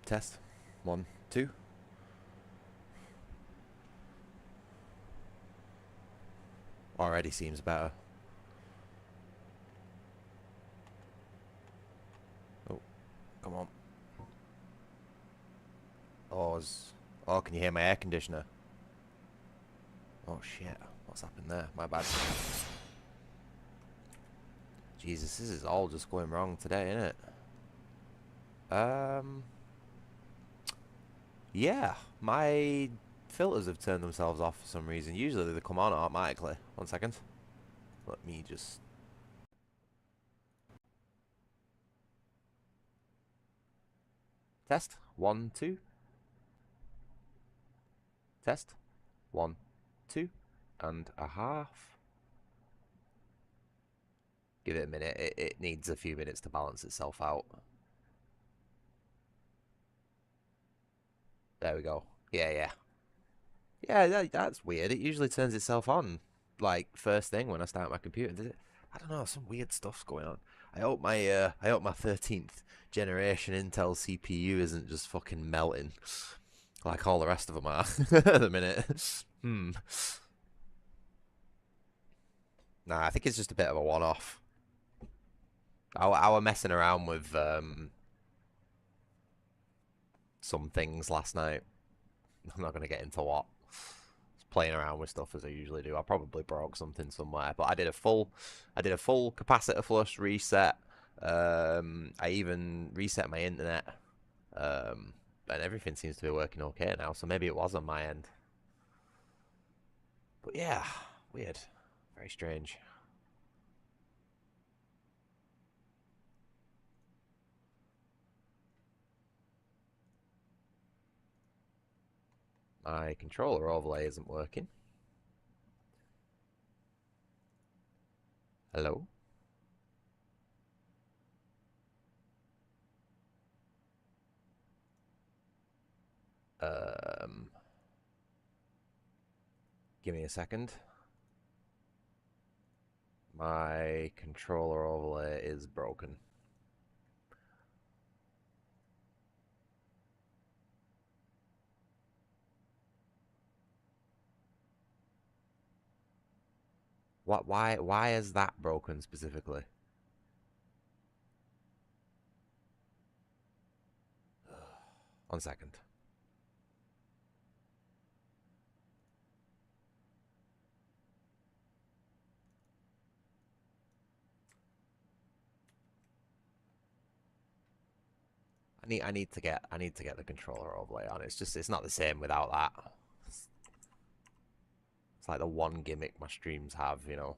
Test. 1, 2. Already seems better. Oh, come on. Oh, oh, can you hear my air conditioner? Oh shit, what's happened there? My bad. Jesus, this is all just going wrong today, isn't it? Yeah, my filters have turned themselves off for some reason. Usually they come on automatically. 1 second. Let me just... Test. 1, 2. Test. 1, 2. And a half. Give it a minute. It needs a few minutes to balance itself out. There we go. Yeah, yeah. Yeah, that's weird. It usually turns itself on, like, first thing when I start my computer. Does it? I don't know, some weird stuff's going on. I hope my 13th generation Intel CPU isn't just fucking melting like all the rest of them are at the minute. Hmm. Nah, I think it's just a bit of a one-off. I were messing around with some things last night. I'm not gonna get into what. Just playing around with stuff as I usually do. I probably broke something somewhere, but I did a full capacitor flush reset. I even reset my internet, and everything seems to be working okay now. So maybe it was on my end. But yeah, weird, very strange. My controller overlay isn't working. Hello. Um, Give me a second. My controller overlay is broken. What? Why is that broken specifically? 1 second. I need to get the controller overlay on. It's not the same without that. It's like the one gimmick my streams have, you know.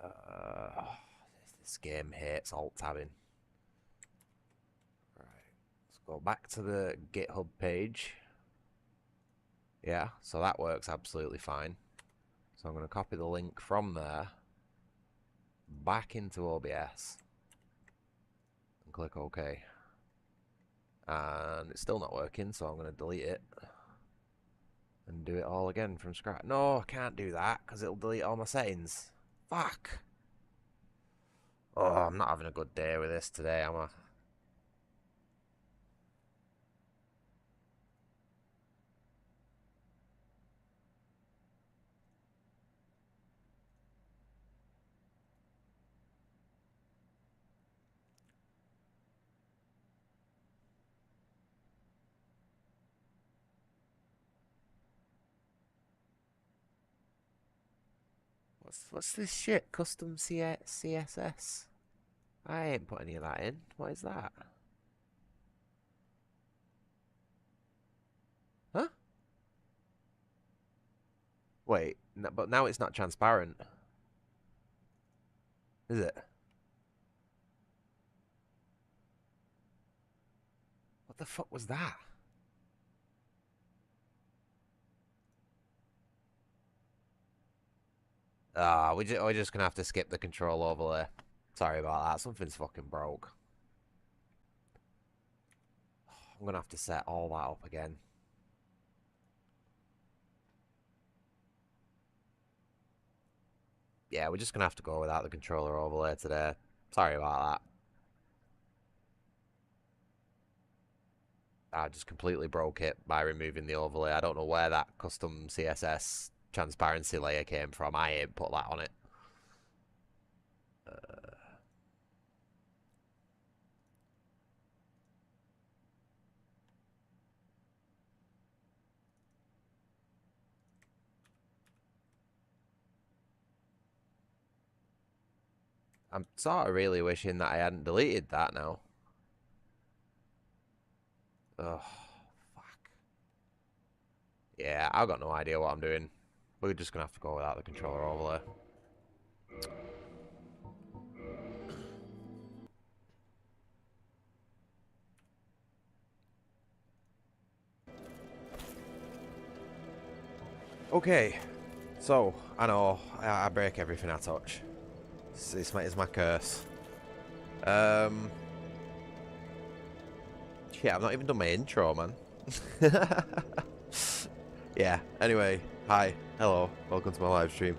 Uh, this game hates alt tabbing. Right, let's go back to the GitHub page. Yeah, so that works absolutely fine. So I'm going to copy the link from there back into OBS and click OK. And it's still not working, so I'm going to delete it and do it all again from scratch. No, I can't do that because it'll delete all my settings. Fuck. Oh, I'm not having a good day with this today, am I? What's this shit? Custom CSS? I ain't put any of that in. What is that? Huh? Wait, no, but now it's not transparent. Is it? What the fuck was that? Ah, we're just gonna have to skip the control overlay. Sorry about that. Something's fucking broke. I'm gonna have to set all that up again. Yeah, we're just gonna have to go without the controller overlay today. Sorry about that. I just completely broke it by removing the overlay. I don't know where that custom CSS transparency layer came from. I ain't put that on it. I'm sort of really wishing that I hadn't deleted that now. Oh, fuck. Yeah, I've got no idea what I'm doing. We're just going to have to go without the controller overlay. Okay, so, I know, I break everything I touch. It's my curse. Yeah, I've not even done my intro, man. Yeah, anyway, hi, hello, welcome to my live stream.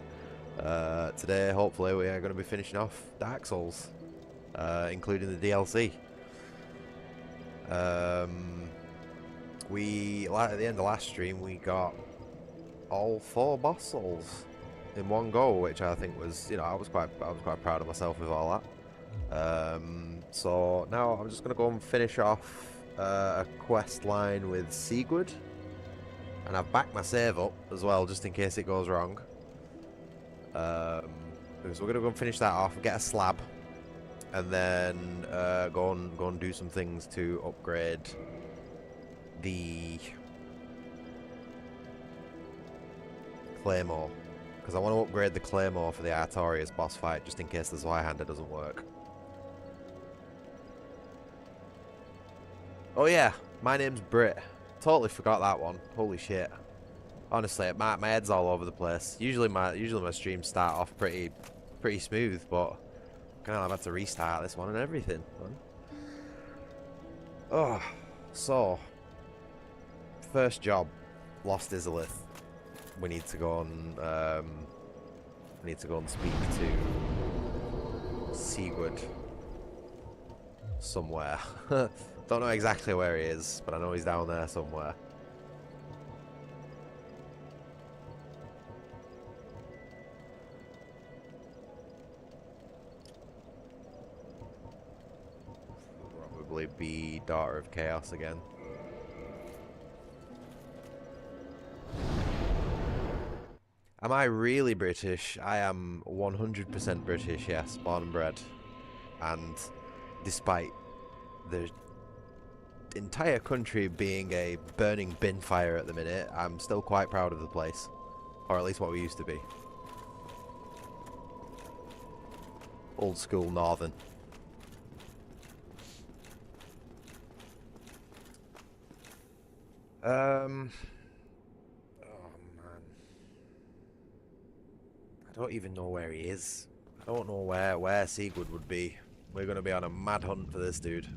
Today, hopefully, we are going to be finishing off Dark Souls, including the DLC. At the end of last stream, we got all 4 boss souls in one go, which I think was, I was quite proud of myself with all that. So now I'm just gonna go and finish off a quest line with Gwyn, and I've backed my save up as well, just in case it goes wrong. So we're gonna go and finish that off, get a slab, and then go and do some things to upgrade the Claymore, because I want to upgrade the Claymore for the Artorias boss fight, just in case the Zweihander doesn't work. Oh yeah, my name's Brit. Totally forgot that one. Holy shit. Honestly, my head's all over the place. Usually my streams start off pretty smooth, but kind of I've had to restart this one and everything. Oh, so first job, Lost Izalith. We need to go and speak to Sigurd somewhere. Don't know exactly where he is, but I know he's down there somewhere. Probably be Daughter of Chaos again. Am I really British? I am 100% British, yes, born and bred. And despite the entire country being a burning bin fire at the minute, I'm still quite proud of the place. Or at least what we used to be. Old school northern. Oh man. I don't even know where he is. I don't know where Sigurd would be. We're gonna be on a mad hunt for this dude.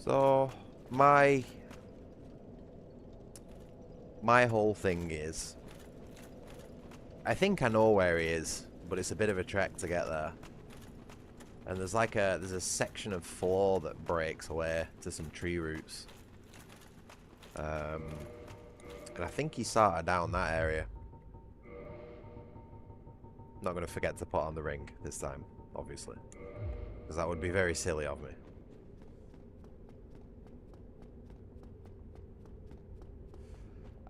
So, my whole thing is, I think I know where he is, but it's a bit of a trek to get there. And there's a section of floor that breaks away to some tree roots. And I think he's sort of down that area. Not going to forget to put on the ring this time, obviously. Because that would be very silly of me.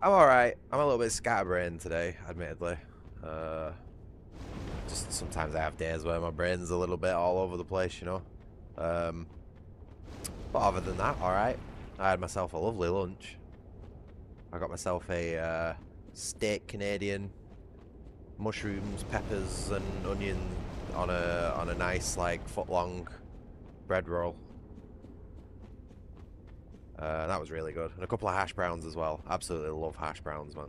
I'm alright. I'm a little bit scatterbrained today, admittedly. Just sometimes I have days where my brain's a little bit all over the place, you know. But other than that, alright. I had myself a lovely lunch. I got myself a steak Canadian mushrooms, peppers, and onion on a nice like foot-long bread roll. That was really good. And a couple of hash browns as well. Absolutely love hash browns, man.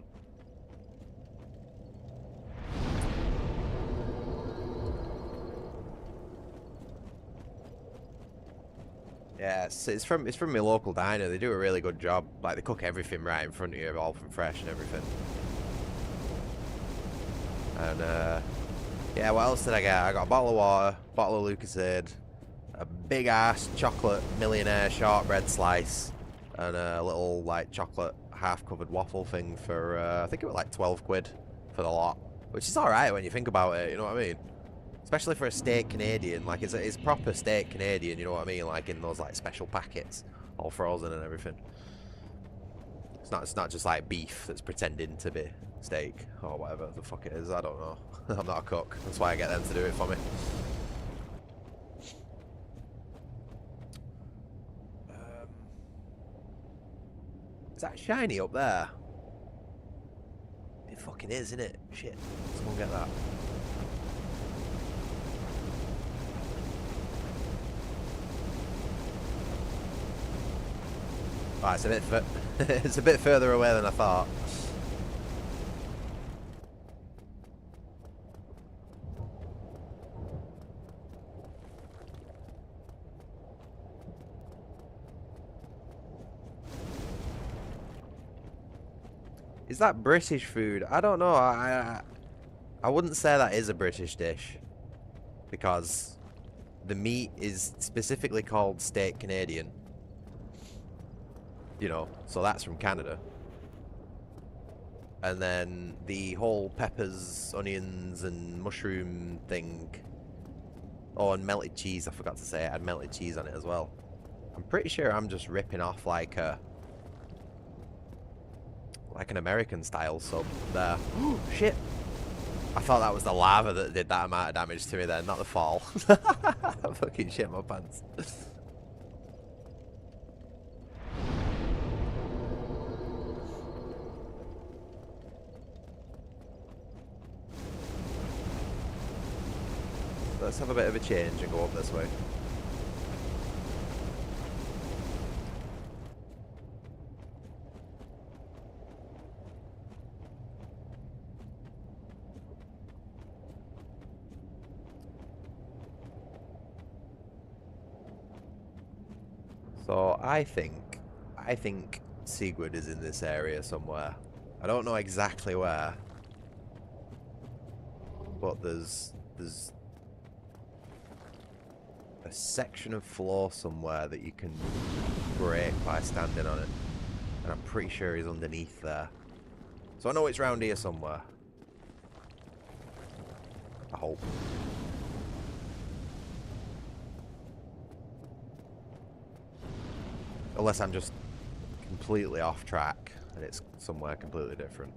Yeah, it's from my local diner. They do a really good job. Like they cook everything right in front of you, all from fresh and everything. And yeah, what else did I get? I got a bottle of water, bottle of Lucasade, a big ass chocolate millionaire shortbread slice, and a little like chocolate half covered waffle thing for I think it was like 12 quid for the lot, which is all right when you think about it. You know what I mean? Especially for a steak Canadian, like it's proper steak Canadian, you know what I mean? Like in those like special packets, all frozen and everything. It's not just like beef that's pretending to be steak or whatever the fuck it is. I don't know. I'm not a cook. That's why I get them to do it for me. Is that shiny up there? It fucking is, isn't it? Shit. Let's go and get that. Oh, it's a bit it's a bit further away than I thought. Is that British food? I don't know. I wouldn't say that is a British dish because the meat is specifically called steak Canadian. You know, so that's from Canada. And then the whole peppers, onions, and mushroom thing. Oh, and melted cheese. I forgot to say it had melted cheese on it as well. I'm pretty sure I'm just ripping off like an American style sub there. Oh, shit. I thought that was the lava that did that amount of damage to me then, not the fall. I fucking shit my pants. Let's have a bit of a change and go up this way. So I think Sigurd is in this area somewhere. I don't know exactly where, but there's a section of floor somewhere that you can break by standing on it, and I'm pretty sure he's underneath there. So I know it's round here somewhere. I hope. Unless I'm just completely off track and it's somewhere completely different.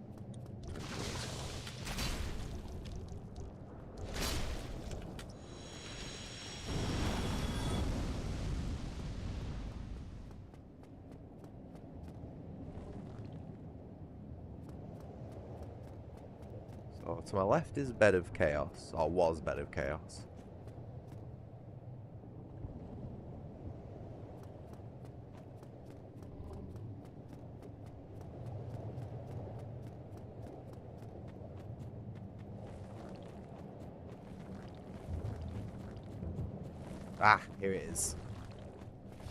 So to my left is Bed of Chaos, or was Bed of Chaos. Ah, here it is.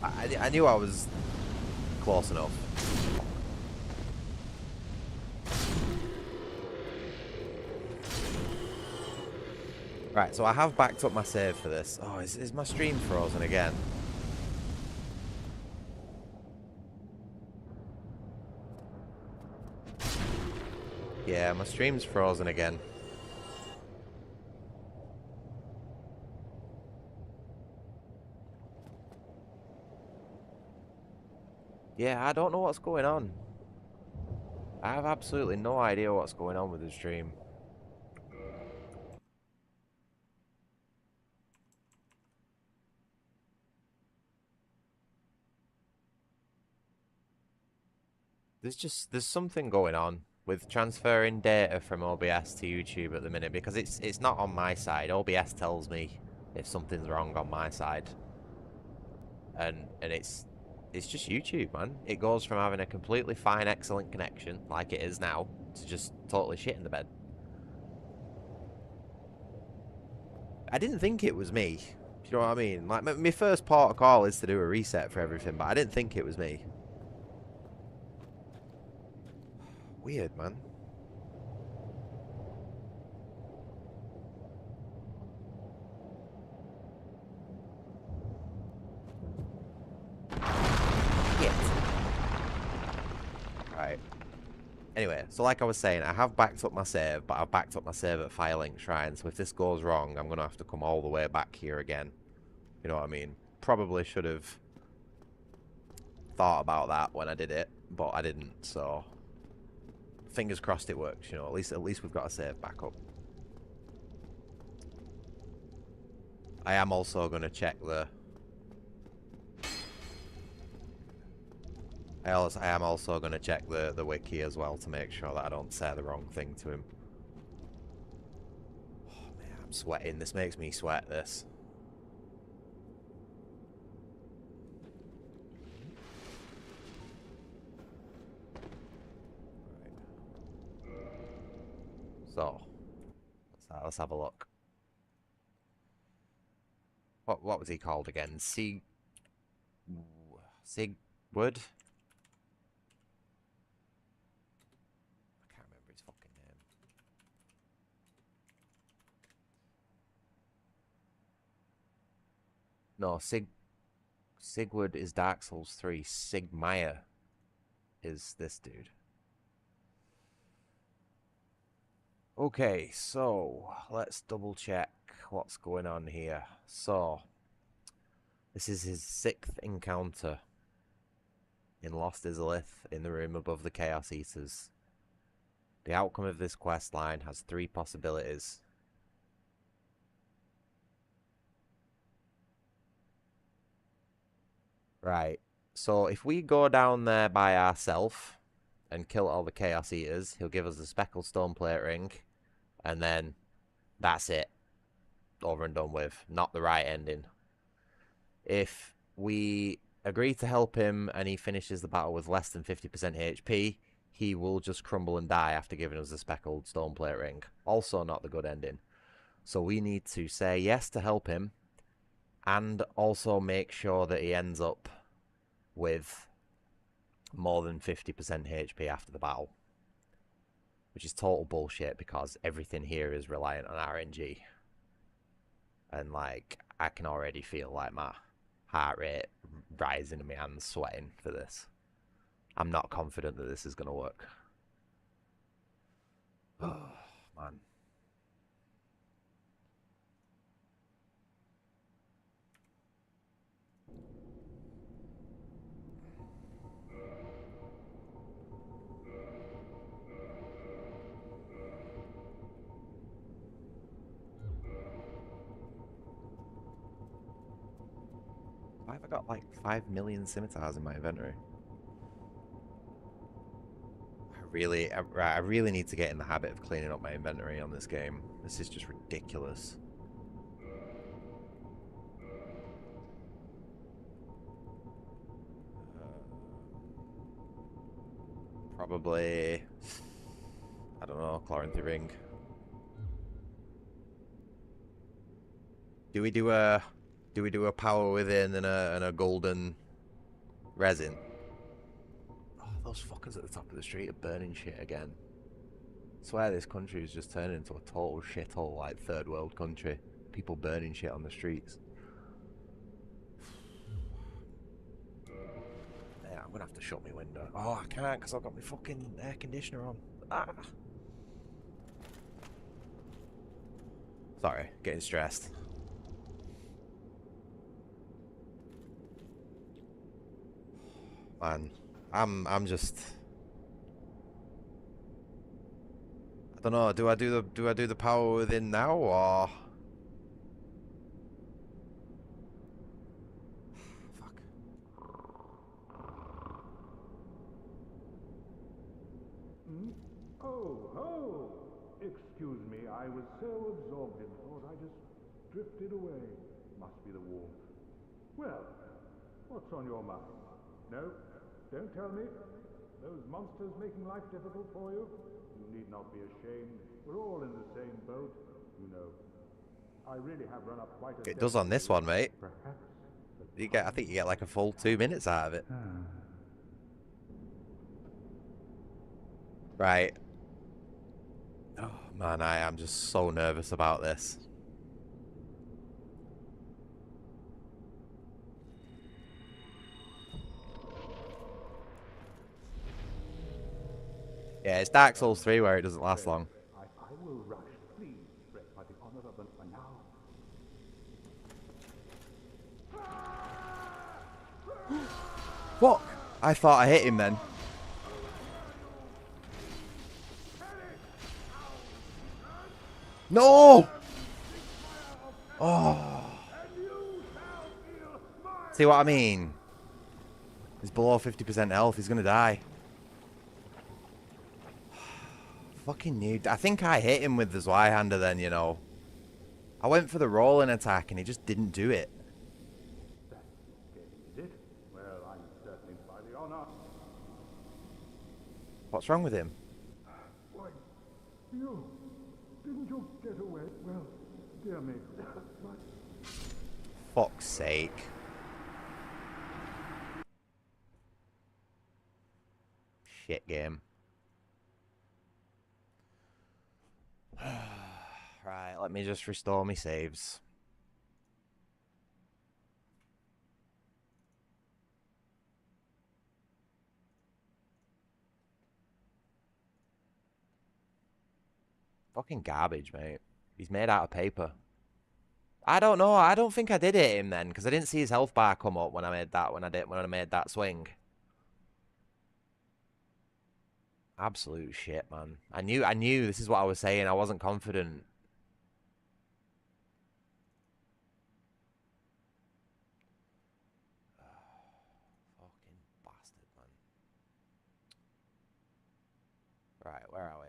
I knew I was close enough. Right, so I have backed up my save for this. Oh, is my stream frozen again? Yeah, my stream's frozen again. Yeah, I don't know what's going on. I have absolutely no idea what's going on with the stream. There's something going on. with transferring data from OBS to YouTube at the minute, because it's not on my side. OBS tells me if something's wrong on my side, and it's just YouTube, man. It goes from having a completely fine, excellent connection like it is now to just totally shit in the bed. I didn't think it was me. Do you know what I mean? Like, my first port of call is to do a reset for everything, but I didn't think it was me. Weird, man. Shit. Right. Anyway, so like I was saying, I have backed up my save, but I've backed up my save at Firelink Shrine, so if this goes wrong, I'm going to have to come all the way back here again. You know what I mean? Probably should have thought about that when I did it, but I didn't, so fingers crossed it works, you know, at least we've got a save back up. I am also going to check the... I am also going to check the wiki as well to make sure that I don't say the wrong thing to him. Oh man, I'm sweating. This makes me sweat, this. So, let's have a look. What was he called again? Sigwood? I can't remember his fucking name. No, Sigwood is Dark Souls 3. Sigmire is this dude. Okay, so let's double check what's going on here. So, this is his 6th encounter in Lost Izalith in the room above the Chaos Eaters. The outcome of this quest line has 3 possibilities. Right, so if we go down there by ourselves and kill all the Chaos Eaters, he'll give us the speckled stone plate ring, and then that's it. Over and done with. Not the right ending. If we agree to help him and he finishes the battle with less than 50% HP, he will just crumble and die after giving us the speckled stone plate ring. Also not the good ending. So we need to say yes to help him, and also make sure that he ends up with more than 50% HP after the battle. Which is total bullshit, because everything here is reliant on RNG. And, like, I can already feel, like, my heart rate rising and my hands sweating for this. I'm not confident that this is going to work. Oh, man. Why have I got like 5 million scimitars in my inventory? I really need to get in the habit of cleaning up my inventory on this game. This is just ridiculous. Probably, I don't know, Chloranthy ring. Do we do a power within and a golden resin? Oh, those fuckers at the top of the street are burning shit again. I swear this country is just turning into a total shithole, like third world country. People burning shit on the streets. Yeah, I'm gonna have to shut my window. Oh, I can't because I've got my fucking air conditioner on. Ah. Sorry, getting stressed. Man, I'm just, I don't know, do I do the power within now, or fuck. Oh, excuse me, I was so absorbed in thought I just drifted away. Must be the warmth. Well, what's on your mind? No, don't tell me. Those monsters making life difficult for you? You need not be ashamed. We're all in the same boat, you know. I really have run up quite a It does on this one, mate. Perhaps I think you get like a full 2 minutes out of it. Right. Oh man, I am just so nervous about this. Yeah, it's Dark Souls 3 where it doesn't last long. I will rush. Please, Brit, by the honor of the now. Fuck! I thought I hit him then. No! Oh. See what I mean? He's below 50% health. He's gonna die. Fucking knew. I think I hit him with the Zweihander then, you know. I went for the rolling attack and he just didn't do it. Is it? Well, I'm certainly by the honor. What's wrong with him? Why, you didn't you get away? Well, dear me. Fuck's sake. Shit game. Right, let me just restore my saves. Fucking garbage, mate. He's made out of paper. I don't know. I don't think I did hit him then, because I didn't see his health bar come up when I made that when I made that swing. Absolute shit, man. I knew this is what I was saying. I wasn't confident. Fucking bastard, man. Right, where are we?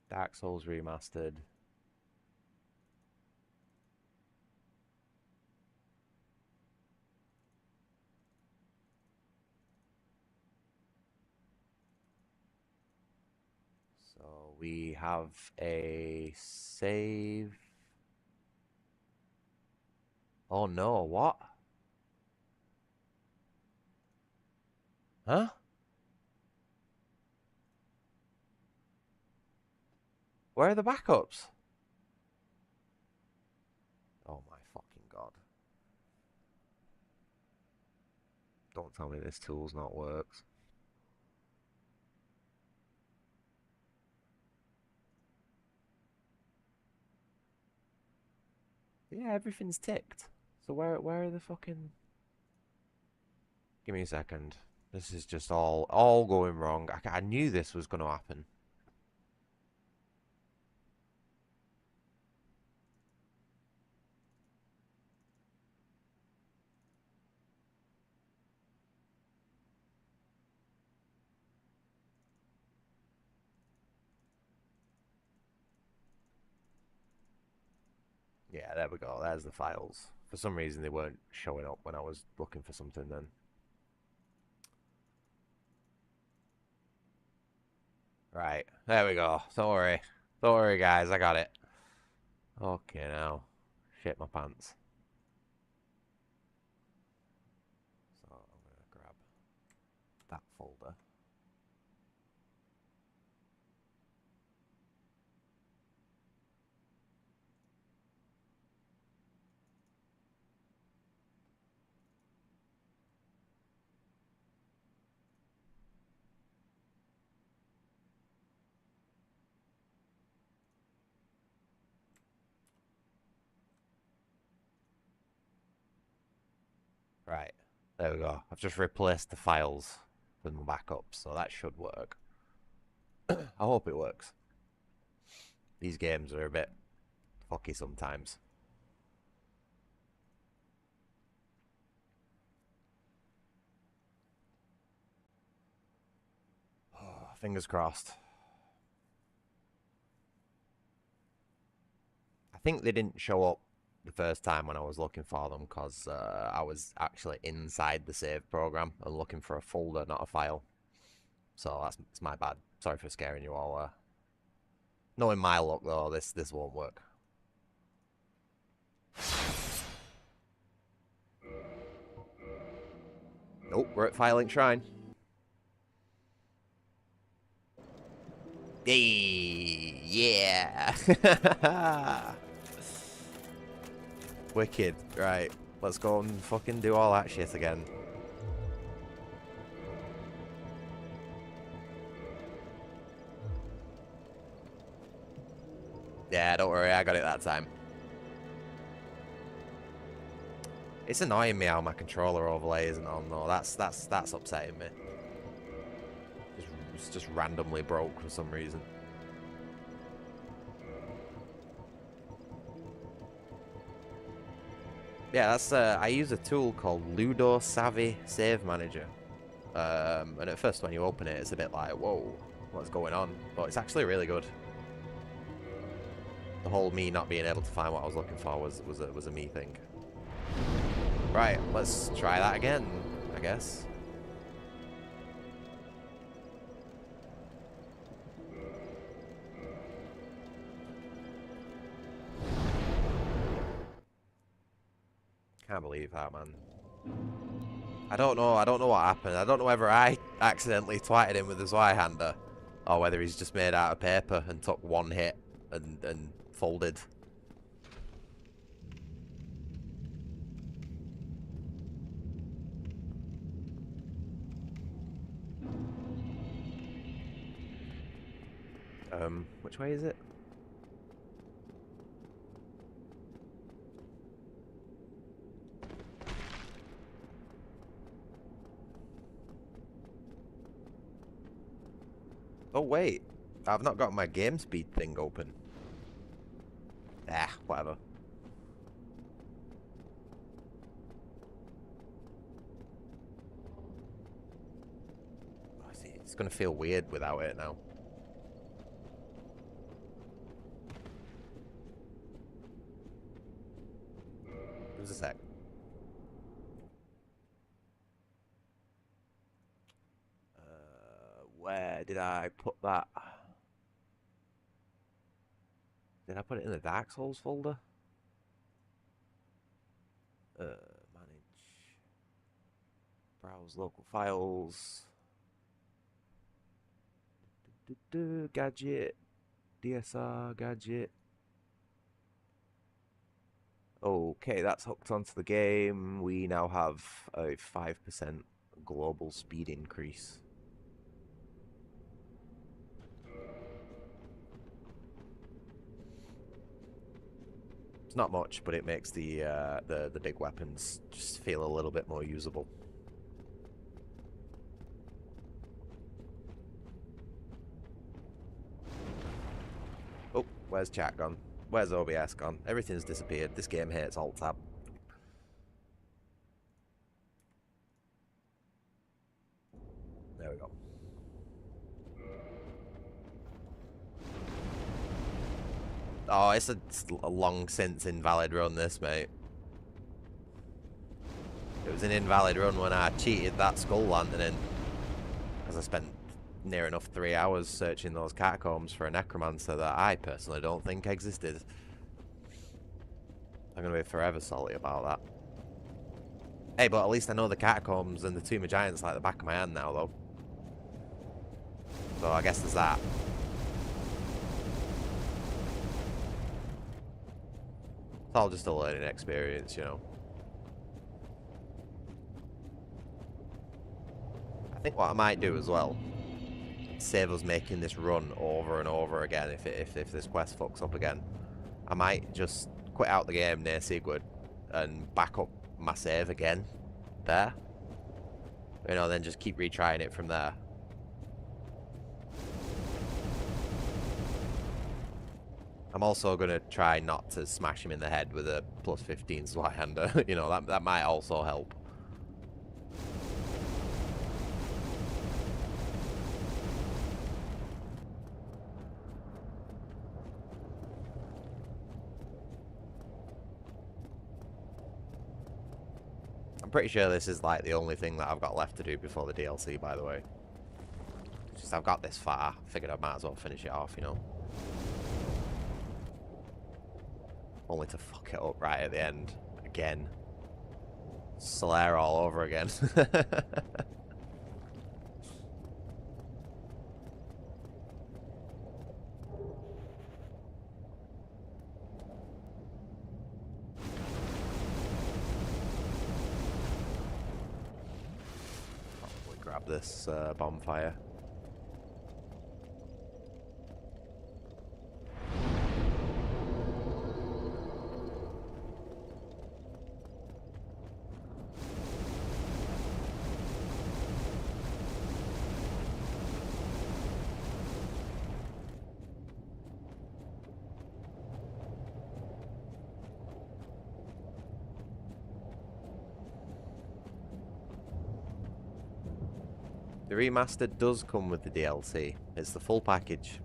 Dark Souls Remastered. So we have a save. Oh no, what? Huh? Where are the backups? Oh my fucking god. Don't tell me this tool's not works. Yeah, everything's ticked. So where are the fucking... Give me a second. This is just all going wrong. I knew this was going to happen. Yeah, there we go. There's the files. For some reason, they weren't showing up when I was looking for something then. Right. There we go. Don't worry. Don't worry, guys. I got it. Okay, now. Shit my pants. So, I'm going to grab that folder. Right. There we go. I've just replaced the files with my backups, so that should work. I hope it works. These games are a bit fucky sometimes. Fingers crossed. think they didn't show up the first time when I was looking for them because I was actually inside the save program and looking for a folder, not a file. So that's my bad. Sorry for scaring you all. Knowing my luck though, this won't work. Nope, we're at Firelink Shrine. Hey, yeah. Wicked. Right, let's go and fucking do all that shit again. Yeah, don't worry, I got it that time. It's annoying me how my controller overlay isn't on though. That's upsetting me. It's just randomly broke for some reason. Yeah, that's I use a tool called Ludo Savvy Save Manager. And at first when you open it, it's a bit like, whoa, what's going on? But it's actually really good. The whole me not being able to find what I was looking for was a me thing. Right, let's try that again, I guess. Can't believe that, man. I don't know what happened. I don't know whether I accidentally twatted him with the Zweihander or whether he's just made out of paper and took one hit and folded. Which way is it? Oh wait, I've not got my game speed thing open. Ah, whatever. Oh, see, it's gonna feel weird without it now. Give us a sec. Where did I put that? Did I put it in the Dark Souls folder? Manage. Browse local files. Gadget. DSR gadget. Okay, that's hooked onto the game. We now have a 5% global speed increase. It's not much, but it makes the big weapons just feel a little bit more usable. Oh, where's chat gone? Where's OBS gone? Everything's disappeared. This game hates Alt-Tab. There we go. Oh, it's a long since invalid run, this, mate. It was an invalid run when I cheated that skull lantern in. Because I spent near enough 3 hours searching those catacombs for a necromancer that I personally don't think existed. I'm going to be forever salty about that. Hey, but at least I know the catacombs and the Tomb of Giants like the back of my hand now, though. So I guess there's that. It's all just a learning experience, you know. I think what I might do as well, save us making this run over and over again if this quest fucks up again. I might just quit out the game near Sigurd and back up my save again there. You know, then just keep retrying it from there. I'm also going to try not to smash him in the head with a plus 15 Zweihander. You know, that might also help. pretty sure this is like the only thing that I've got left to do before the DLC, by the way. It's just I've got this far. Figured I might as well finish it off, you know. Only to fuck it up right at the end. Again. Slayer all over again. Probably grab this bonfire. The remastered does come with the DLC. It's the full package.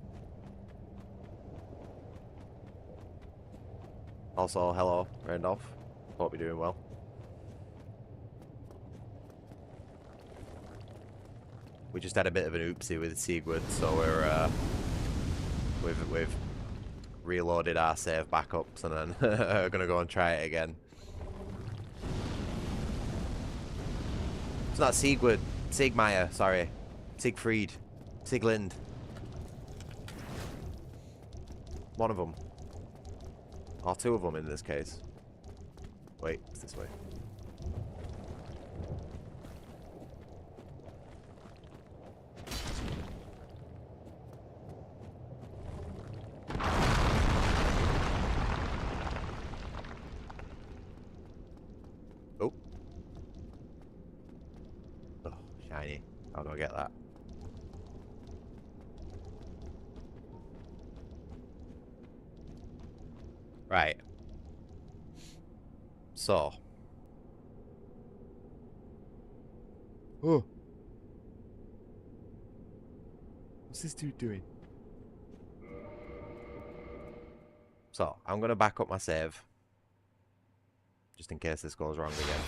Also, hello, Randolph. Hope you're doing well. We just had a bit of an oopsie with Sigurd, so we've reloaded our save backups and then are gonna go and try it again. It's not Sigurd. Sigmeier, sorry. Siegfried. Sieglind. One of them. Or two of them in this case. Wait, it's this way. Oh. Oh, shiny. How do I get that? Right. So. Oh. What's this dude doing? So, I'm going to back up my save. Just in case this goes wrong again.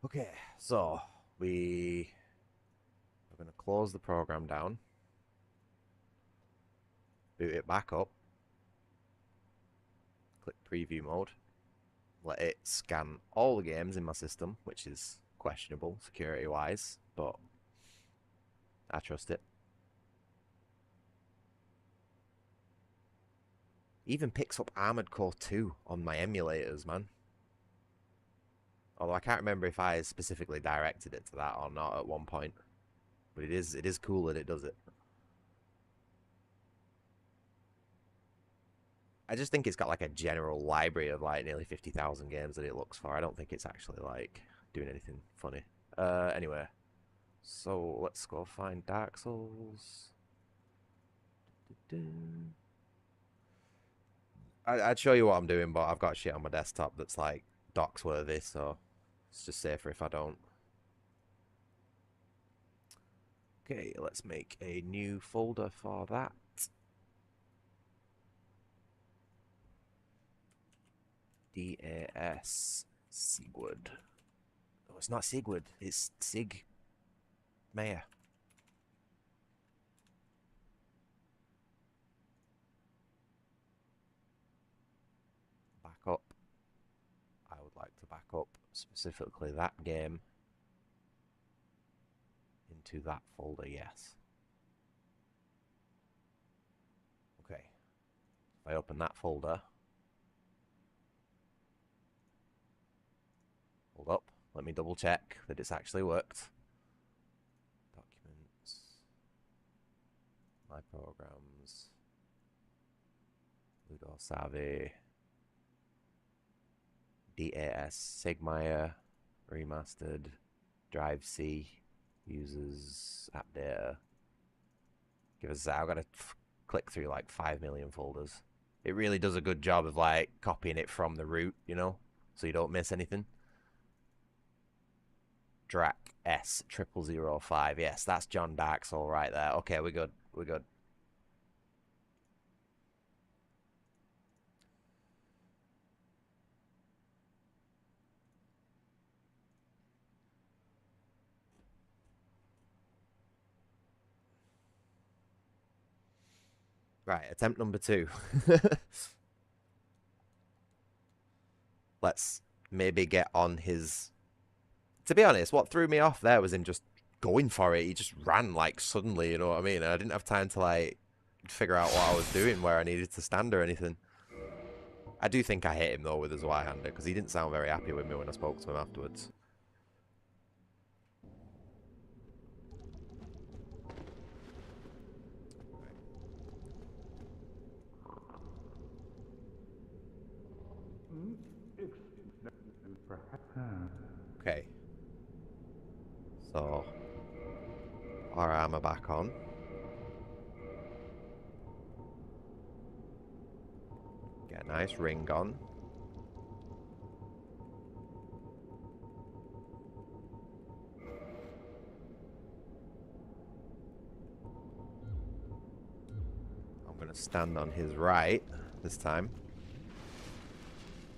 Okay, so we're going to close the program down. Boot it back up. Click preview mode. Let it scan all the games in my system, which is questionable security-wise, but I trust it. Even picks up Armored Core 2 on my emulators, man. Although I can't remember if I specifically directed it to that or not at one point. But it is cool that it does it. I just think it's got like a general library of like nearly 50,000 games that it looks for. I don't think it's actually like doing anything funny. Anyway. So let's go find Dark Souls. I'd show you what I'm doing, but I've got shit on my desktop that's like docs worthy, so it's just safer if I don't. Okay, let's make a new folder for that. DAS Sigurd. Oh, it's not Sigurd, it's Sig Mayer. Back up. I would like to back up specifically that game into that folder, yes. Okay. If I open that folder, hold up, let me double check that it's actually worked. Documents, my programs, Ludo Savvy, DAS Sigmeier, Remastered, Drive C, users, app data. Give us that. I've got to click through like 5 million folders. It really does a good job of like copying it from the root, you know, so you don't miss anything. Drac S0005. Yes, that's John Dark Soul right there. Okay, we're good. We're good. Right, attempt number 2. Let's maybe get on his... To be honest, what threw me off there was him just going for it. He just ran, like, suddenly, you know what I mean? I didn't have time to, like, figure out what I was doing, where I needed to stand or anything. I do think I hit him, though, with his Y-hander, because he didn't sound very happy with me when I spoke to him afterwards. Okay. So, our armor back on. Get a nice ring on. I'm going to stand on his right this time.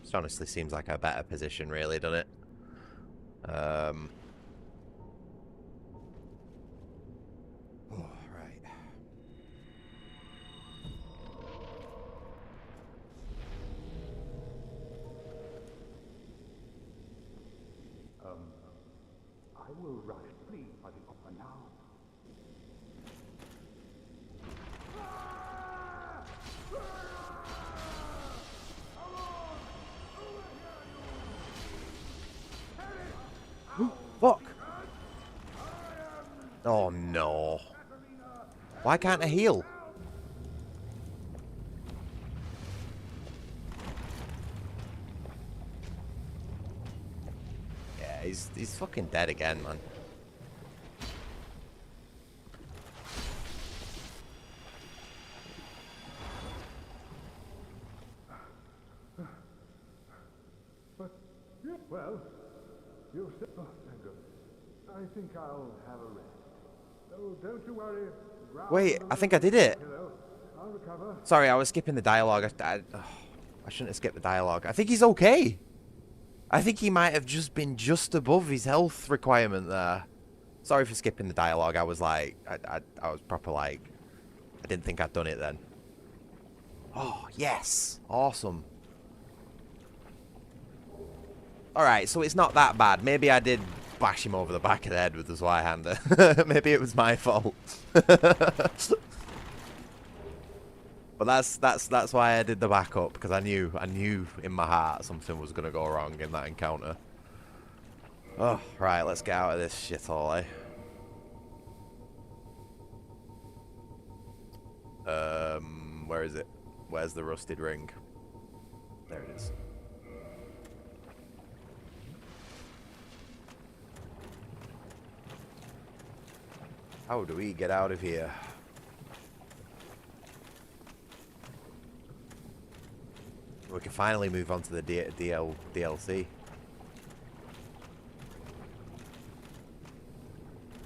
This honestly seems like a better position, really, doesn't it? Oh, right. I will rush free for the offer now. Fuck! Oh no. Why can't I heal? Yeah, he's fucking dead again, man. But, yeah, well, you said, oh, thank God. I think I'll have a rest. Oh, don't you worry. Wait, I think I did it. I'll recover. Sorry, I was skipping the dialogue. I shouldn't have skipped the dialogue. I think he's okay. I think he might have just been just above his health requirement there. Sorry for skipping the dialogue. I was like, I was proper like, I didn't think I'd done it then. Oh, yes. Awesome. Alright, so it's not that bad. Maybe I did bash him over the back of the head with the Y-hander. Maybe it was my fault. But that's why I did the backup, because I knew in my heart something was gonna go wrong in that encounter. Oh, right, let's get out of this shithole, eh? Where is it? Where's the rusted ring? There it is. How do we get out of here? We can finally move on to the DLC.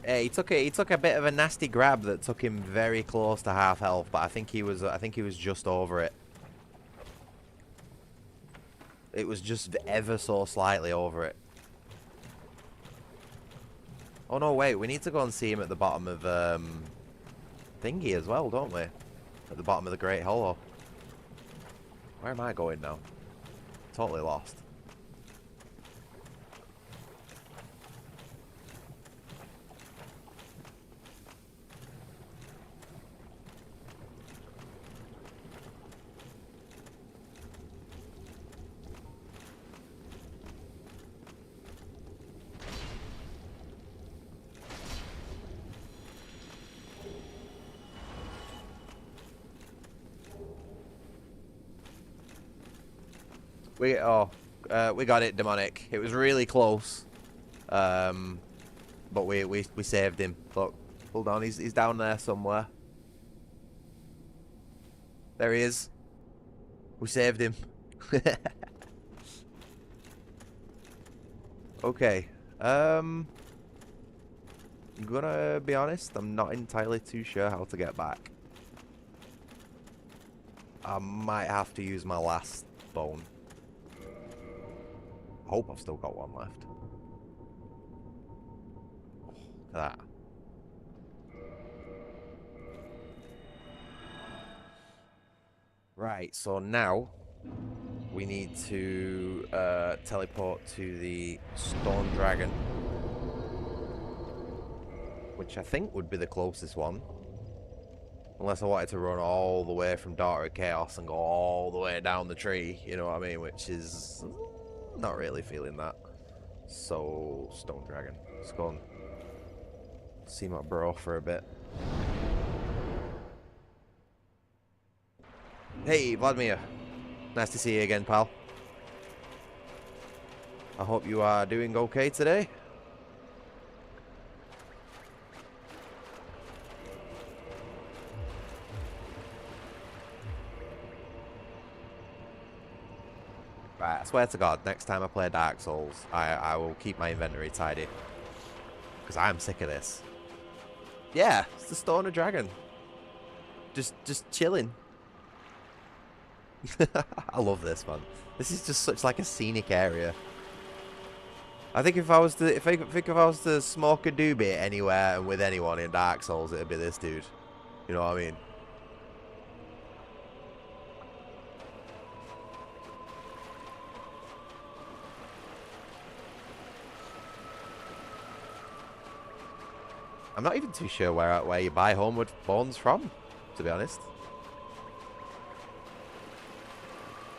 Hey, he took a bit of a nasty grab that took him very close to half health, but I think he was just over it. It was just ever so slightly over it. Oh no, wait, we need to go and see him at the bottom of thingy as well, don't we? At the bottom of the Great Hollow. Where am I going now? Totally lost. We got it, demonic. It was really close, but we saved him. Look, hold on, he's down there somewhere. There he is. We saved him. Okay. gonna be honest, I'm not entirely too sure how to get back. I might have to use my last bone. Hope I've still got one left. Look at that. Right, so now we need to teleport to the Stone Dragon, which I think would be the closest one. Unless I wanted to run all the way from Daughter of Chaos and go all the way down the tree, you know what I mean? Which is not really feeling that. So, Stone Dragon. Let's go and see my bro for a bit. Hey, Vladimir. Nice to see you again, pal. I hope you are doing okay today. Right, I swear to God, next time I play Dark Souls, I will keep my inventory tidy. Because I'm sick of this. Yeah, it's the Stone of Dragon. Just chilling. I love this, man. This is just such like a scenic area. I think if I was to smoke a doobie anywhere and with anyone in Dark Souls, it'd be this dude. You know what I mean? I'm not even too sure where you buy homeward bones from, to be honest.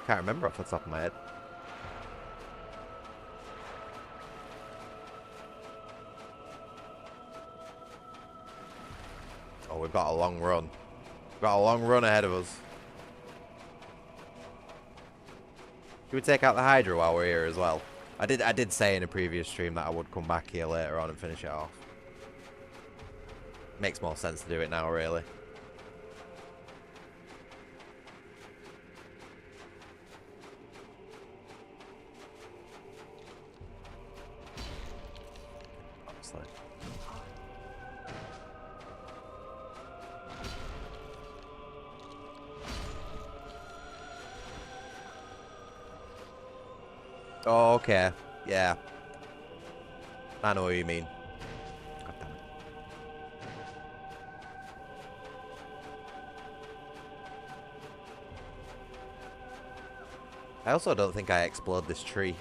Can't remember off the top of my head. Oh, we've got a long run. We've got a long run ahead of us. Should we take out the Hydra while we're here as well? I did say in a previous stream that I would come back here later on and finish it off. Makes more sense to do it now, really. Obviously. Oh, okay. Yeah. I know what you mean. God damn it. I also don't think I explored this tree.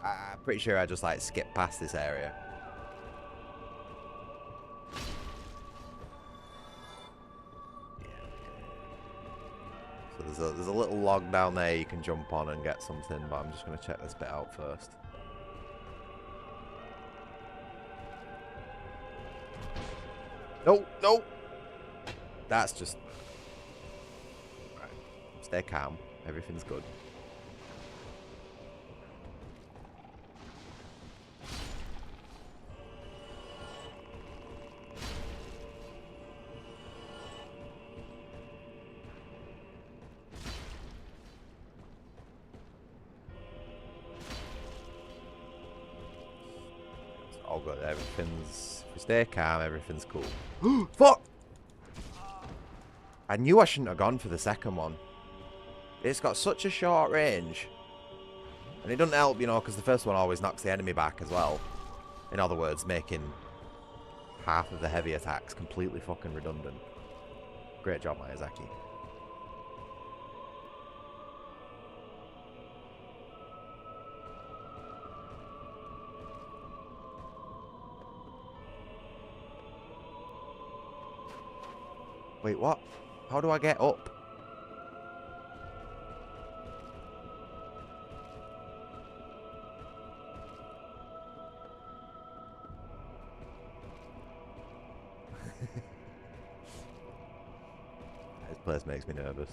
I'm pretty sure I just like skipped past this area. So there's a little log down there you can jump on and get something, but I'm just going to check this bit out first. No, no! That's just... Right. Stay calm. Everything's good. It's all good. Everything's... If we stay calm, everything's cool. Fuck! I knew I shouldn't have gone for the second one. It's got such a short range. And it doesn't help, you know, because the first one always knocks the enemy back as well. In other words, making half of the heavy attacks completely fucking redundant. Great job, Miyazaki. Wait, what? How do I get up? This place makes me nervous.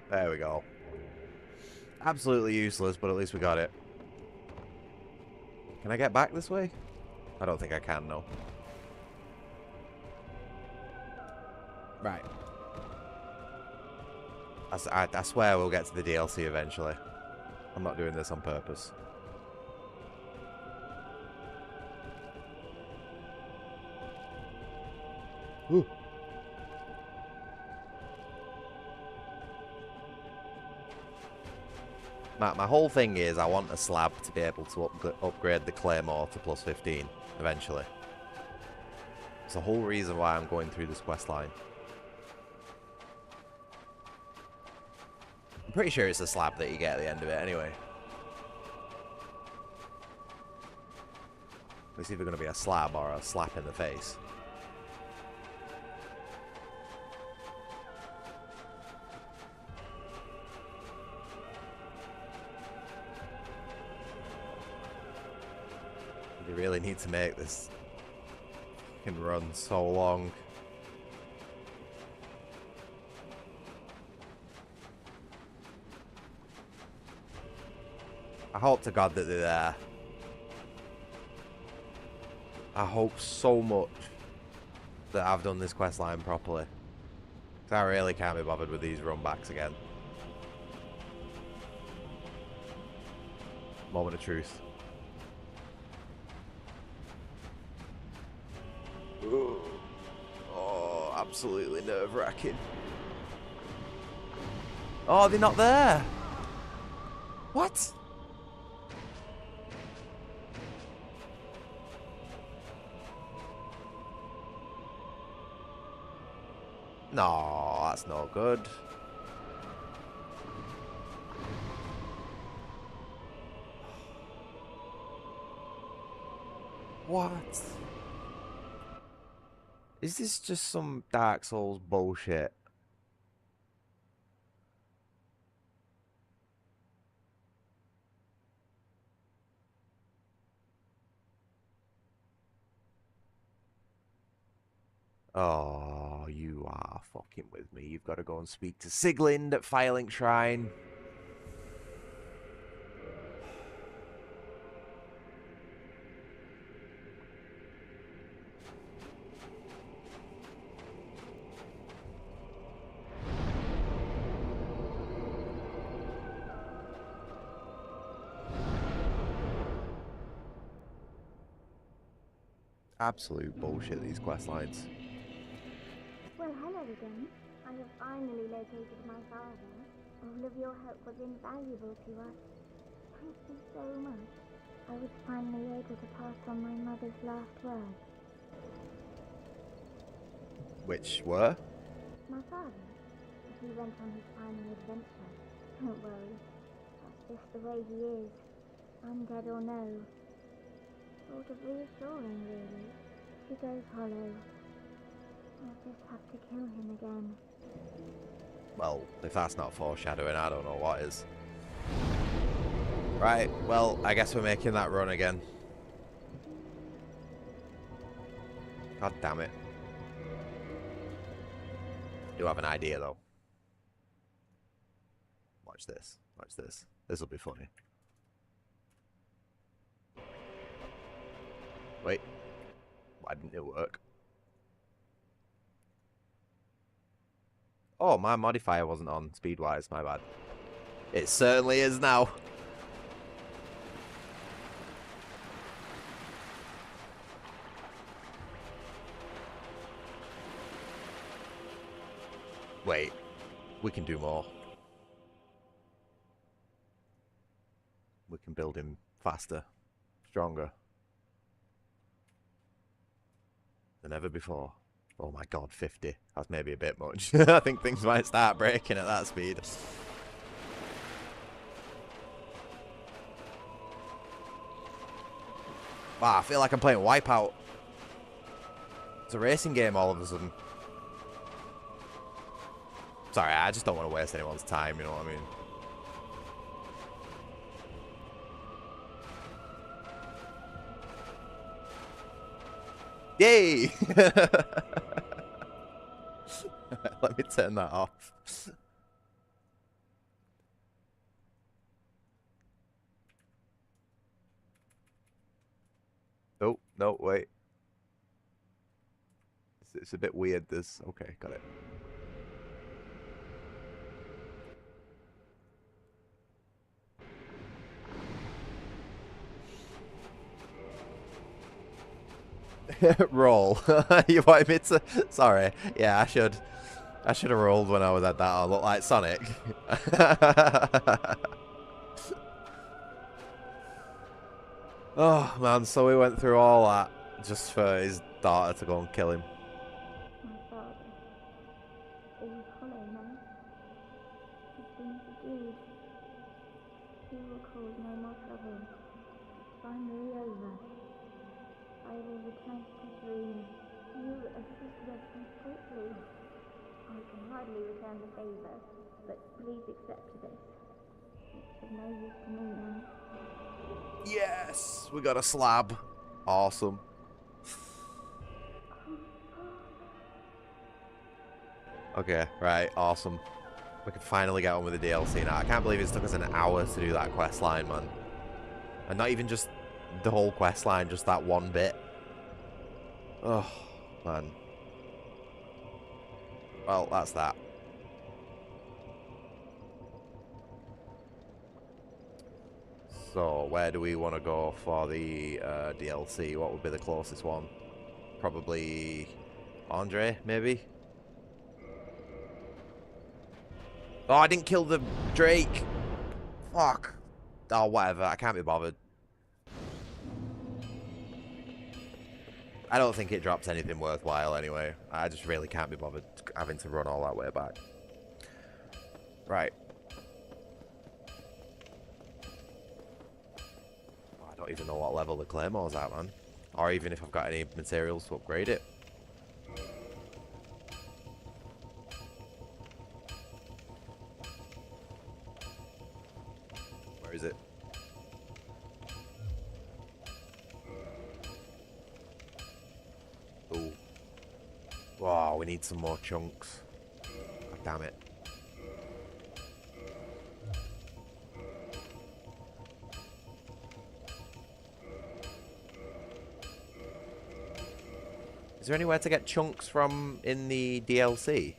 There we go. Absolutely useless, but at least we got it. Can I get back this way? I don't think I can, no. Right. I swear we'll get to the DLC eventually. I'm not doing this on purpose. Ooh. My whole thing is I want a slab to be able to upgrade the Claymore to plus 15 eventually. It's the whole reason why I'm going through this quest line. I'm pretty sure it's a slab that you get at the end of it anyway. It's either going to be a slab or a slap in the face. You really need to make this fucking run so long. I hope to God that they're there. I hope so much that I've done this quest line properly. Because I really can't be bothered with these run backs again. Moment of truth. Ooh. Oh, absolutely nerve-wracking. Oh, they're not there. What? No, that's no good. What? Is this just some Dark Souls bullshit? Oh, you are fucking with me. You've got to go and speak to Siglind at Firelink Shrine. Absolute bullshit, these quest lines. Well, hello again. I have finally located my father. All of your help was invaluable to us. Thank you so much. I was finally able to pass on my mother's last words. Which were? My father, he went on his final adventure. Don't worry, that's just the way he is. Undead or no. Sort of reassuring, really. He goes hollow. I'll just have to kill him again. Well, if that's not foreshadowing, I don't know what is. Right, well, I guess we're making that run again. God damn it. I do have an idea, though. Watch this. Watch this. This will be funny. Wait. Why didn't it work? Oh, my modifier wasn't on speed-wise. My bad. It certainly is now. Wait. We can do more. We can build him faster. Stronger. Than ever before. Oh my god, 50. That's maybe a bit much. I think things might start breaking at that speed. Wow, I feel like I'm playing Wipeout. It's a racing game all of a sudden. Sorry, I just don't want to waste anyone's time, you know what I mean? Yay! Let me turn that off. Oh, no, wait. It's a bit weird, this. Okay, got it. Roll. You want me to? Sorry. Yeah, I should. I should have rolled when I was at that. I look like Sonic. Oh man, so we went through all that just for his daughter to go and kill him. My father. He was hollow now. He seemed subdued. He will cause no more trouble. Finally over. I will return to Tatooine. You assisted us completely. I can hardly return the favor, but please accept this. It's of no use to me now. Yes, we got a slab. Awesome. Okay, right, awesome. We can finally get on with the DLC now. I can't believe it took us an hour to do that quest line, man. And not even just the whole quest line, just that one bit. Oh, man. Well, that's that. So, where do we want to go for the DLC? What would be the closest one? Probably Andre, maybe? Oh, I didn't kill the Drake. Fuck. Oh, whatever. I can't be bothered. I don't think it drops anything worthwhile anyway. I just really can't be bothered having to run all that way back. Right. Oh, I don't even know what level the Claymore's at, man. Or even if I've got any materials to upgrade it. Where is it? Ooh. Wow, we need some more chunks. God damn it. Is there anywhere to get chunks from in the DLC?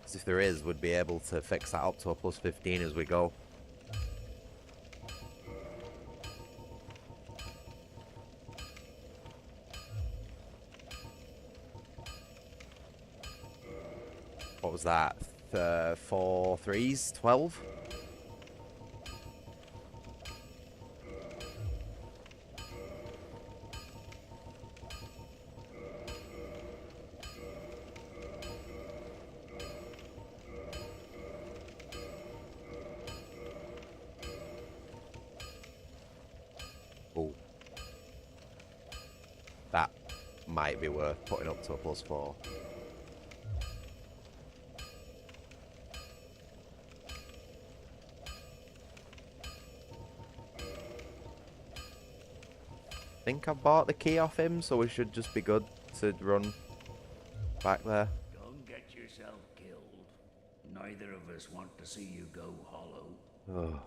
Because if there is, we'd be able to fix that up to a plus 15 as we go. What was that? 4 threes? 12? Oh. That might be worth putting up to a plus 4. I think I bought the key off him, so we should just be good to run back there. Don't get yourself killed. Neither of us want to see you go hollow. Oh,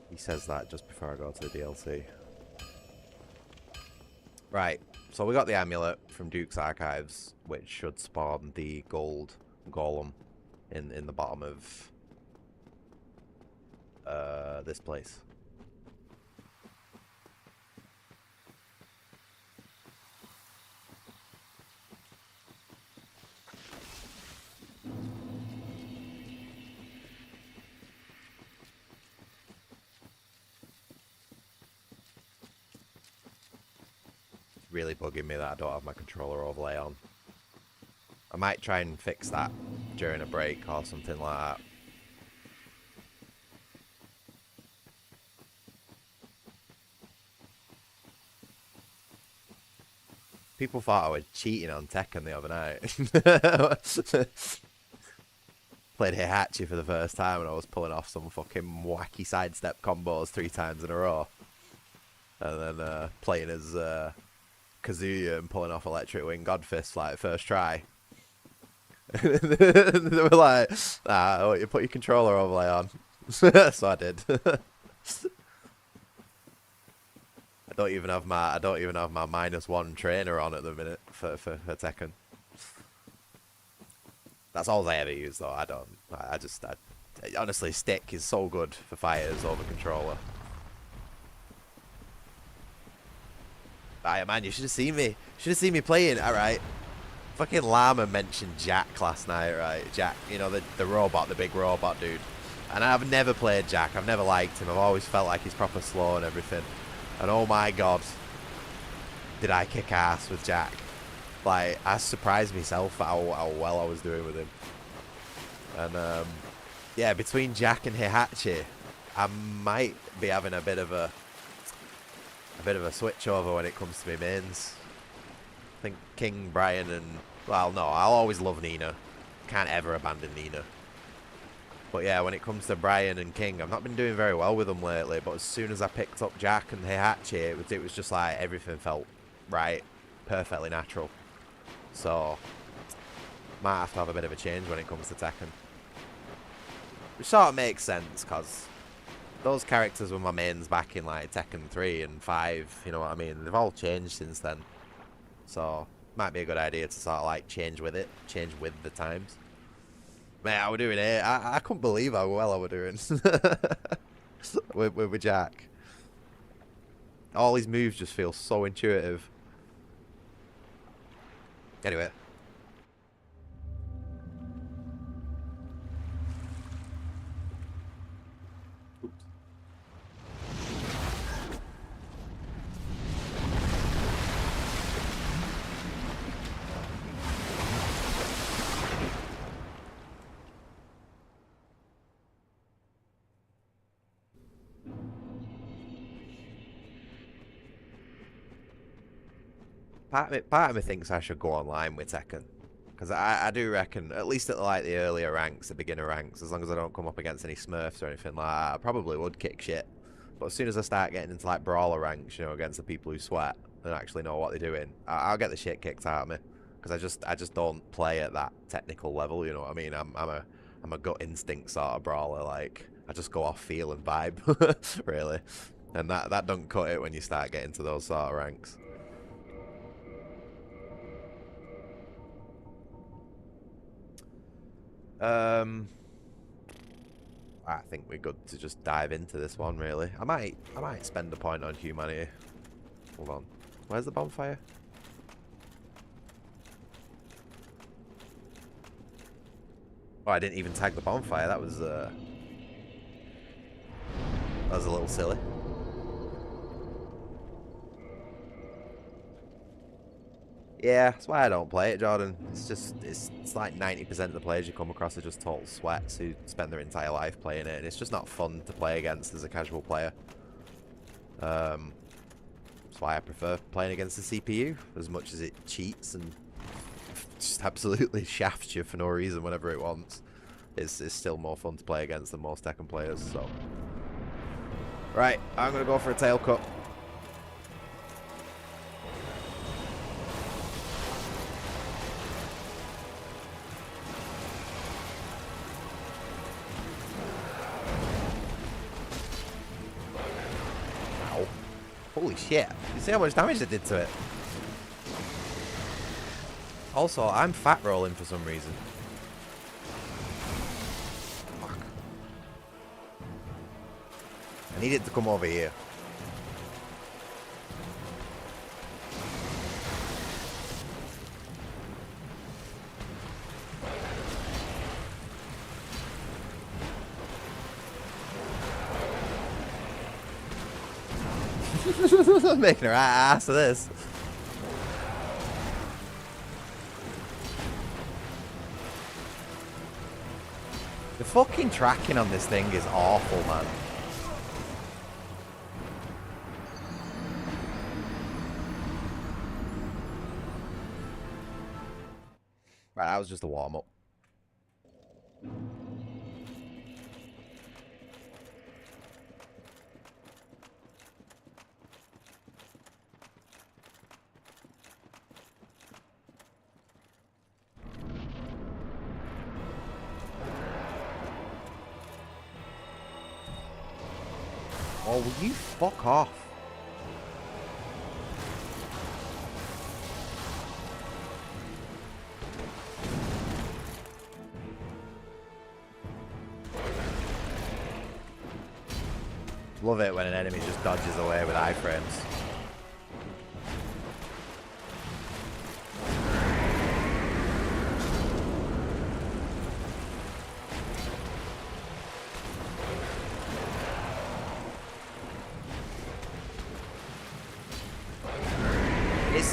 he says that just before I go to the DLC. Right, so we got the amulet from Duke's Archives, which should spawn the gold golem in the bottom of this place. Really bugging me that I don't have my controller overlay on. I might try and fix that during a break or something like that. People thought I was cheating on Tekken the other night. Played Heihachi for the first time and I was pulling off some fucking wacky sidestep combos 3 times in a row. And then playing as Kazuya and pulling off Electric Wing Godfist like first try. They were like, "Ah, you put your controller overlay on." So I did. I don't even have my -1 trainer on at the minute for Tekken. That's all I ever use though. Honestly, stick is so good for fighters over controller. Alright, man, you should have seen me. Should have seen me playing. Alright. Fucking Llama mentioned Jack last night, right? Jack, you know, the robot, the big robot dude. And I've never played Jack. I've never liked him. I've always felt like he's proper slow and everything. And oh my god, did I kick ass with Jack. Like, I surprised myself at how well I was doing with him. And, yeah, between Jack and Heihachi, I might be having a bit of a switch over when it comes to my mains. I think King, Brian, and... Well, no, I'll always love Nina. Can't ever abandon Nina. But yeah, when it comes to Brian and King, I've not been doing very well with them lately. But as soon as I picked up Jack and Heihachi, it was just like everything felt right. Perfectly natural. So, might have to have a bit of a change when it comes to Tekken. Which sort of makes sense, because those characters were my mains back in like Tekken 3 and 5, you know what I mean? They've all changed since then. So, might be a good idea to sort of like change with the times. Man, how we're doing it. I couldn't believe how well I were doing with Jack. All his moves just feel so intuitive. Anyway. Oops. Part of me thinks I should go online with Tekken. Because I do reckon, at least at like the earlier ranks, the beginner ranks, as long as I don't come up against any Smurfs or anything like that, I probably would kick shit. But as soon as I start getting into like brawler ranks, you know, against the people who sweat and actually know what they're doing, I'll get the shit kicked out of me. Because I just don't play at that technical level, you know what I mean? I'm a gut instinct sort of brawler, like, I just go off feel and vibe, really. And that don't cut it when you start getting to those sort of ranks. I think we're good to just dive into this one, really. I might spend a point on humanity. Hold on. Where's the bonfire? Oh, I didn't even tag the bonfire. That was a little silly. Yeah, that's why I don't play it, Jordan. It's like 90% of the players you come across are just total sweats who spend their entire life playing it, and it's just not fun to play against as a casual player. That's why I prefer playing against the CPU, as much as it cheats and just absolutely shafts you for no reason whenever it wants. It's still more fun to play against than most Tekken players, so... Right, I'm gonna go for a tail cut. Holy shit. You see how much damage it did to it? Also, I'm fat rolling for some reason. Fuck. I need it to come over here. I'm making her ass of this. The fucking tracking on this thing is awful, man. Right, that was just a warm-up. Oh, will you fuck off? Love it when an enemy just dodges away with iframes.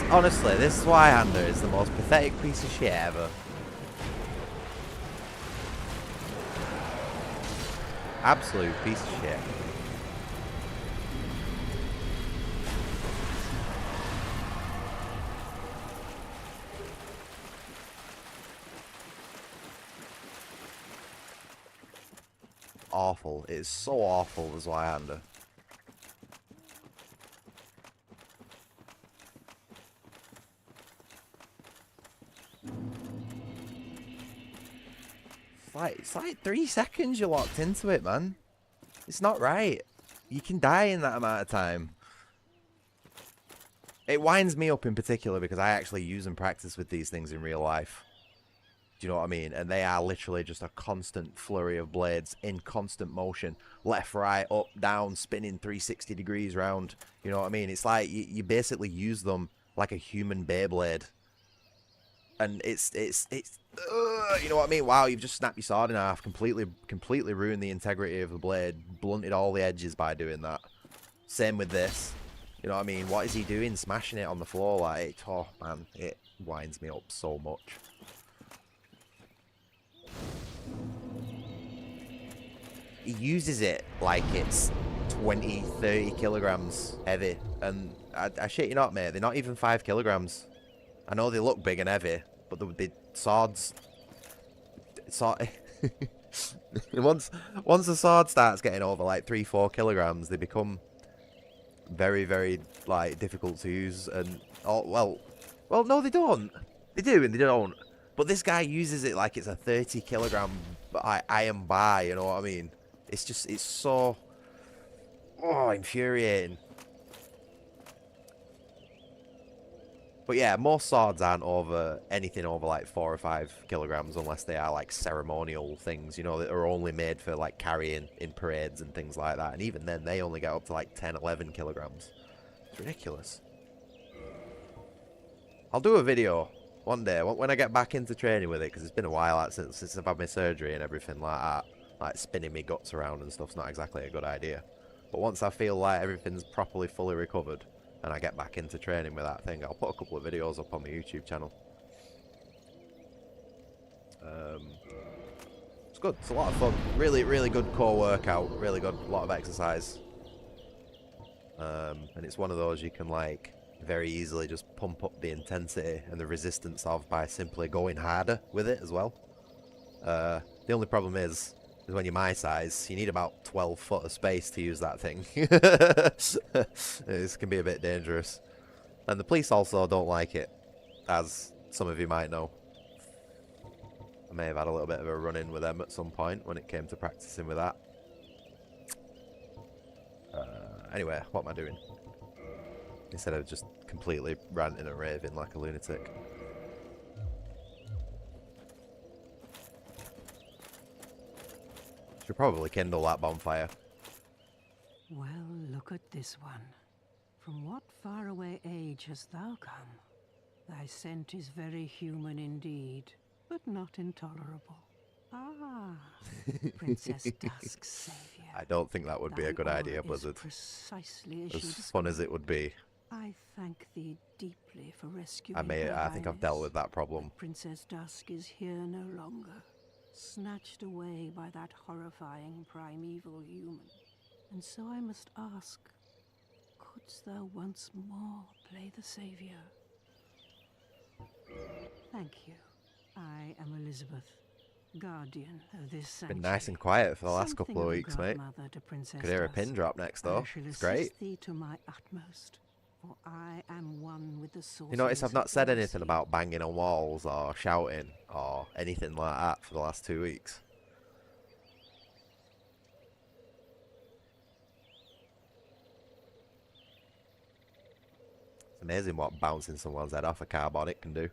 Honestly, this Zweihander is the most pathetic piece of shit ever. Absolute piece of shit. Awful. It is so awful, the Zweihander. It's like 3 seconds you're locked into it, man. It's not right. You can die in that amount of time. It winds me up in particular because I actually use and practice with these things in real life. Do you know what I mean? And they are literally just a constant flurry of blades in constant motion. Left, right, up, down, spinning 360 degrees round. You know what I mean? It's like you basically use them like a human Beyblade. And it's you know what I mean? Wow, you've just snapped your sword in half, completely ruined the integrity of the blade, blunted all the edges by doing that. Same with this. You know what I mean? What is he doing? Smashing it on the floor like, oh man, it winds me up so much. He uses it like it's 20, 30 kilograms heavy, and I shit you not, mate, they're not even 5 kilograms. I know they look big and heavy, but the swords... once the sword starts getting over like 3-4 kilograms, they become very, very like difficult to use. And well, no, they don't. They do and they don't. But this guy uses it like it's a 30 kilogram iron bar. You know what I mean? It's so infuriating. But yeah, most swords aren't anything over like 4 or 5 kilograms unless they are like ceremonial things, you know, that are only made for like carrying in parades and things like that. And even then, they only get up to like 10, 11 kilograms. It's ridiculous. I'll do a video one day when I get back into training with it, because it's been a while since I've had my surgery and everything like that. Like spinning me guts around and stuff's not exactly a good idea. But once I feel like everything's properly fully recovered, and I get back into training with that thing, I'll put a couple of videos up on my YouTube channel. It's good. It's a lot of fun. Really, really good core workout. Really good. A lot of exercise. And it's one of those you can like very easily just pump up the intensity and the resistance of by simply going harder with it as well. The only problem is when you're my size, you need about 12 foot of space to use that thing. This can be a bit dangerous. And the police also don't like it, as some of you might know. I may have had a little bit of a run-in with them at some point when it came to practicing with that. Anyway, what am I doing? Instead of just completely ranting and raving like a lunatic. Should probably kindle that bonfire. Well, look at this one. From what faraway age hast thou come? Thy scent is very human indeed, but not intolerable. Ah, Princess Dusk's savior. I don't think that would be a good idea, Blizzard. Precisely as fun as it would be. I thank thee deeply for rescuing I think I've dealt with that problem. Princess Dusk is here no longer, snatched away by that horrifying primeval human. And so I must ask, couldst thou once more play the savior? Thank you. I am Elizabeth, guardian of this sanctuary. Been nice and quiet for the last couple of weeks, mate. Could hear a pin drop next door. It's great. Thee to my utmost, for I am one with the source. You notice I've not said anything about banging on walls or shouting or anything like that for the last 2 weeks. It's amazing what bouncing someone's head off a carbonic can do.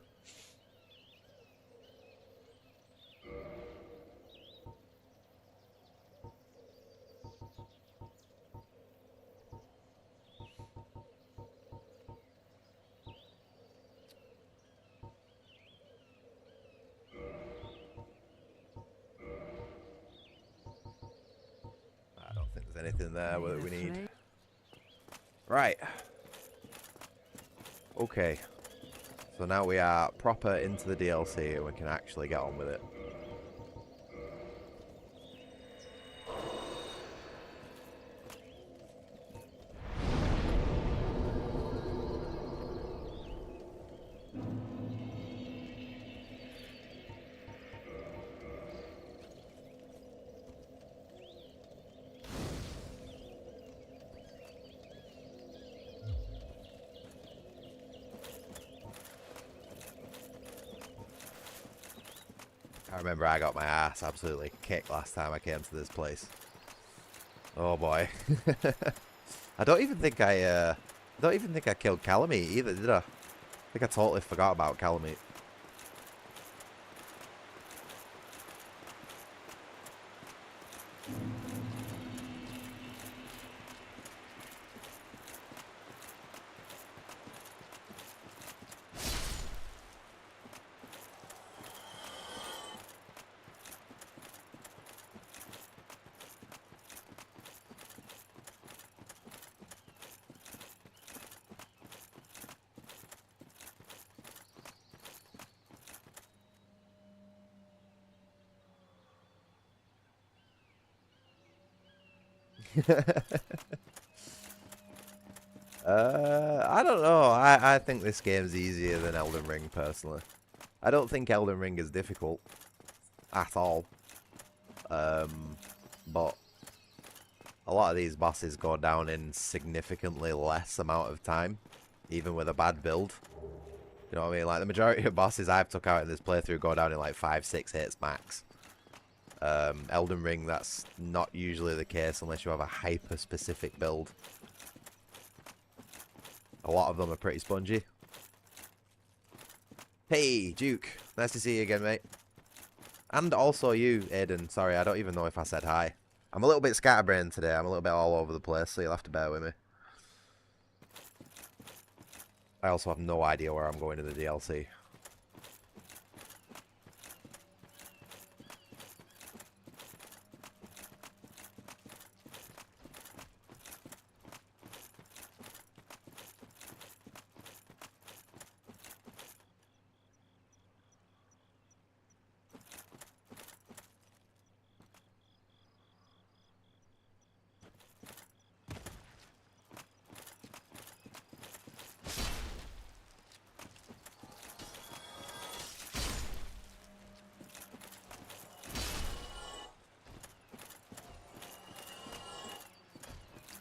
there's anything there May that the we need. flame- Right. Okay. So now we are proper into the DLC and we can actually get on with it. I remember I got my ass absolutely kicked last time I came to this place. Oh boy. I don't even think I killed Calamite either, did I? I think I totally forgot about Calamite. I don't know. I think this game's easier than Elden Ring, personally. I don't think Elden Ring is difficult at all. But a lot of these bosses go down in significantly less amount of time, even with a bad build. You know what I mean? Like, the majority of bosses I've took out in this playthrough go down in like 5-6 hits max. Elden Ring, that's not usually the case unless you have a hyper-specific build. A lot of them are pretty spongy. Hey, Duke. Nice to see you again, mate. And also you, Aiden. Sorry, I don't even know if I said hi. I'm a little bit scatterbrained today. I'm a little bit all over the place, so you'll have to bear with me. I also have no idea where I'm going in the DLC.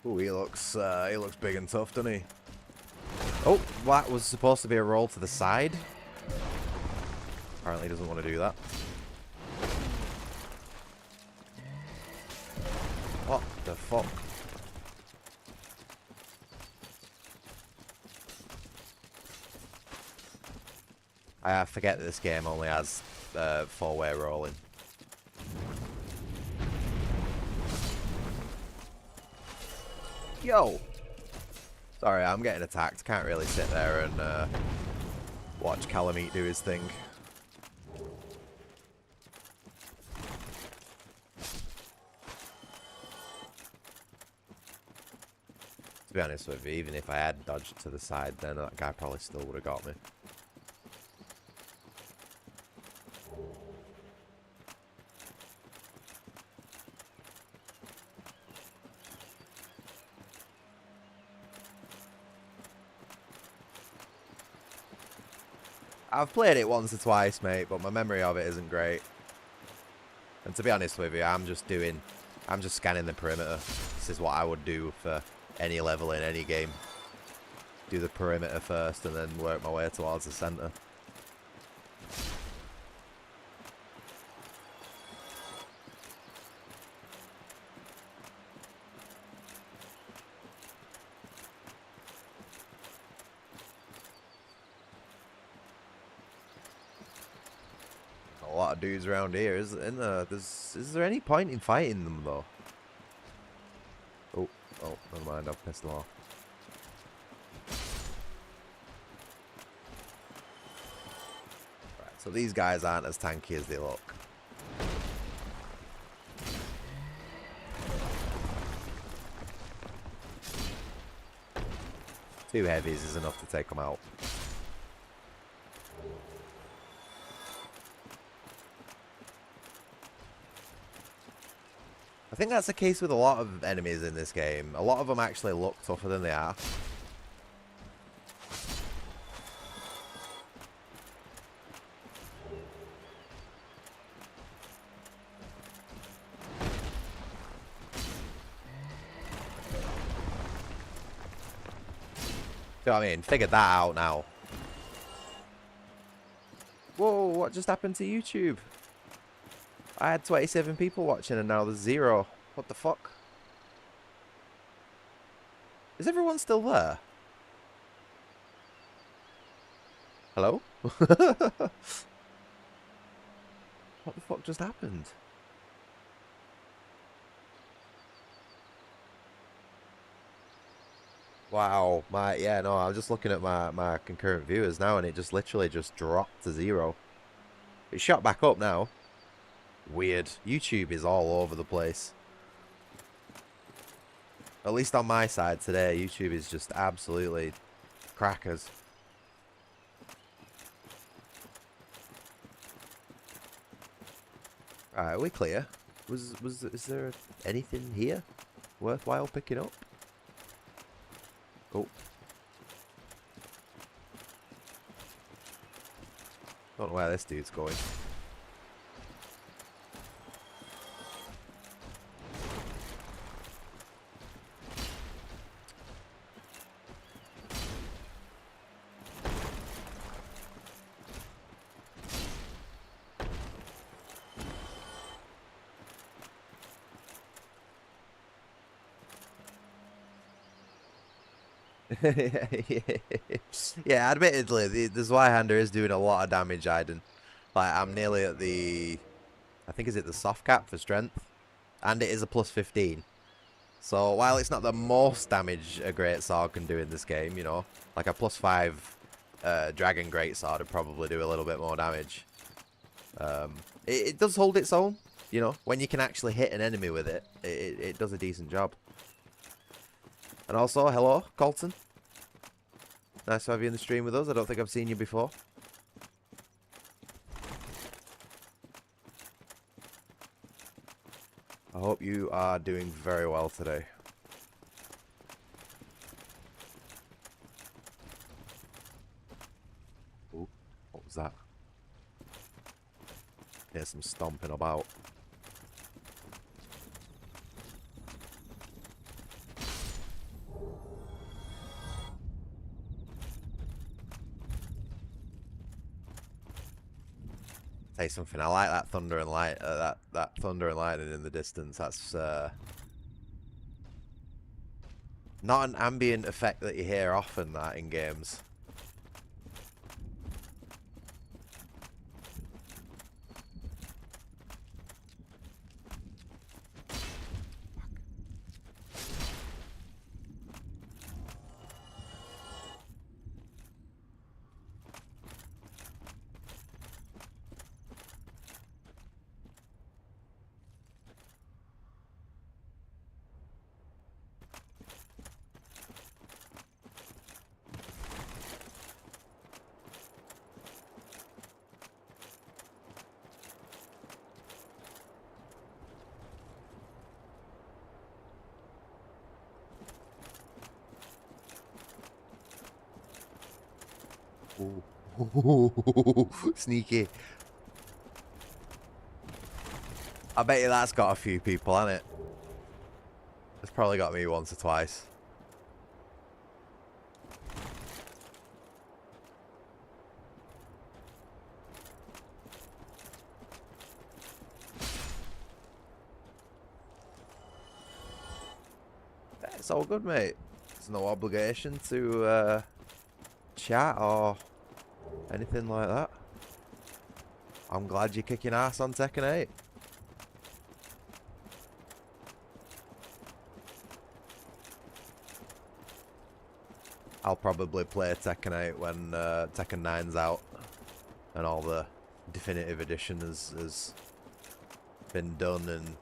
Ooh, he looks big and tough, doesn't he? Oh, that was supposed to be a roll to the side. Apparently he doesn't want to do that. What the fuck? I forget that this game only has 4-way rolling. Yo! Sorry, I'm getting attacked. Can't really sit there and watch Calamite do his thing. To be honest with you, even if I had dodged to the side, then that guy probably still would have got me. I've played it once or twice, mate, but my memory of it isn't great. And to be honest with you, I'm just scanning the perimeter. This is what I would do for any level in any game. Do the perimeter first and then work my way towards the center. A lot of dudes around here, isn't there? Is there any point in fighting them though? Oh, never mind, I've pissed them off. Right, so these guys aren't as tanky as they look. 2 heavies is enough to take them out. I think that's the case with a lot of enemies in this game. A lot of them actually look tougher than they are. You know what I mean? Figured that out now. Whoa, what just happened to YouTube? I had 27 people watching and now there's 0. What the fuck? Is everyone still there? Hello? What the fuck just happened? Wow, yeah, no, I was just looking at my concurrent viewers now and it just literally just dropped to 0. It shot back up now. Weird. YouTube is all over the place. At least on my side today, YouTube is just absolutely crackers. Alright, are we clear? Is there anything here worthwhile picking up? Oh. Don't know where this dude's going. Yeah, admittedly, the Zweihander is doing a lot of damage, Aiden. Like, I'm nearly at the... I think, is it the soft cap for strength? And it is a plus 15. So, while it's not the most damage a great sword can do in this game, you know, like a plus 5 dragon great sword would probably do a little bit more damage. It does hold its own, you know, when you can actually hit an enemy with it, it does a decent job. And also, hello, Colton. Nice to have you in the stream with us. I don't think I've seen you before. I hope you are doing very well today. Ooh, what was that? There's some stomping about. Say something. I like that thunder and light. That thunder and lightning in the distance. That's not an ambient effect that you hear often. That in games. Ooh. Sneaky. I bet you that's got a few people on it. It's probably got me once or twice. It's all good, mate. There's no obligation to chat or anything like that. I'm glad you're kicking ass on Tekken 8. I'll probably play Tekken 8 when Tekken 9's out and all the definitive edition has been done and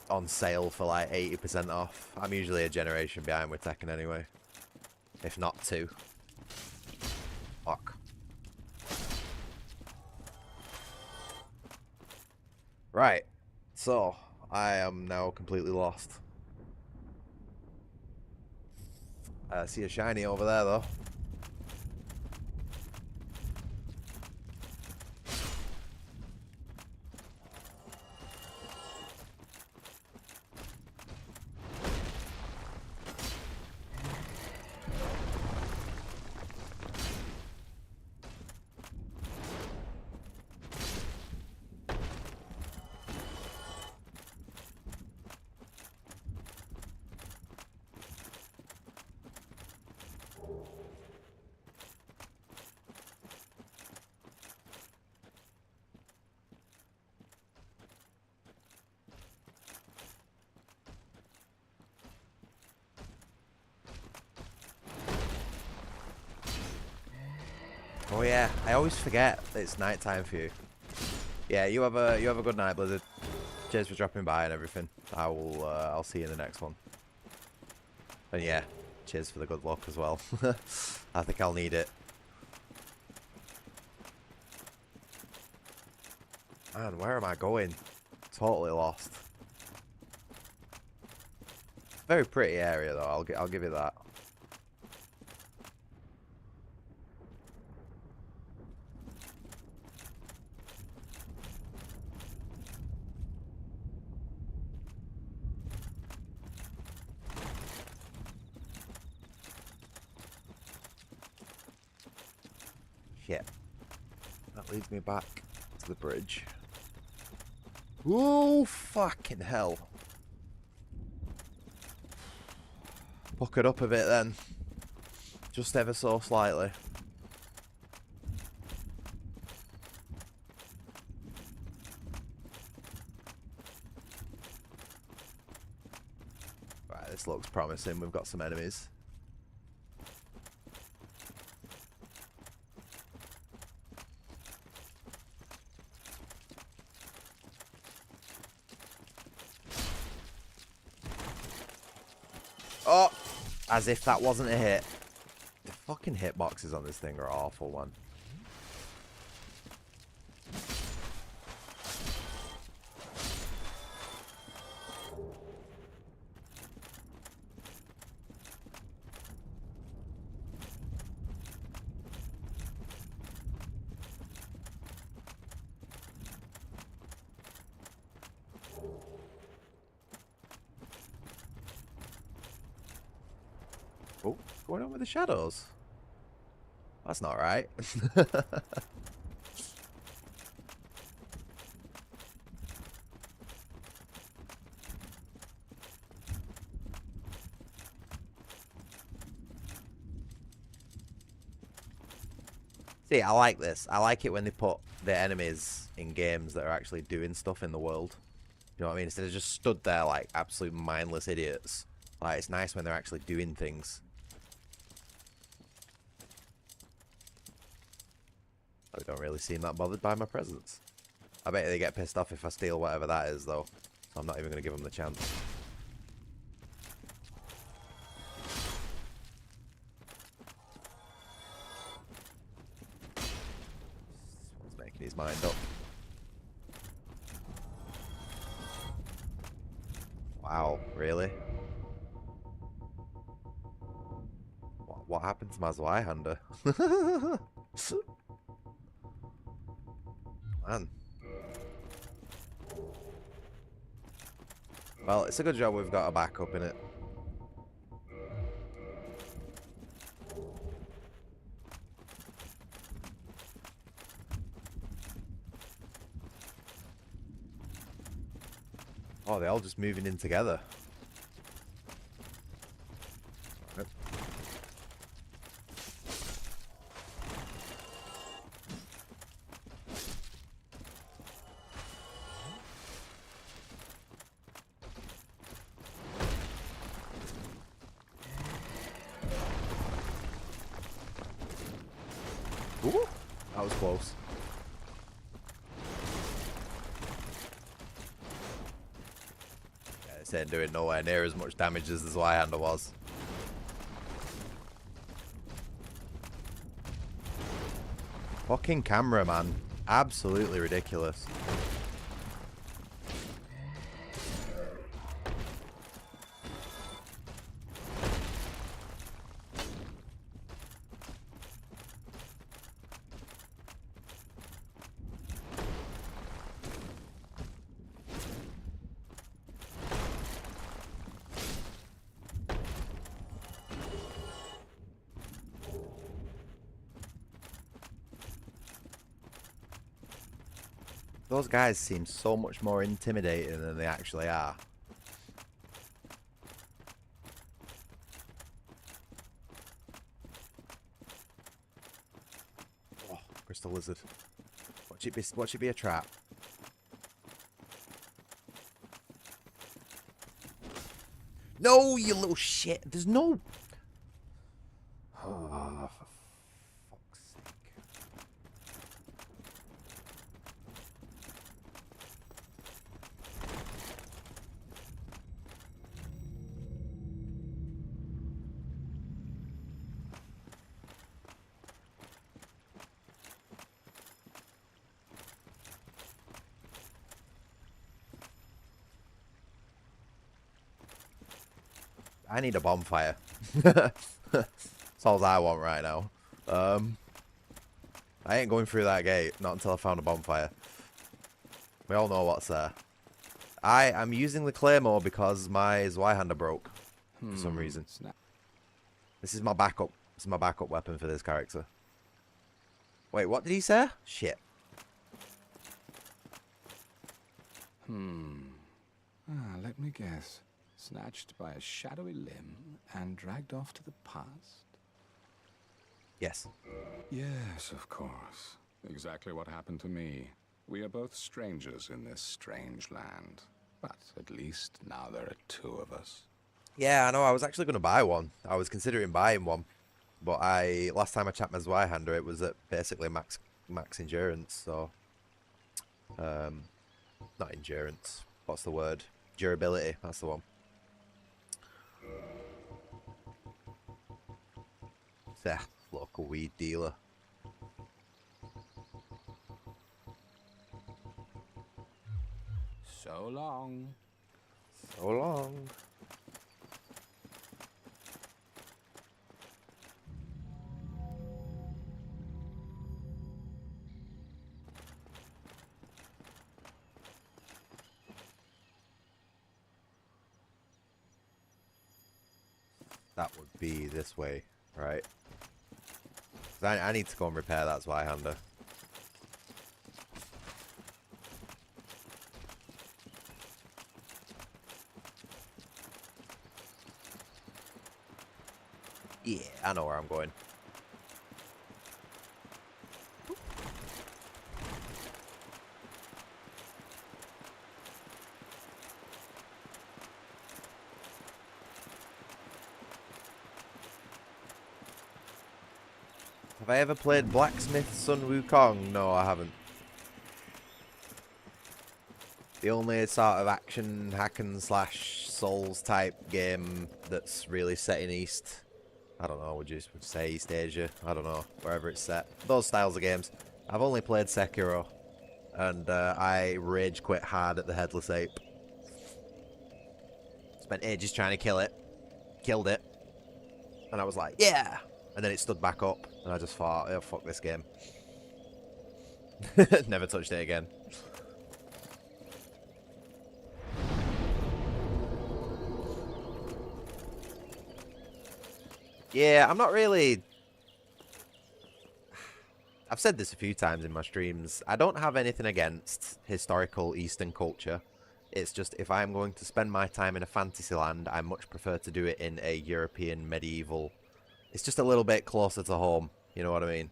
on sale for like 80% off. I'm usually a generation behind with Tekken anyway. if not 2. Fuck. Right, so I am now completely lost. I see a shiny over there though. Oh yeah, I always forget that it's night time for you. Yeah, you have a good night, Blizzard. Cheers for dropping by and everything. I'll see you in the next one. And yeah, cheers for the good luck as well. I think I'll need it. Man, where am I going? Totally lost. Very pretty area though. I'll give you that. Shit. That leads me back to the bridge. Oh, fucking hell. Puckered up a bit then. Just ever so slightly. Right, this looks promising. We've got some enemies. Oh! As if that wasn't a hit. The fucking hitboxes on this thing are awful, man. Oh, what's going on with the shadows? That's not right. See, I like this. I like it when they put the enemies in games that are actually doing stuff in the world. You know what I mean? Instead of just stood there like absolute mindless idiots. Like, it's nice when they're actually doing things. They don't really seem that bothered by my presence. I bet they get pissed off if I steal whatever that is, though. So I'm not even going to give them the chance. He's making his mind up. Wow, really? What happened to my Zweihander? Man. Well, it's a good job we've got a backup in it. Oh, they're all just moving in together. Right. Ooh, that was close. Yeah, this ain't doing nowhere near as much damage as the Zweihander was. Fucking camera, man. Absolutely ridiculous. Those guys seem so much more intimidating than they actually are. Oh, crystal lizard. Watch it be a trap. No, you little shit. There's no... Oh, for fuck's sake. I need a bonfire. That's all I want right now. I ain't going through that gate, not until I found a bonfire. We all know what's there. I am using the claymore because my Zweihander broke for some reason. This is my backup. This is my backup weapon for this character. Wait, what did he say? Shit. Let me guess. Snatched by a shadowy limb and dragged off to the past? Yes. Yes, of course. Exactly what happened to me. We are both strangers in this strange land. But at least now there are two of us. Yeah, I know. I was actually going to buy one. I was considering buying one. But last time I checked my Zweihander, it was at basically max endurance, so... not endurance. What's the word? Durability, that's the one. Local weed dealer. So long. So long. That would be this way, right? I need to go and repair that Zweihander. Yeah, I know where I'm going. Have I ever played Blacksmith Sun Wukong? No, I haven't. The only sort of action hack and slash Souls type game that's really set in East. I don't know, would you say East Asia? I don't know, wherever it's set. Those styles of games. I've only played Sekiro, and I rage quit hard at the Headless Ape. Spent ages trying to kill it. Killed it. And I was like, yeah! And then it stood back up, and I just thought, oh, fuck this game. Never touched it again. Yeah, I'm not really... I've said this a few times in my streams. I don't have anything against historical Eastern culture. It's just, if I'm going to spend my time in a fantasy land, I much prefer to do it in a European medieval... It's just a little bit closer to home, you know what I mean?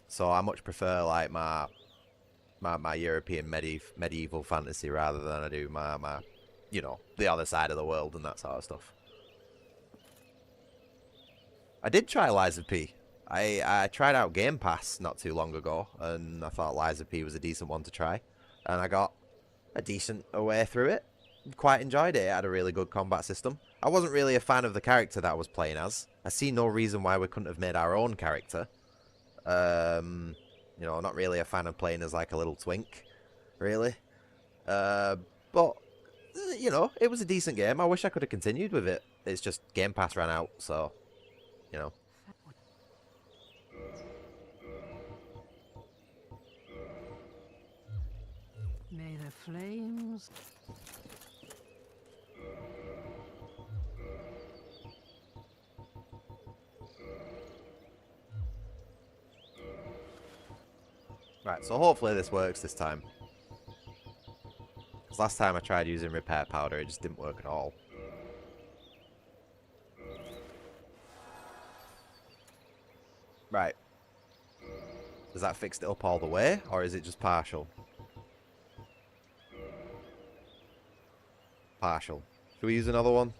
So I much prefer like my European medieval fantasy rather than I do my you know, the other side of the world and that sort of stuff. I did try Lies of P. I tried out Game Pass not too long ago, and I thought Lies of P was a decent one to try, and I got a decent way through it. Quite enjoyed it. It had a really good combat system. I wasn't really a fan of the character that I was playing as. I see no reason why we couldn't have made our own character. You know, not really a fan of playing as like a little twink, really. But you know, it was a decent game. I wish I could have continued with it. It's just Game Pass ran out, so you know. May the flames... Right, so hopefully this works this time. Because last time I tried using repair powder, it just didn't work at all. Right. Has that fixed it up all the way, or is it just partial? Partial. Should we use another one?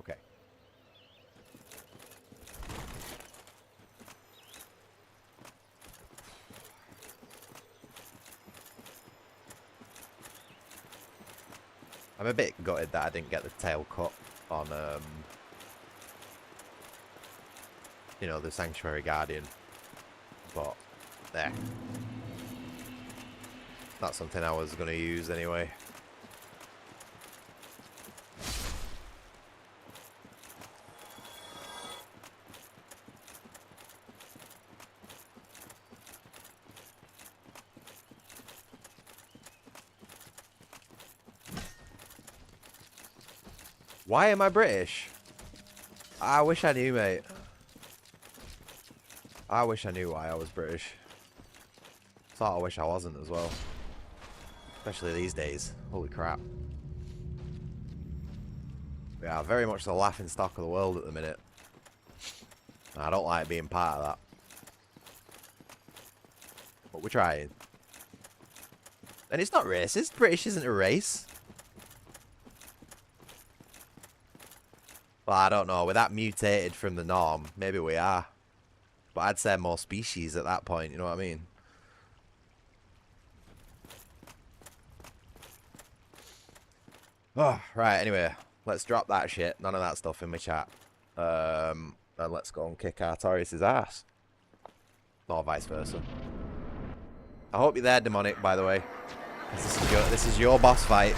Okay. I'm a bit gutted that I didn't get the tail cut on, you know, the Sanctuary Guardian. But, there. Not something I was going to use anyway. Why am I British? I wish I knew, mate. I wish I knew why I was British. Sort of wish I wasn't as well. Especially these days. Holy crap. We are very much the laughing stock of the world at the minute. And I don't like being part of that. But we're trying. And it's not racist. British isn't a race. Well, I don't know. With that mutated from the norm, maybe we are. But I'd say more species at that point, you know what I mean? Oh, right, anyway. Let's drop that shit. None of that stuff in my chat. And let's go and kick Artorias' ass. Or vice versa. I hope you're there, Demonic, by the way. This is your boss fight.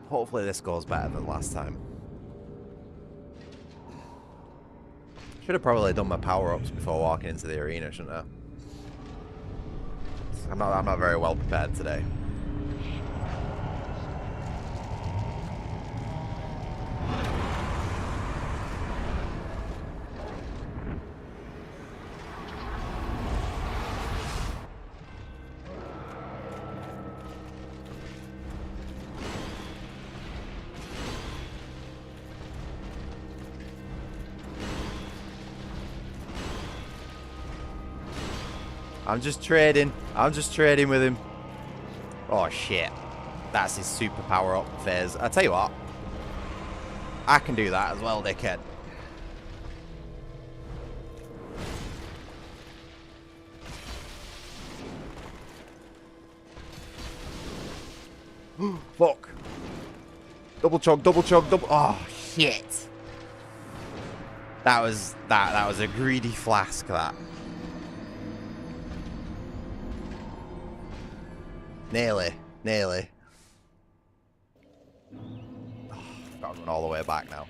Hopefully this goes better than last time. Should have probably done my power-ups before walking into the arena, shouldn't I? I'm not very well prepared today. I'm just trading. I'm just trading with him. Oh, shit. That's his super power-up phase. I tell you what. I can do that as well, dickhead. Fuck. Double chug, double chug, double... Oh, shit. That was a greedy flask, that. Nearly. Nearly. Oh, gotta run all the way back now.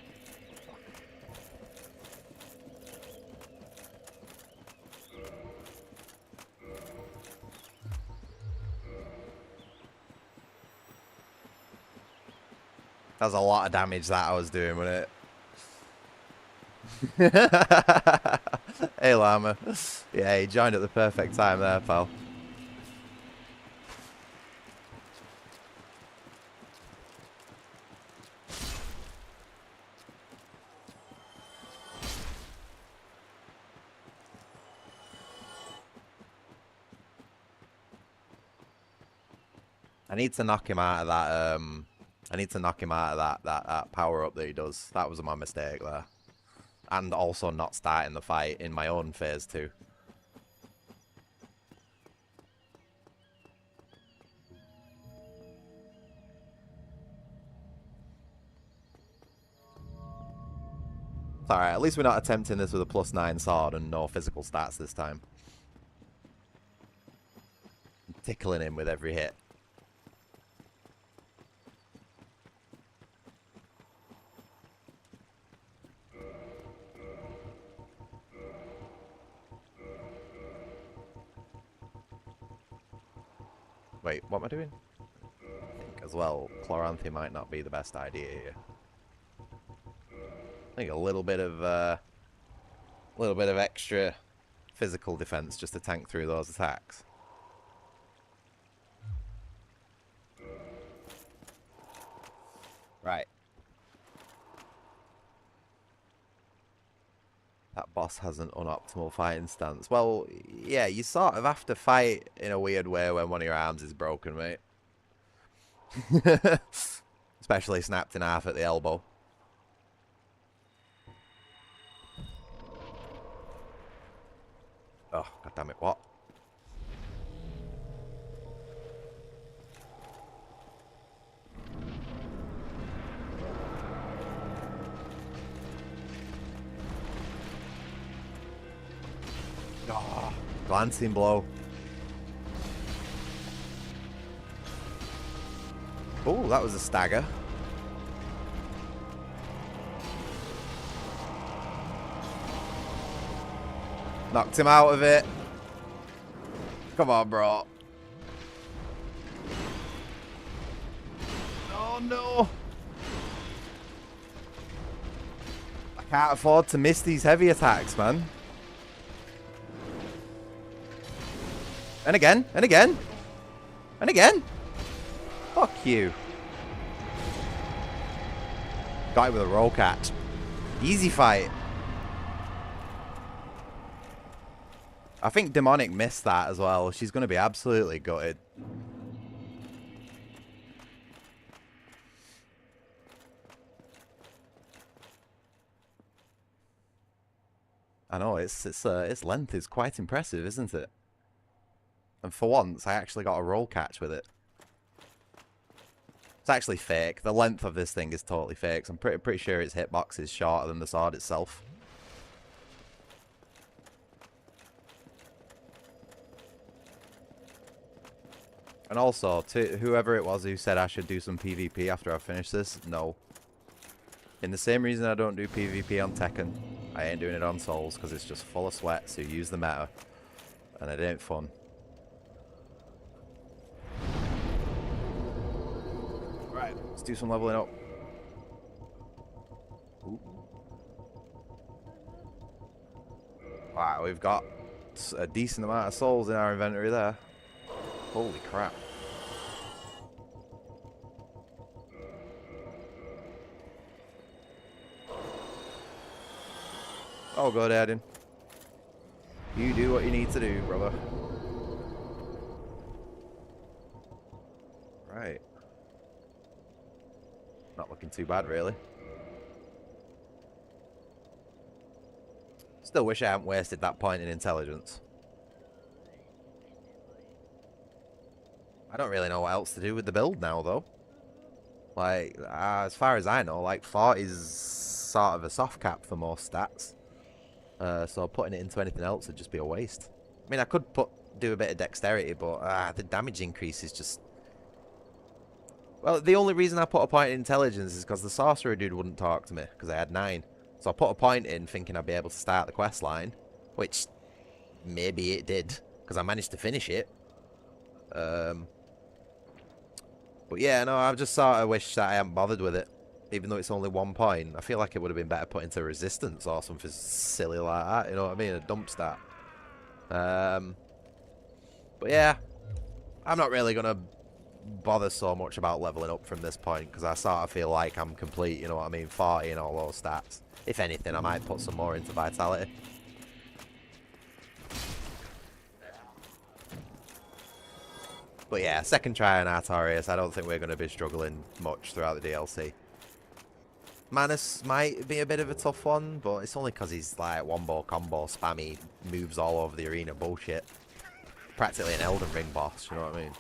That was a lot of damage that I was doing with it. Hey, Llama. Yeah, he joined at the perfect time there, pal. I need to knock him out of that, I need to knock him out of that power up that he does. That was my mistake there. and also not starting the fight in my own phase 2. It's alright, at least we're not attempting this with a +9 sword and no physical stats this time. I'm tickling him with every hit. Wait, what am I doing? I think as well, Chloranthy might not be the best idea here. I think a little bit of extra physical defense just to tank through those attacks. Right. That boss has an unoptimal fighting stance. Well, yeah, you sort of have to fight in a weird way when one of your arms is broken, mate. Especially snapped in half at the elbow. Oh, god damn it, what? Oh, glancing blow. Oh, that was a stagger. Knocked him out of it. Come on, bro. Oh, no. I can't afford to miss these heavy attacks, man. And again, and again, and again. Fuck you. Got it with a roll catch. Easy fight. I think Demonic missed that as well. She's going to be absolutely gutted. I know, its length is quite impressive, isn't it? And for once, I actually got a roll catch with it. It's actually fake. The length of this thing is totally fake. So I'm pretty sure its hitbox is shorter than the sword itself. And also, to whoever it was who said I should do some PvP after I finish this, no. In the same reason I don't do PvP on Tekken, I ain't doing it on Souls, because it's just full of sweat, so you use the meta. And it ain't fun. Right, let's do some leveling up. Ooh. Wow, we've got a decent amount of souls in our inventory there. Holy crap. Oh, go ahead. You do what you need to do, brother. Right. Not looking too bad, really. Still wish I hadn't wasted that point in intelligence. I don't really know what else to do with the build now, though. Like, as far as I know, like, 40 is sort of a soft cap for most stats. So putting it into anything else would just be a waste. I mean, I could do a bit of dexterity, but the damage increase is just... Well, the only reason I put a point in intelligence is because the sorcerer dude wouldn't talk to me, because I had 9. So I put a point in thinking I'd be able to start the quest line, which maybe it did, because I managed to finish it. But yeah, no, I just sort of wish that I hadn't bothered with it. Even though it's only 1 point. I feel like it would have been better put into resistance or something silly like that. You know what I mean? A dump stat. But yeah, I'm not really going to bother so much about leveling up from this point. Because I sort of feel like I'm complete, you know what I mean? 40 and all those stats. If anything, I might put some more into vitality. But yeah, second try on Artorias, I don't think we're going to be struggling much throughout the DLC. Manus might be a bit of a tough one, but it's only because he's like wombo combo spammy moves all over the arena bullshit. Practically an Elden Ring boss, you know what I mean?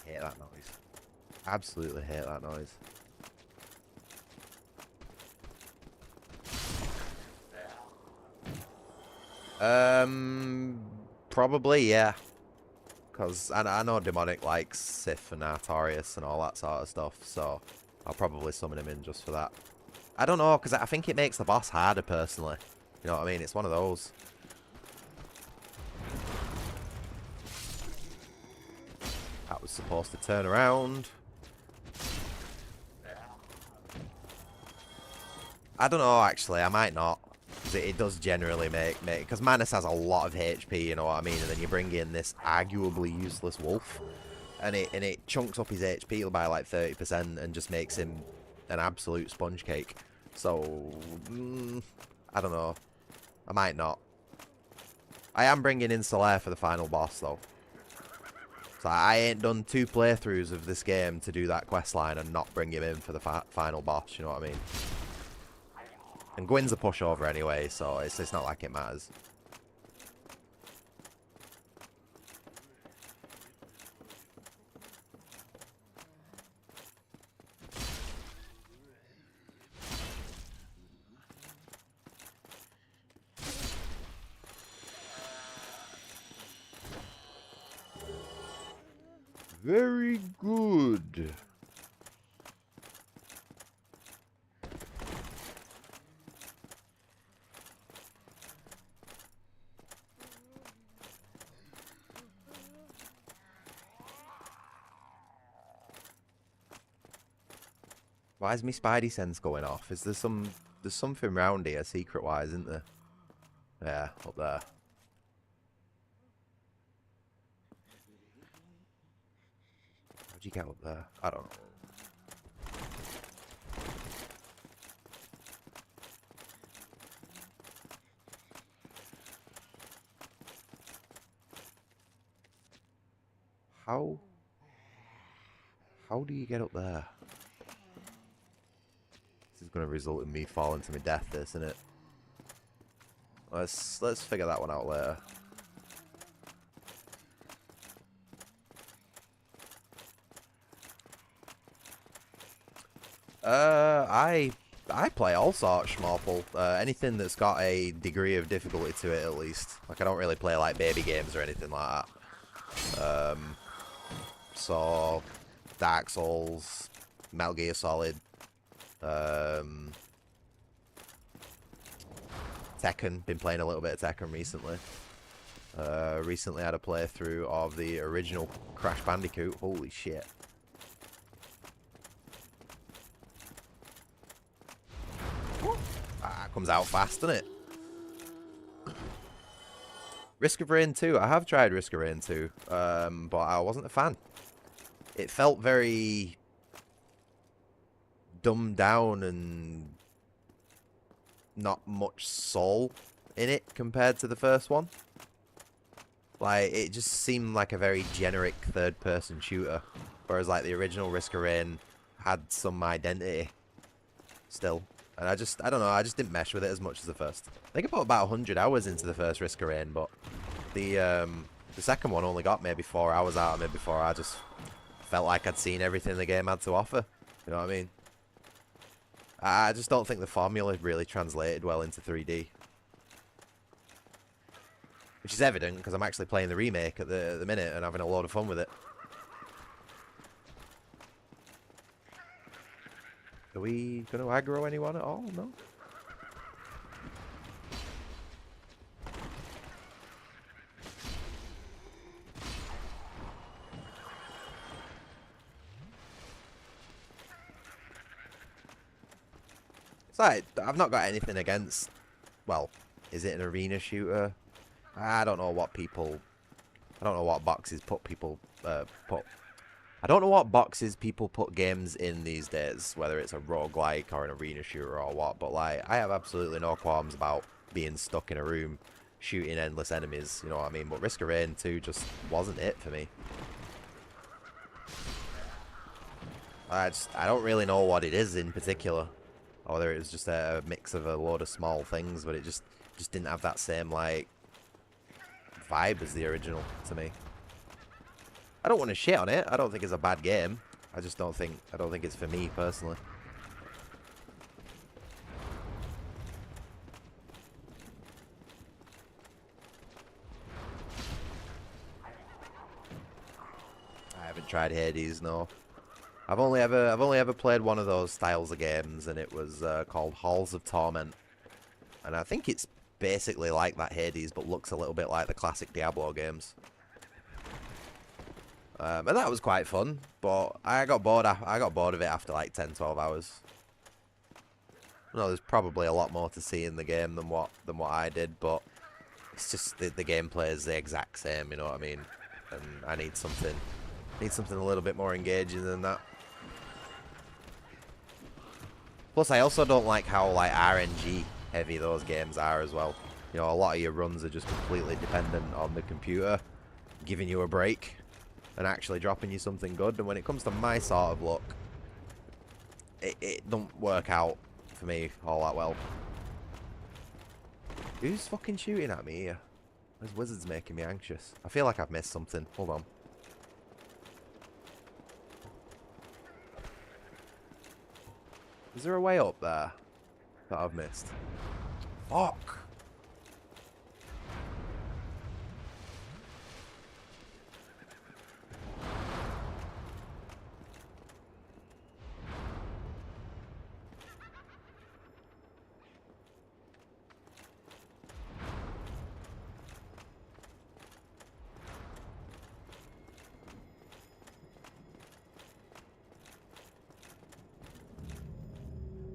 Hate that noise. Absolutely hate that noise. Probably, yeah. Because I know Demonic likes Sif and Artorias and all that sort of stuff, so I'll probably summon him in just for that. I don't know, because I think it makes the boss harder, personally. You know what I mean? It's one of those. That was supposed to turn around. I don't know, actually. I might not. It does generally make because Manus has a lot of HP, you know what I mean, and then you bring in this arguably useless wolf, and it chunks up his HP by like 30% and just makes him an absolute sponge cake. So I don't know, I might not. I am bringing in Solaire for the final boss though, so I ain't done 2 playthroughs of this game to do that quest line and not bring him in for the final boss. You know what I mean? And Gwyn's a pushover anyway, so it's not like it matters. Very good. Why is my Spidey sense going off? Is there there's something round here secret wise, isn't there? Yeah, up there. How'd you get up there? I don't know. How do you get up there? This is going to result in me falling to my death, this, isn't it? Let's figure that one out later. I play all sorts, Schmorple. Anything that's got a degree of difficulty to it, at least. Like, I don't really play, like, baby games or anything like that. So, Dark Souls, Metal Gear Solid, Tekken. Been playing a little bit of Tekken recently. Recently had a playthrough of the original Crash Bandicoot. Holy shit. That comes out fast, doesn't it? Risk of Rain 2. I have tried Risk of Rain 2, but I wasn't a fan. It felt very dumbed down and not much soul in it compared to the first one. Like, it just seemed like a very generic third-person shooter, whereas like the original Risk of Rain had some identity still. And I don't know, I just didn't mesh with it as much as the first. I think I put about 100 hours into the first Risk of Rain, but the second one only got maybe 4 hours out of me before I just felt like I'd seen everything the game had to offer. You know what I mean? I just don't think the formula really translated well into 3D. Which is evident, because I'm actually playing the remake at the minute and having a load of fun with it. Are we going to aggro anyone at all? No? It's like, I've not got anything against... Well, is it an arena shooter? I don't know what people... I don't know what boxes put people... put I don't know what boxes people put games in these days, whether it's a roguelike or an arena shooter or what, but like, I have absolutely no qualms about being stuck in a room shooting endless enemies, you know what I mean? But Risk of Rain 2 just wasn't it for me. I don't really know what it is in particular, or whether it was just a mix of a load of small things, but it just didn't have that same like vibe as the original to me. I don't want to shit on it. I don't think it's a bad game. I just don't think it's for me personally. I haven't tried Hades, no. I've only ever played one of those styles of games, and it was called Halls of Torment. And I think it's basically like that Hades, but looks a little bit like the classic Diablo games. And that was quite fun, but I got bored of it after like 10-12 hours. No, there's probably a lot more to see in the game than what I did, but it's just the gameplay is the exact same, you know what I mean? And I need something a little bit more engaging than that. Plus, I also don't like how like RNG heavy those games are as well. You know, a lot of your runs are just completely dependent on the computer giving you a break and actually dropping you something good. And when it comes to my sort of luck, it don't work out for me all that well. Who's fucking shooting at me here? This wizard's making me anxious. I feel like I've missed something. Hold on. Is there a way up there that I've missed? Fuck!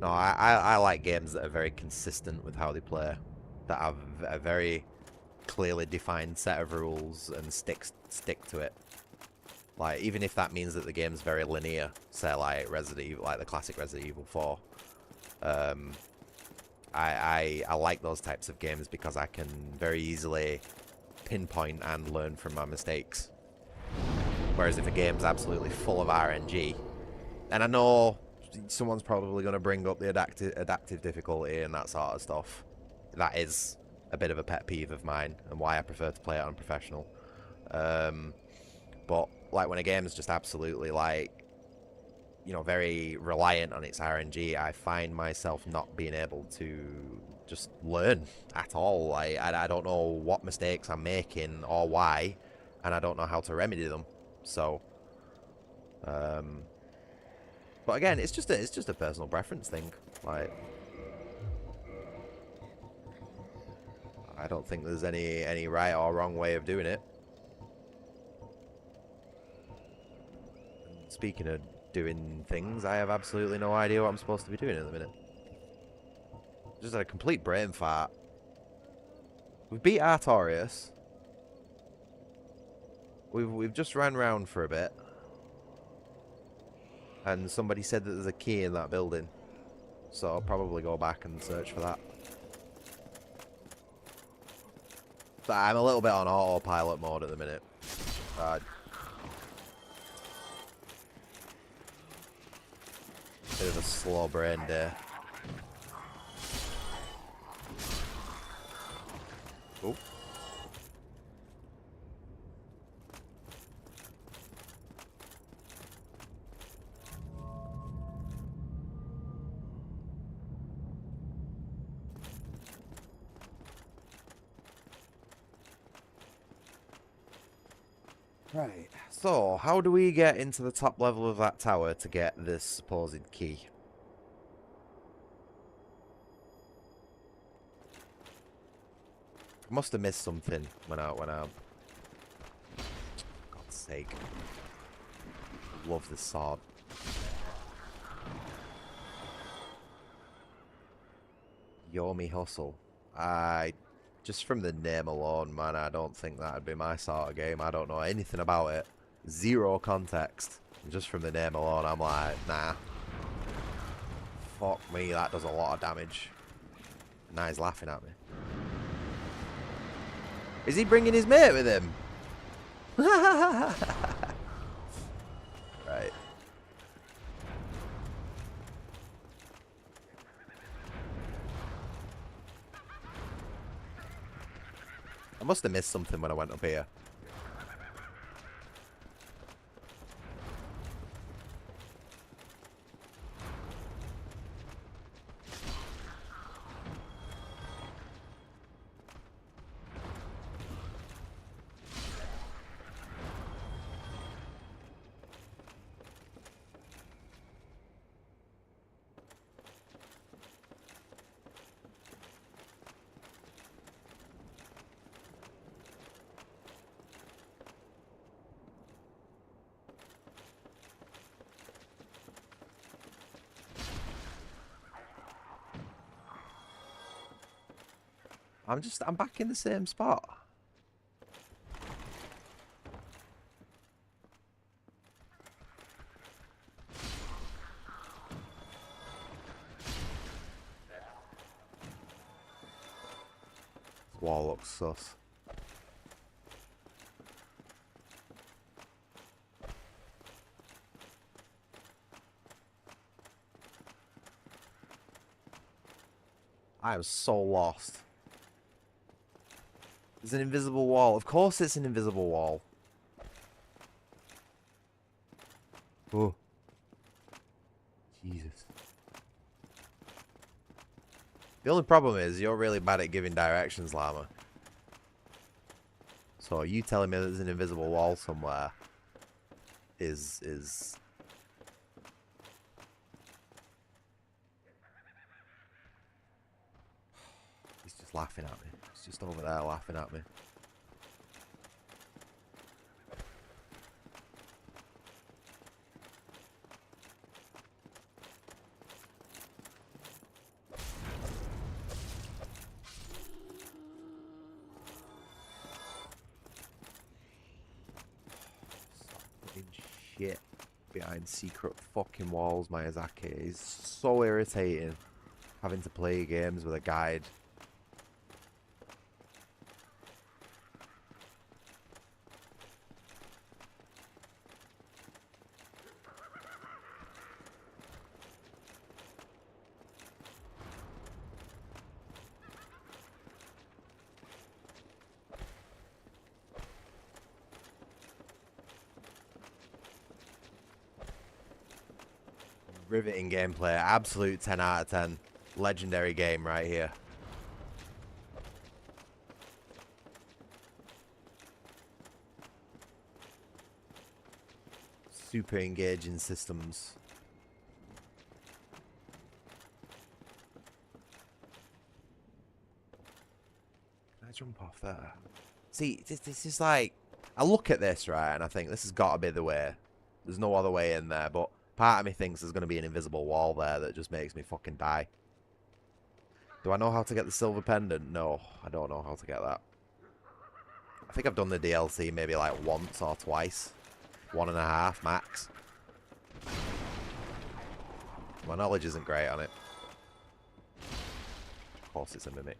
No, I like games that are very consistent with how they play, that have a very clearly defined set of rules and stick to it. Like, even if that means that the game's very linear, say like Resident Evil, like the classic Resident Evil 4. I like those types of games because I can very easily pinpoint and learn from my mistakes. Whereas if a game's absolutely full of RNG, and I know someone's probably going to bring up the adaptive difficulty and that sort of stuff. That is a bit of a pet peeve of mine and why I prefer to play it on professional. But like when a game is just absolutely like, you know, very reliant on its RNG, I find myself not being able to just learn at all. Like, I don't know what mistakes I'm making or why, and I don't know how to remedy them. So, but again, it's just a personal preference thing. Like, I don't think there's any right or wrong way of doing it. And speaking of doing things, I have absolutely no idea what I'm supposed to be doing at the minute. Just had a complete brain fart. We've beat Artorias. We've just ran round for a bit. And somebody said that there's a key in that building. So I'll probably go back and search for that. But I'm a little bit on autopilot mode at the minute. Bit of a slow brain day. Oh. Right, so how do we get into the top level of that tower to get this supposed key? I must have missed something when I God's sake. I love this sword. Yomi Hustle. Just from the name alone, man, I don't think that'd be my sort of game. I don't know anything about it. Zero context. And just from the name alone, I'm like, nah. Fuck me, that does a lot of damage. Now he's laughing at me. Is he bringing his mate with him? Right. I must have missed something when I went up here. I'm back in the same spot. This wall looks sus. I am so lost. There's an invisible wall. Of course it's an invisible wall. Oh. Jesus. The only problem is you're really bad at giving directions, Llama. So you telling me there's an invisible wall somewhere is... He's just laughing at me. He's just over there laughing at me. Shit behind secret fucking walls, Miyazaki. It's so irritating having to play games with a guide. Riveting gameplay, absolute 10 out of 10. Legendary game right here. Super engaging systems. Can I jump off there? See, this is like... I look at this, right, and I think this has got to be the way. There's no other way in there, but... Part of me thinks there's going to be an invisible wall there that just makes me fucking die. Do I know how to get the silver pendant? No, I don't know how to get that. I think I've done the DLC maybe like once or twice. 1.5 max. My knowledge isn't great on it. Of course it's a mimic.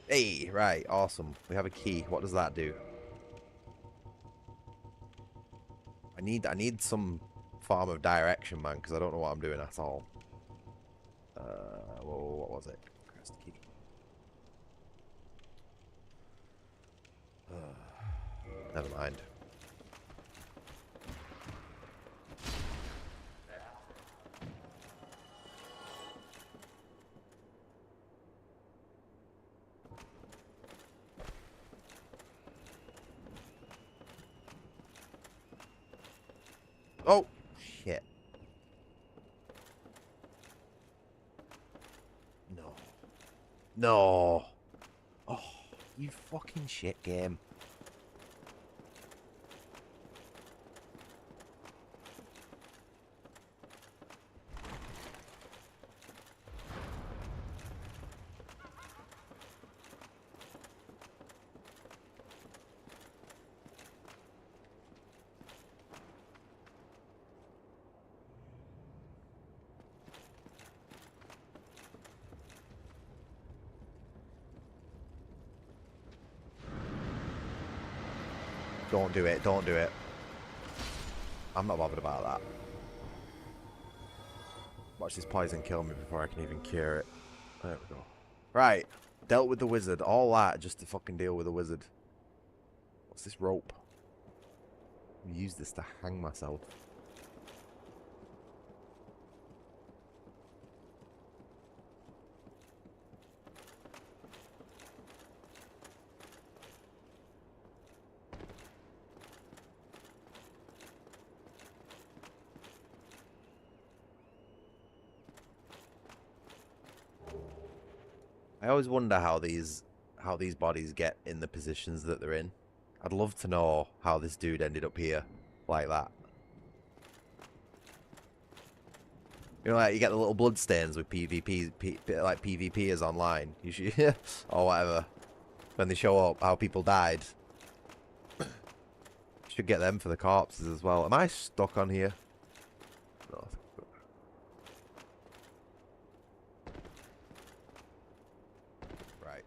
Hey, right, awesome. We have a key. What does that do? I need some form of direction, man, because I don't know what I'm doing at all. Whoa, what was it? Press the key. Never mind. Oh, shit. No. No. Oh, you fucking shit game. Don't do it. Don't do it. I'm not bothered about that. Watch this poison kill me before I can even cure it. There we go. Right. Dealt with the wizard. All that just to fucking deal with the wizard. What's this rope? Use this to hang myself. I always wonder how these bodies get in the positions that they're in. I'd love to know how this dude ended up here like that. You know, like you get the little blood stains with PvP, like PvPers online. You should, or whatever. When they show up, how people died. Should get them for the corpses as well. Am I stuck on here? No. Right.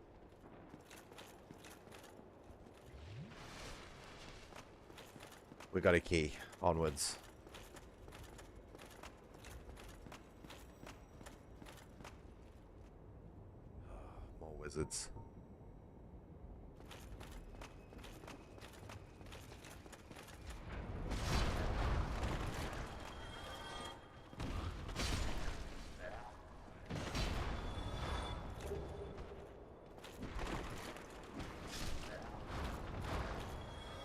We got a key. Onwards. More wizards.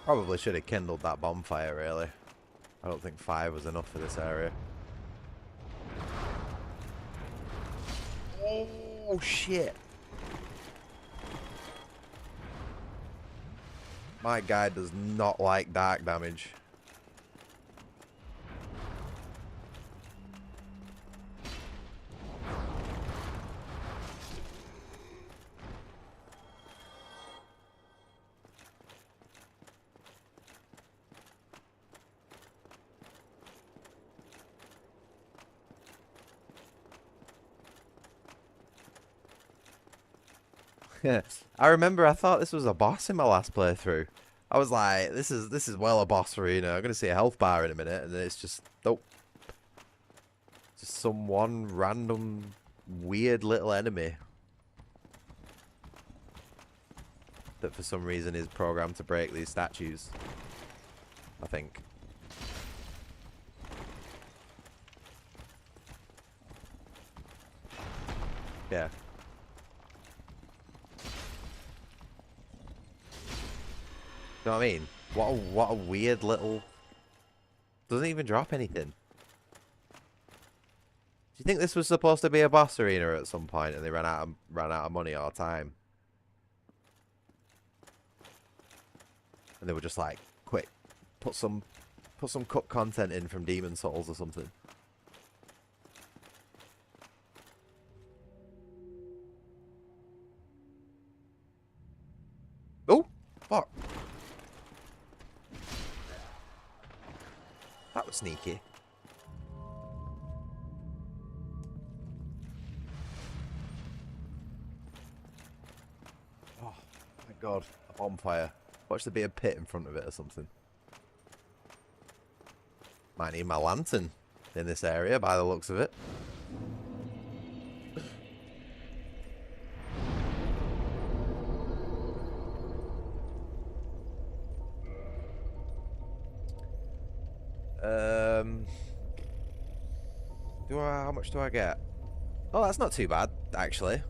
Probably should have kindled that bonfire, really. I don't think 5 was enough for this area. Oh, shit. My guy does not like dark damage. I remember I thought this was a boss in my last playthrough. I was like, this is well a boss arena. I'm gonna see a health bar in a minute, and then it's just nope. Just some one random weird little enemy that for some reason is programmed to break these statues. I think. Yeah. You know what I mean? What a weird little... Doesn't even drop anything. Do you think this was supposed to be a boss arena at some point and they ran out of money or time? And they were just like, quick, put some cut content in from Demon Souls or something. Oh, fuck. That was sneaky. Oh, my God. A bonfire. Watch there be a pit in front of it or something. Might need my lantern in this area by the looks of it. How much do I get? Oh, that's not too bad, actually.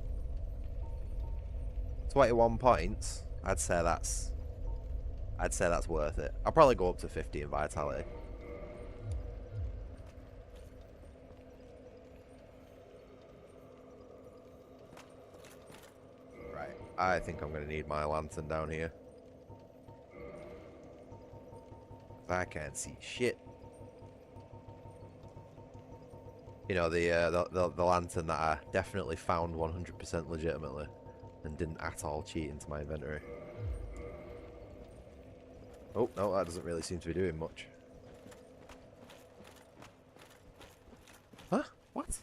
21 points. I'd say that's worth it. I'll probably go up to 50 in vitality. Right. I think I'm gonna need my lantern down here. I can't see shit. You know, the lantern that I definitely found 100% legitimately and didn't at all cheat into my inventory. Oh, no, that doesn't really seem to be doing much. Huh? What?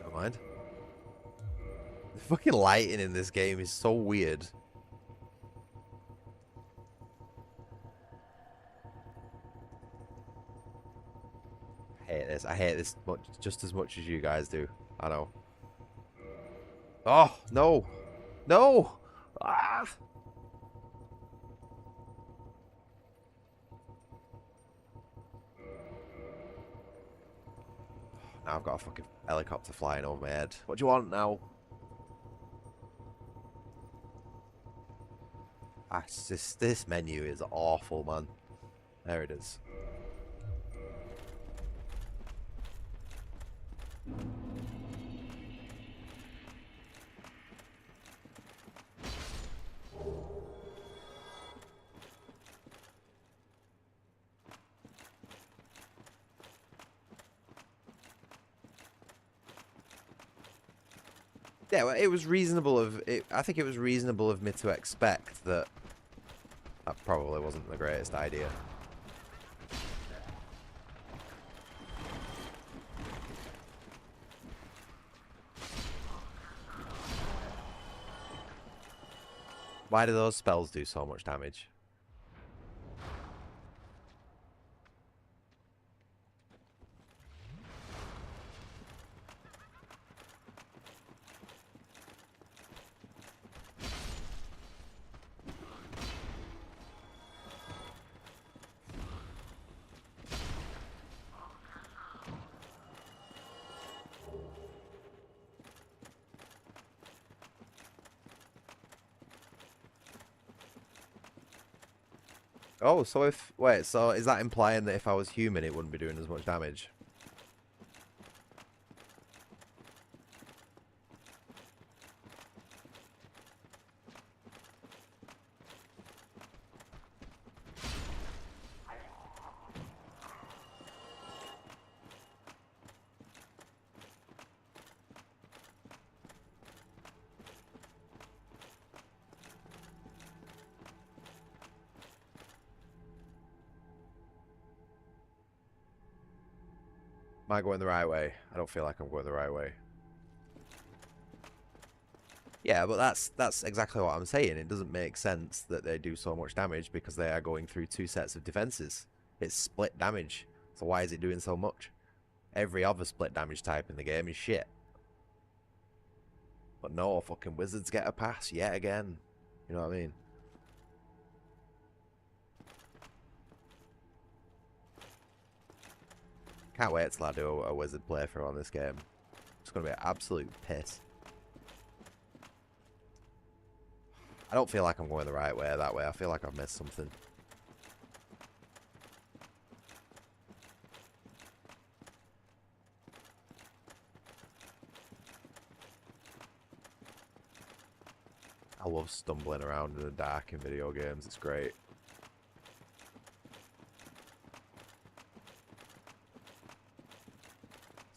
Never mind. The fucking lighting in this game is so weird. this. I hate this much, just as much as you guys do. I know. Oh, no. No! Ah! Now I've got a fucking helicopter flying over my head. What do you want now? Ah, it's just, this menu is awful, man. There it is. Yeah, well, it was reasonable of it. I think it was reasonable of me to expect that. That probably wasn't the greatest idea. Why do those spells do so much damage? Oh, so if... Wait, so is that implying that if I was human, it wouldn't be doing as much damage? Am I going the right way? I don't feel like I'm going the right way. Yeah, but that's exactly what I'm saying. It doesn't make sense that they do so much damage because they are going through two sets of defenses. It's split damage. So why is it doing so much? Every other split damage type in the game is shit. But no, fucking wizards get a pass yet again. You know what I mean? Can't wait till I do a wizard playthrough on this game. It's going to be an absolute piss. I don't feel like I'm going the right way that way. I feel like I've missed something. I love stumbling around in the dark in video games. It's great.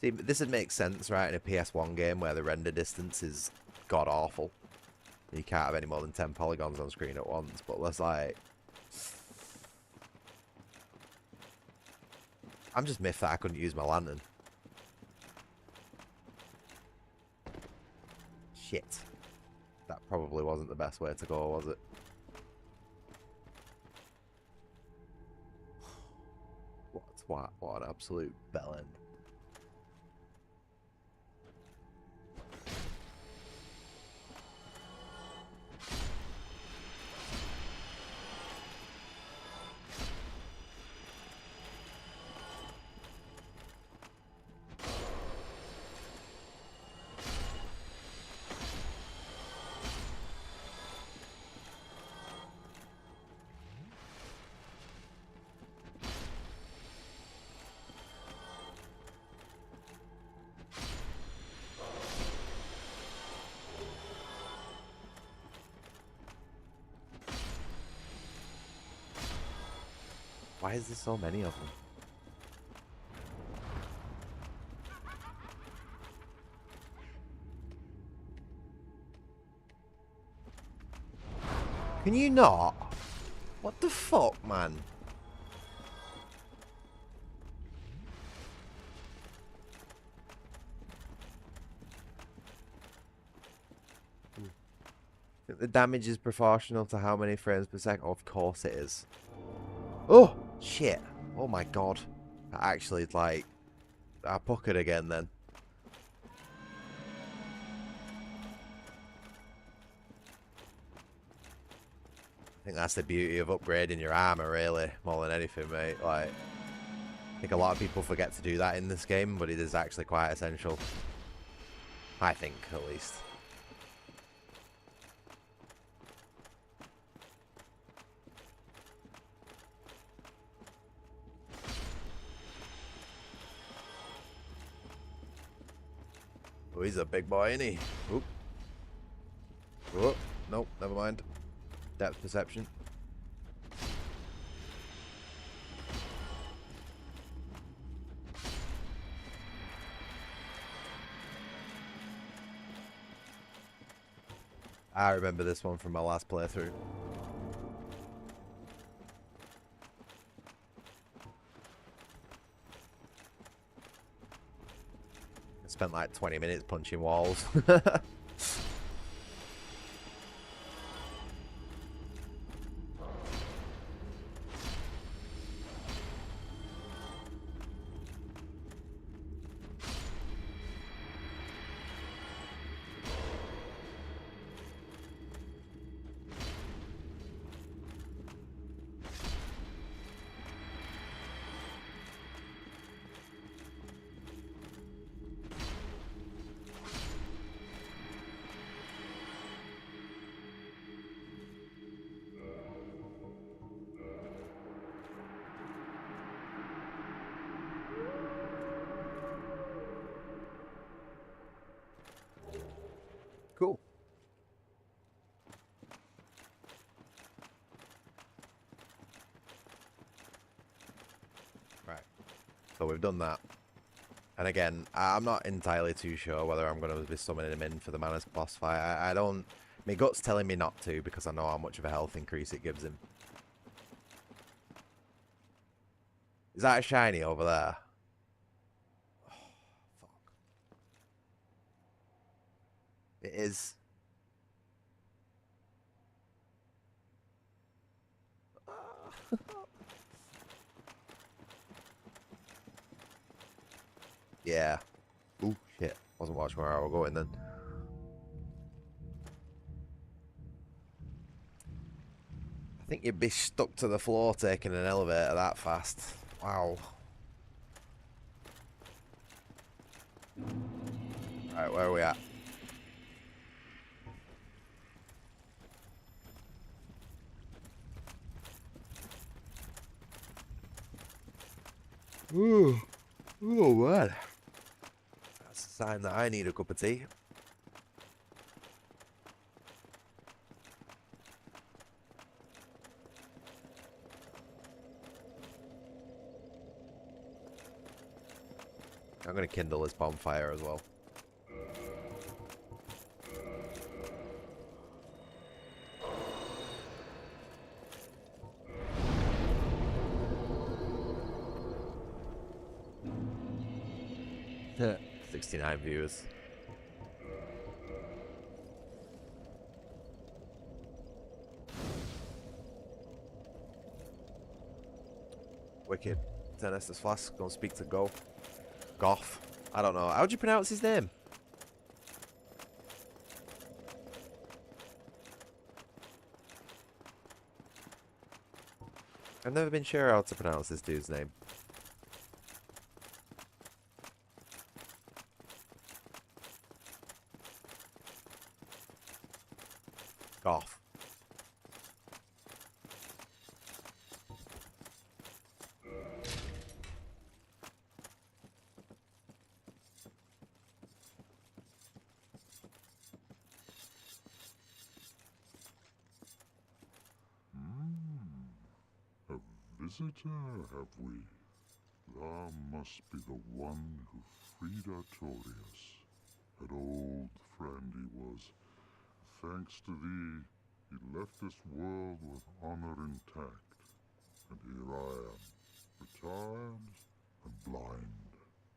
See, this would make sense, right, in a PS1 game where the render distance is god-awful. You can't have any more than 10 polygons on screen at once, but let's like... I'm just miffed that I couldn't use my lantern. Shit. That probably wasn't the best way to go, was it? What an absolute bellend. Why is there so many of them? Can you not? What the fuck, man? The damage is proportional to how many frames per second. Oh, of course it is. Oh, shit. Oh my god. That actually, like... I puckered again then. I think that's the beauty of upgrading your armor, really, more than anything, mate. Like, I think a lot of people forget to do that in this game, but it is actually quite essential. I think, at least. Oh, he's a big boy, isn't he? Oop. Oh, nope, never mind. Depth perception. I remember this one from my last playthrough. I spent like 20 minutes punching walls. Cool. Right. So we've done that. And again, I'm not entirely too sure whether I'm going to be summoning him in for the Manus boss fight. I don't... My gut's telling me not to because I know how much of a health increase it gives him. Is that a shiny over there? Oh, fuck. It is. Yeah. Ooh, shit. Wasn't watching where I was going then. I think you'd be stuck to the floor taking an elevator that fast. Wow. Right, where are we at? Ooh. Oh, man. That's a sign that I need a cup of tea. I'm going to kindle this bonfire as well. Yeah, 69 viewers. Wicked. Estus Flask, go speak to Goff. I don't know. How'd you pronounce his name? I've never been sure how to pronounce this dude's name. Goff. A visitor, have we? Thou must be the one who freed Artorias. An old friend he was. Thanks to thee, he left this world with honor intact. And here I am, retired and blind.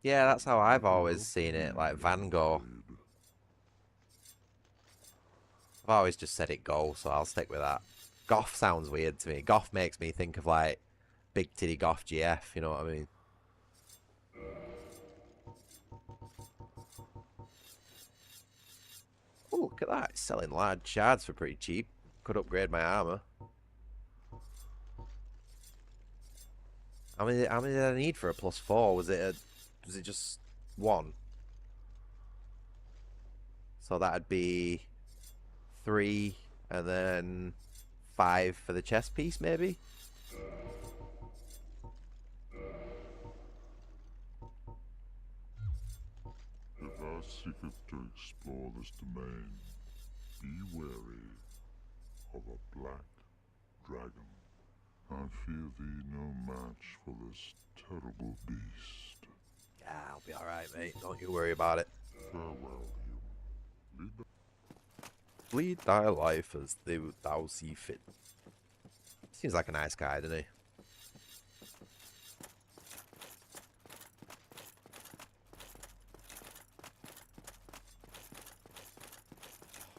Yeah, that's how I've always seen it, like Van Gogh. I've always just said it Go, so I'll stick with that. Goth sounds weird to me. Goth makes me think of like Big Titty Goth GF, you know what I mean? at that. It's selling large shards for pretty cheap. Could upgrade my armor. How many did I need for a +4? Was it just one? So that'd be 3 and then 5 for the chest piece, maybe? If thou seekest to explore this domain, be wary of a black dragon. I fear thee no match for this terrible beast. Yeah, I'll be alright, mate. Don't you worry about it. Farewell, human. Lead thy life as thou see fit. Seems like a nice guy, doesn't he?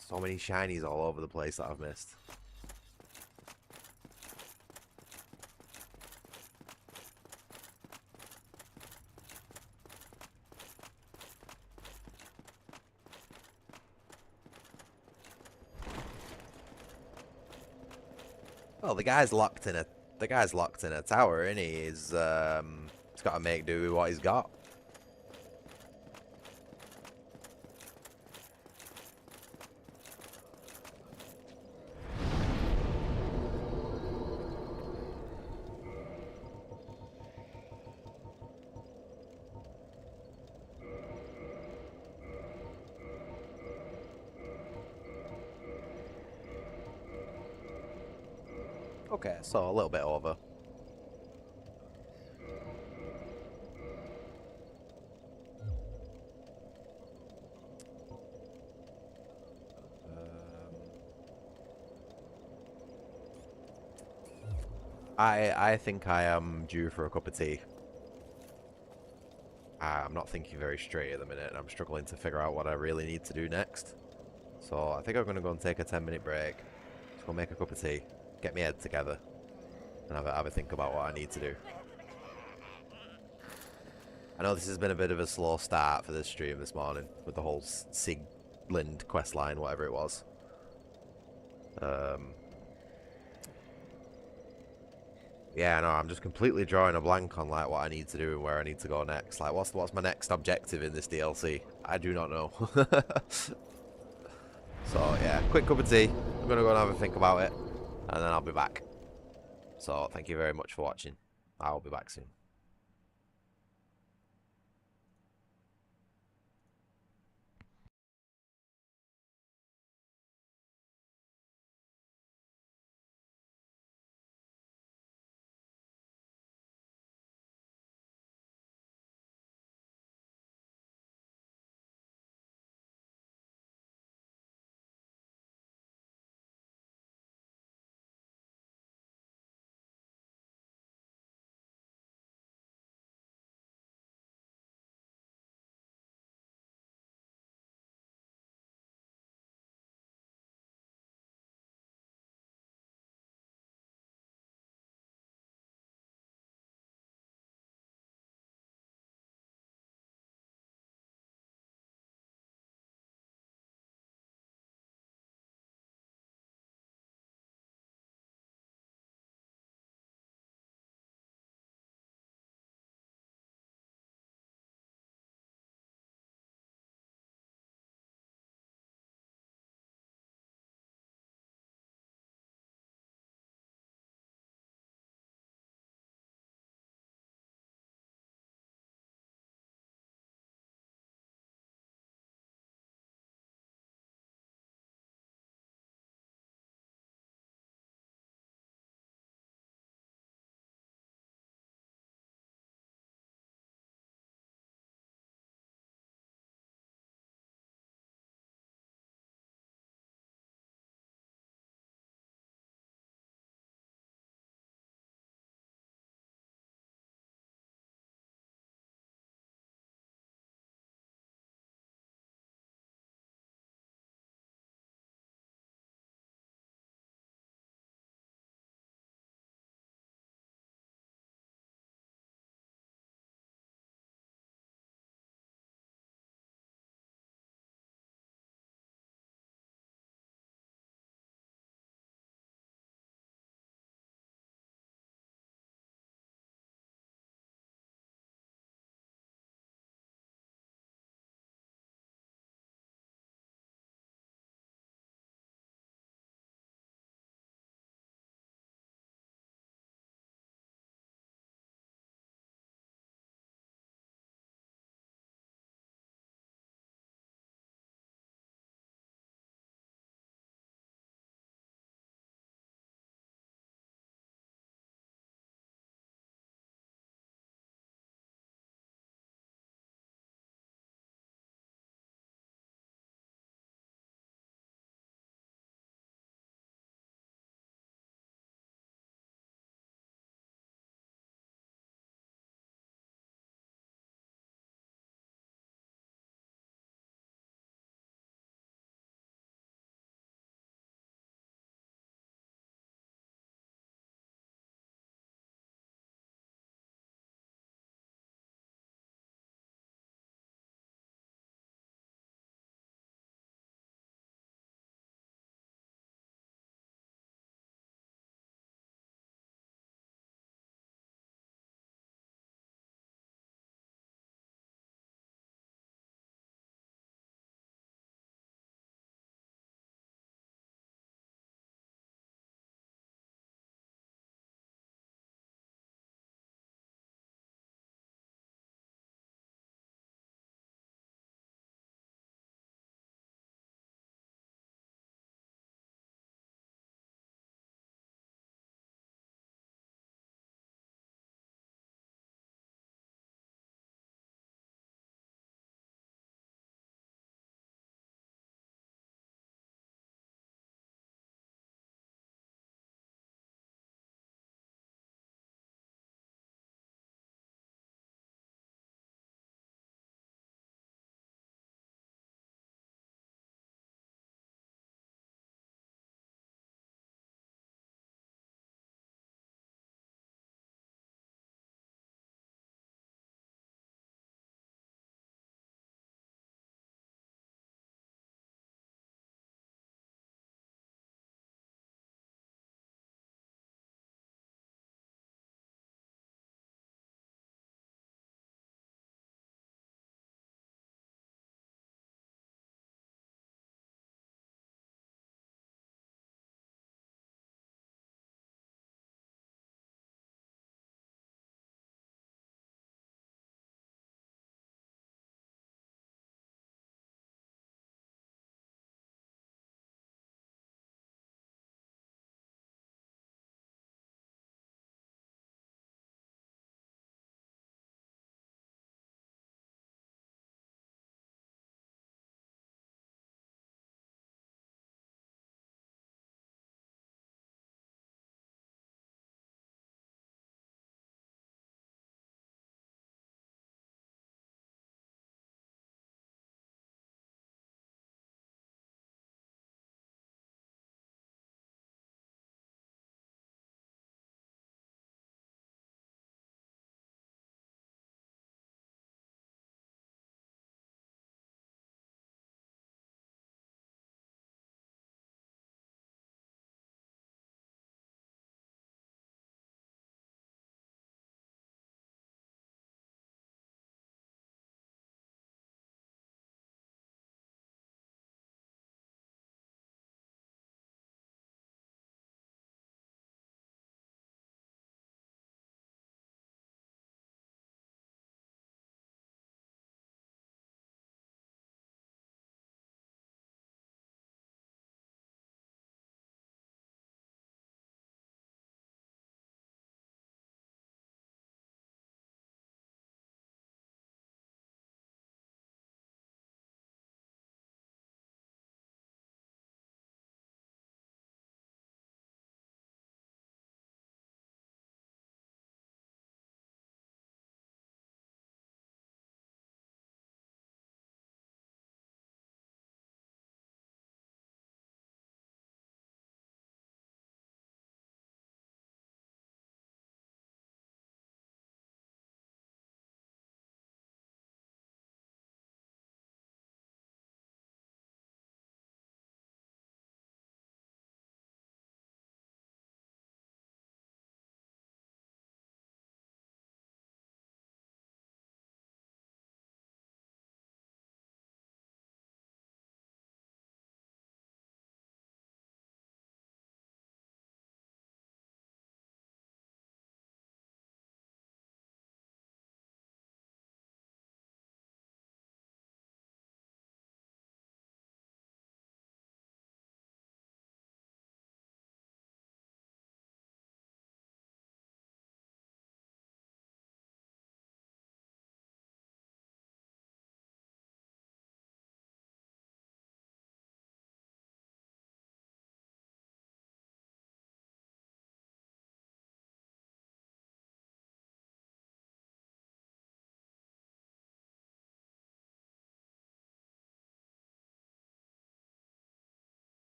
So many shinies all over the place that I've missed. Well, the guy's locked in a tower, isn't he? He's got to make do with what he's got. Okay, so a little bit over. I think I am due for a cup of tea. I'm not thinking very straight at the minute, and I'm struggling to figure out what I really need to do next. So I think I'm going to go and take a 10-minute break. Just go make a cup of tea, get my head together, and have a think about what I need to do. I know this has been a bit of a slow start for this stream this morning, with the whole Siglind questline, whatever it was. Yeah, no, I'm just completely drawing a blank on like what I need to do and where I need to go next. Like, what's my next objective in this DLC? I do not know. So yeah, quick cup of tea. I'm gonna go and have a think about it, and then I'll be back. So thank you very much for watching. I'll be back soon.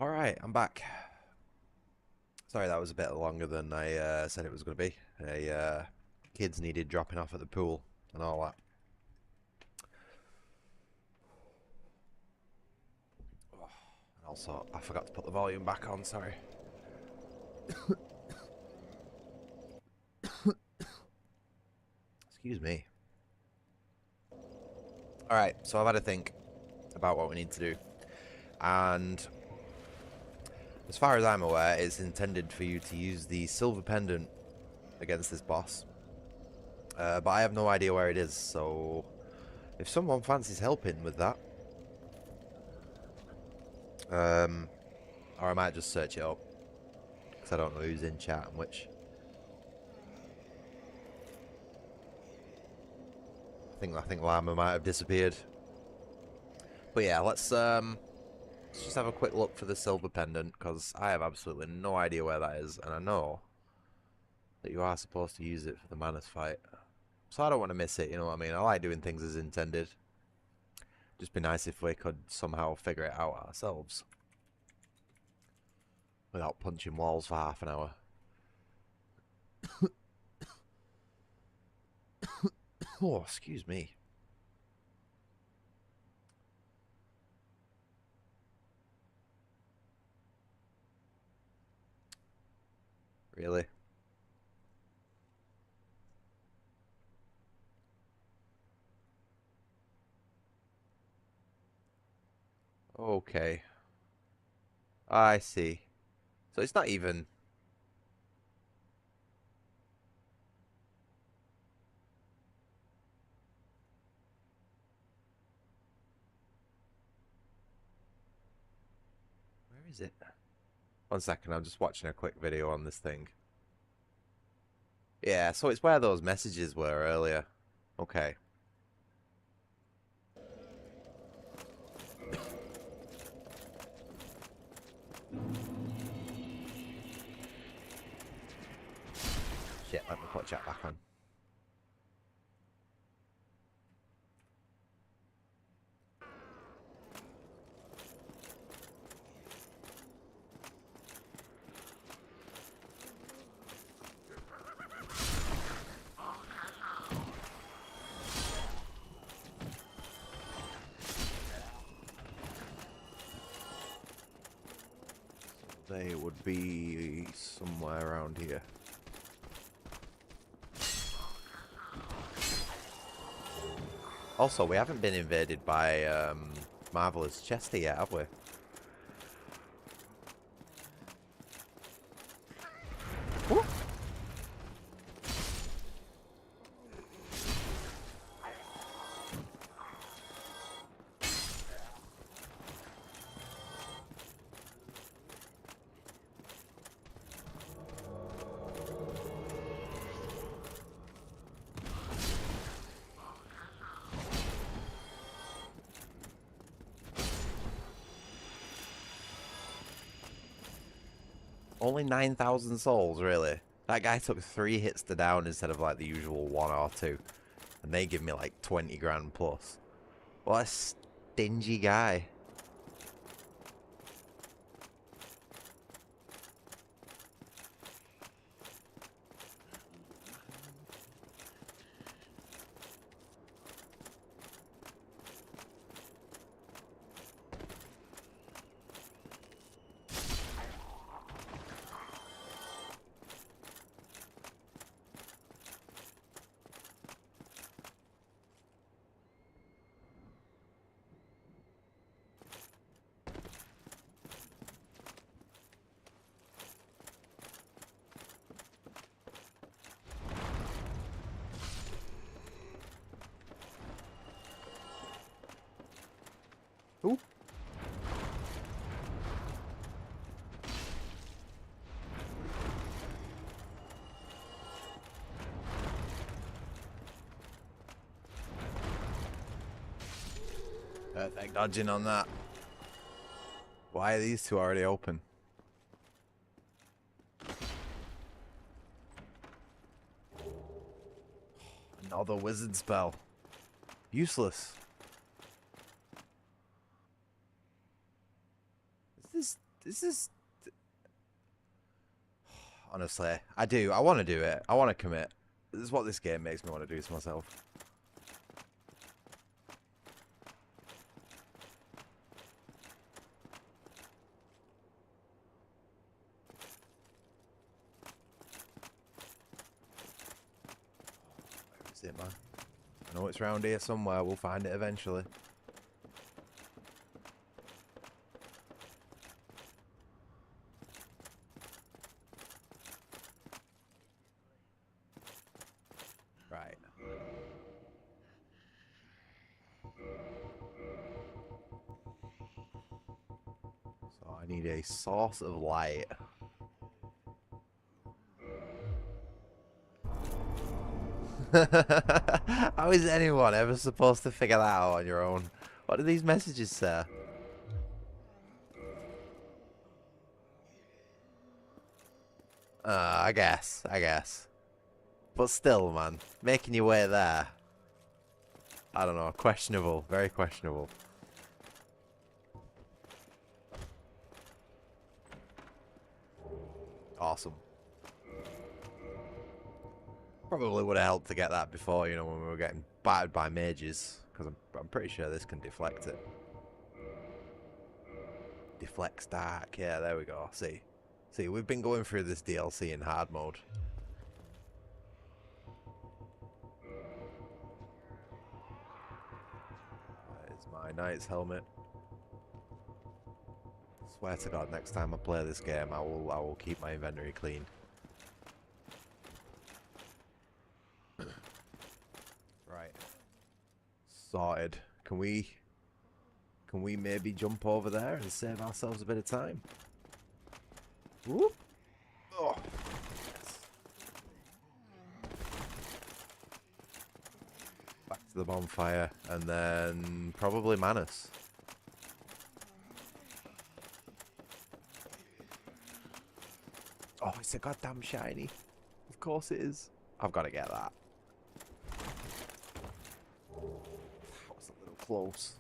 Alright, I'm back. Sorry that was a bit longer than I said it was going to be. Kids needed dropping off at the pool and all that. And also, I forgot to put the volume back on, sorry. Excuse me. Alright, so I've had a think about what we need to do. And as far as I'm aware, it's intended for you to use the silver pendant against this boss. But I have no idea where it is, so if someone fancies helping with that, or I might just search it up, because I don't know who's in chat and which. I think Llama might have disappeared. But yeah, let's just have a quick look for the silver pendant, because I have absolutely no idea where that is, and I know that you are supposed to use it for the Manus fight. So I don't want to miss it, you know what I mean? I like doing things as intended. Just be nice if we could somehow figure it out ourselves. Without punching walls for half an hour. Oh, excuse me. Really? Okay. I see. So it's not even... Where is it? 1 second, I'm just watching a quick video on this thing. Yeah, so it's where those messages were earlier. Okay. Shit, let me put chat back on. They would be somewhere around here. Also, we haven't been invaded by Marvelous Chester yet, have we? Ooh. Only 9,000 souls, really? That guy took 3 hits to down instead of like the usual 1 or 2. And they give me like 20 grand plus. What a stingy guy. Ooh. Perfect dodging on that. Why are these two already open? Another wizard spell. Useless. This is... Honestly, I do. I want to do it. I want to commit. This is what this game makes me want to do to myself. Where is it, man? I know it's around here somewhere. We'll find it eventually. Right. So I need a source of light. How is anyone ever supposed to figure that out on your own? What do these messages say? I guess. But still, man, making your way there. I don't know, questionable, very questionable. Awesome. Probably would have helped to get that before, you know, when we were getting battered by mages. Because I'm pretty sure this can deflect it. Deflects dark, yeah, there we go, see. See, we've been going through this DLC in hard mode. There's my knight's helmet. Swear to God, next time I play this game, I will keep my inventory clean. Right. Sorted. Can we maybe jump over there and save ourselves a bit of time? Whoop. Oh. Yes. Back to the bonfire and then probably Manus. Oh, it's a goddamn shiny. Of course it is. I've got to get that. That was a little close.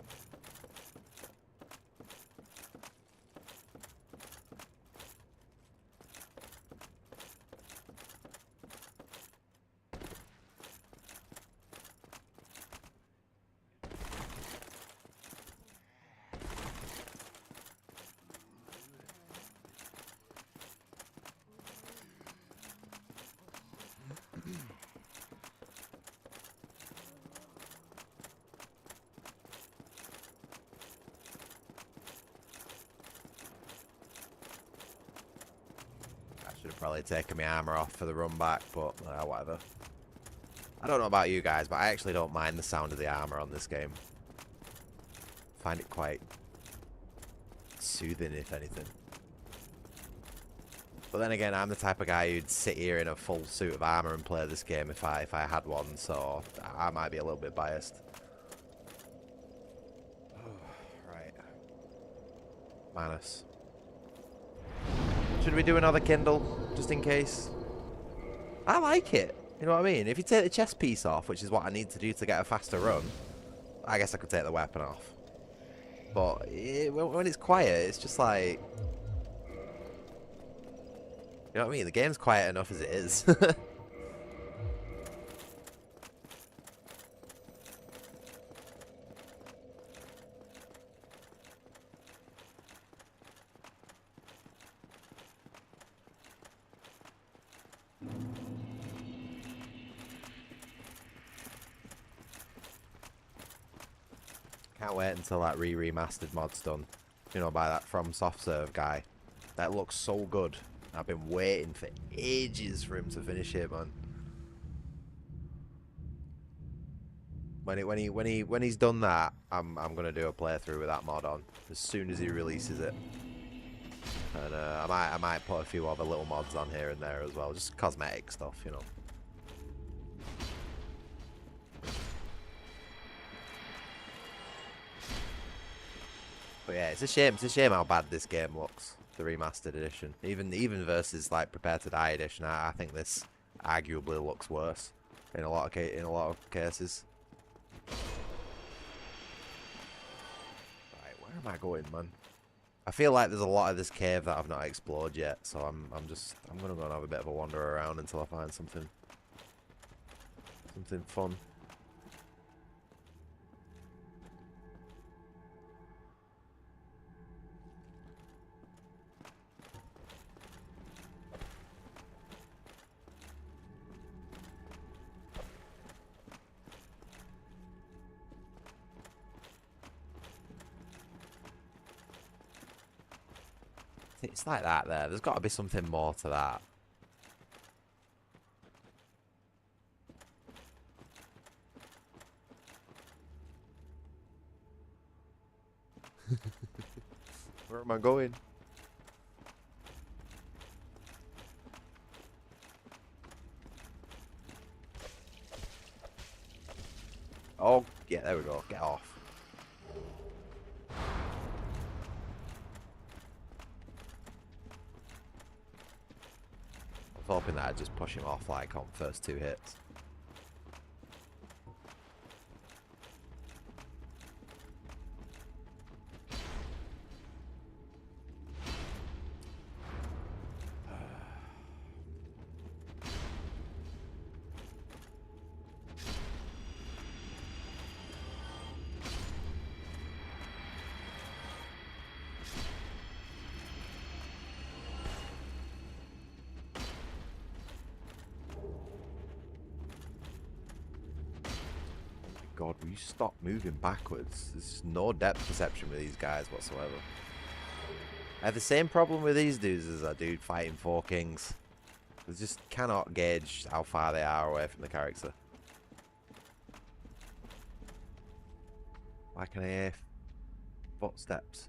Should have probably taken my armor off for the run back, but whatever. I don't know about you guys, but I actually don't mind the sound of the armor on this game. I find it quite soothing, if anything. But then again, I'm the type of guy who'd sit here in a full suit of armor and play this game if I had one, so I might be a little bit biased. Right. Manus. Should we do another Kindle, just in case? I like it. You know what I mean? If you take the chest piece off, which is what I need to do to get a faster run, I guess I could take the weapon off. But when it's quiet, it's just like... You know what I mean? The game's quiet enough as it is. Can't wait until that remastered mod's done. You know, by that From Soft Serve guy. That looks so good. I've been waiting for ages for him to finish it, man. When he's done that, I'm gonna do a playthrough with that mod on as soon as he releases it. And I might put a few other little mods on here and there as well, just cosmetic stuff, you know. But yeah, it's a shame how bad this game looks, the remastered edition. Even versus like Prepare to Die edition, I think this arguably looks worse in a lot of cases. Right, where am I going, man? I feel like there's a lot of this cave that I've not explored yet, so I'm gonna go and have a bit of a wander around until I find something fun. It's like that there. There's got to be something more to that. Where am I going? Oh, yeah, there we go. Get off. I was hoping that I'd just push him off like on first 2 hits. God, will you stop moving backwards? There's no depth perception with these guys whatsoever. I have the same problem with these dudes as I do fighting 4 kings. I just cannot gauge how far they are away from the character. Why can I hear footsteps?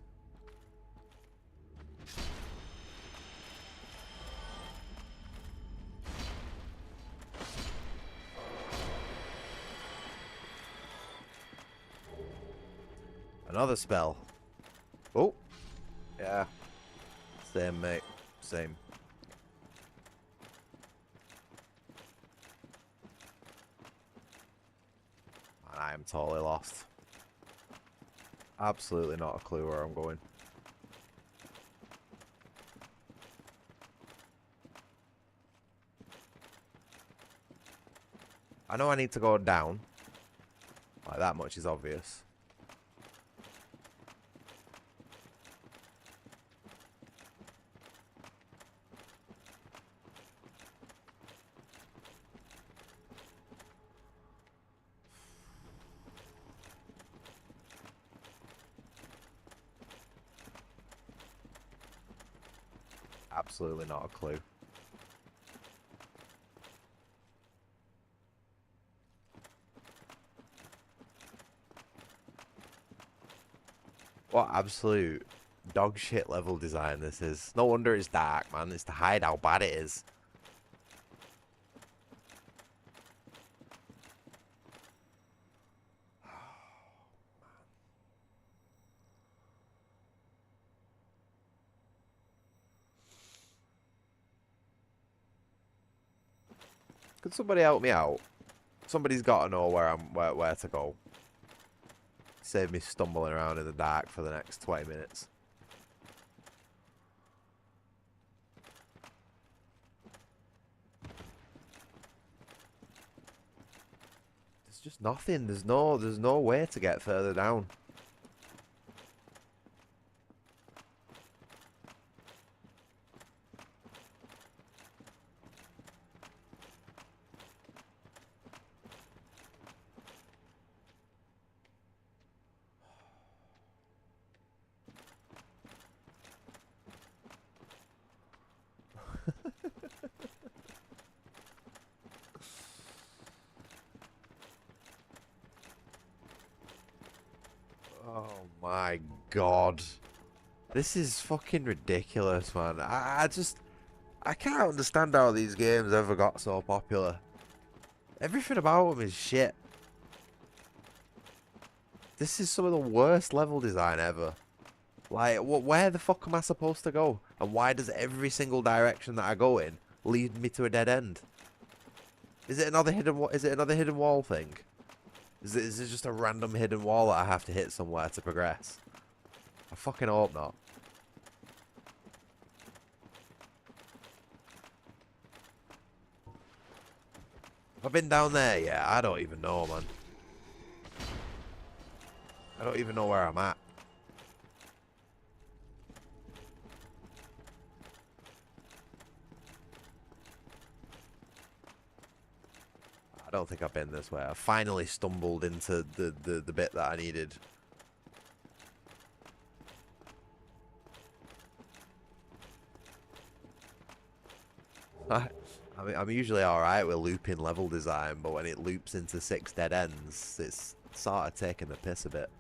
Another spell. Oh. Yeah. Same, mate. Same. And I am totally lost. Absolutely not a clue where I'm going. I know I need to go down. Like, that much is obvious. Absolutely not a clue. What absolute dog shit level design this is. No wonder it's dark, man. It's to hide how bad it is. Could somebody help me out? Somebody's got to know where to go. Save me stumbling around in the dark for the next 20 minutes. There's just nothing. There's no way to get further down. Oh my god. This is fucking ridiculous, man. I can't understand how these games ever got so popular. Everything about them is shit. This is some of the worst level design ever. Like, where the fuck am I supposed to go? And why does every single direction that I go in lead me to a dead end? Is it another hidden wall thing? Is it just a random hidden wall that I have to hit somewhere to progress? I fucking hope not. Have I been down there yet? I don't even know, man. I don't even know where I'm at. I don't think I've been this way. I finally stumbled into the bit that I needed. I'm usually alright with looping level design, but when it loops into 6 dead ends, it's sort of taking the piss a bit.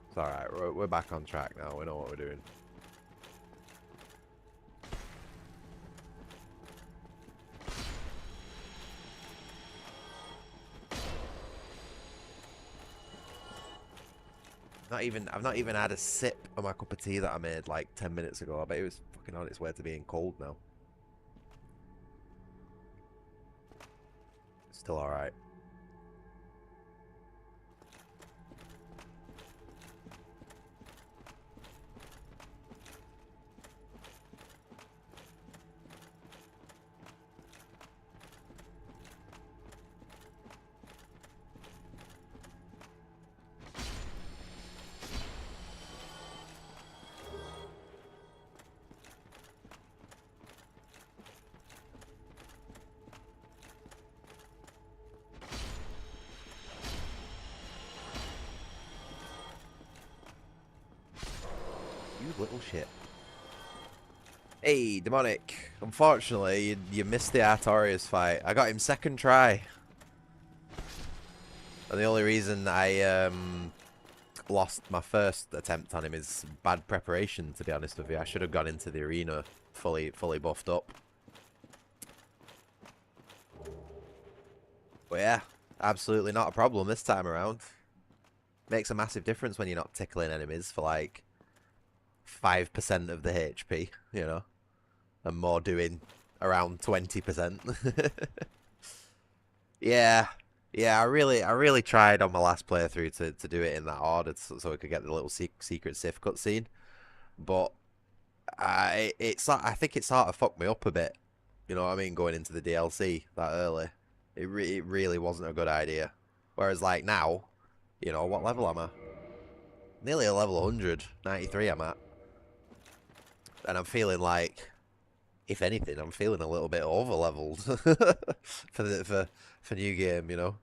It's alright, we're back on track now, we know what we're doing. I've not even had a sip of my cup of tea that I made like 10 minutes ago. I bet it was fucking on its way to being cold now. Still alright. Little shit. Hey, Demonic. Unfortunately, you missed the Artorias fight. I got him second try. And the only reason I lost my first attempt on him is bad preparation, to be honest with you. I should have gone into the arena fully buffed up. But yeah, absolutely not a problem this time around. Makes a massive difference when you're not tickling enemies for like 5% of the HP, you know, and more doing around 20%. Yeah, I really tried on my last playthrough to do it in that order so I could get the little secret Sith cutscene, but I think it sort of fucked me up a bit, you know what I mean, going into the DLC that early. It really wasn't a good idea. Whereas like now, you know, what level am I? Nearly a level 100, 93 I'm at. And I'm feeling like, if anything, I'm feeling a little bit over-leveled for new game, you know.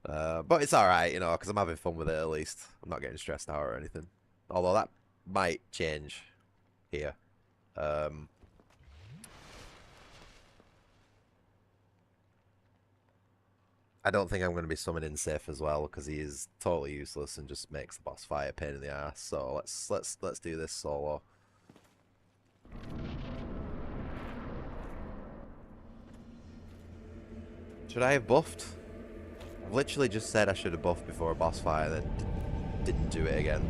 But it's alright, you know, because I'm having fun with it at least. I'm not getting stressed out or anything. Although that might change here. I don't think I'm going to be summoning Sif as well, because he is totally useless and just makes the boss fight a pain in the ass. So let's do this solo. Should I have buffed? I've literally just said I should have buffed before a boss fight and then didn't do it again.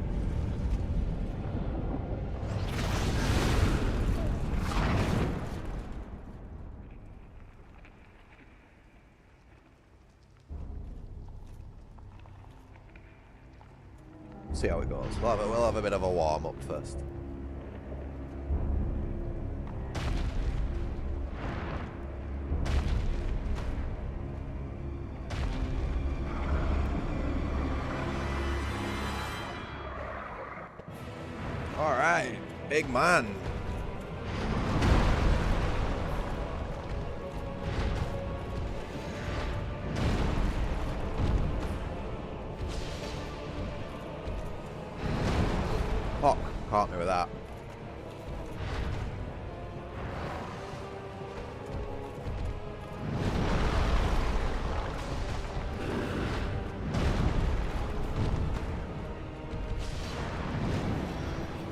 See how it goes. We'll have a bit of a warm up first. Alright, big man. Fuck, caught me with that.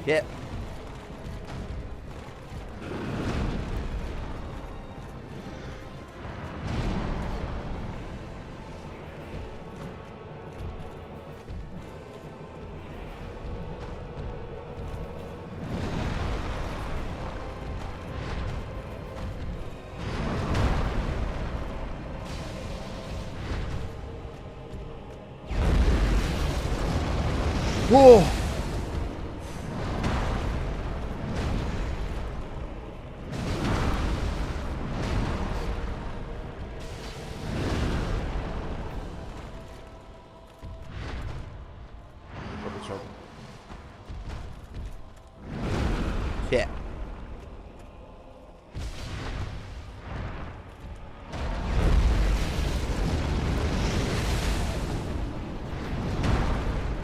Yep. Whoa!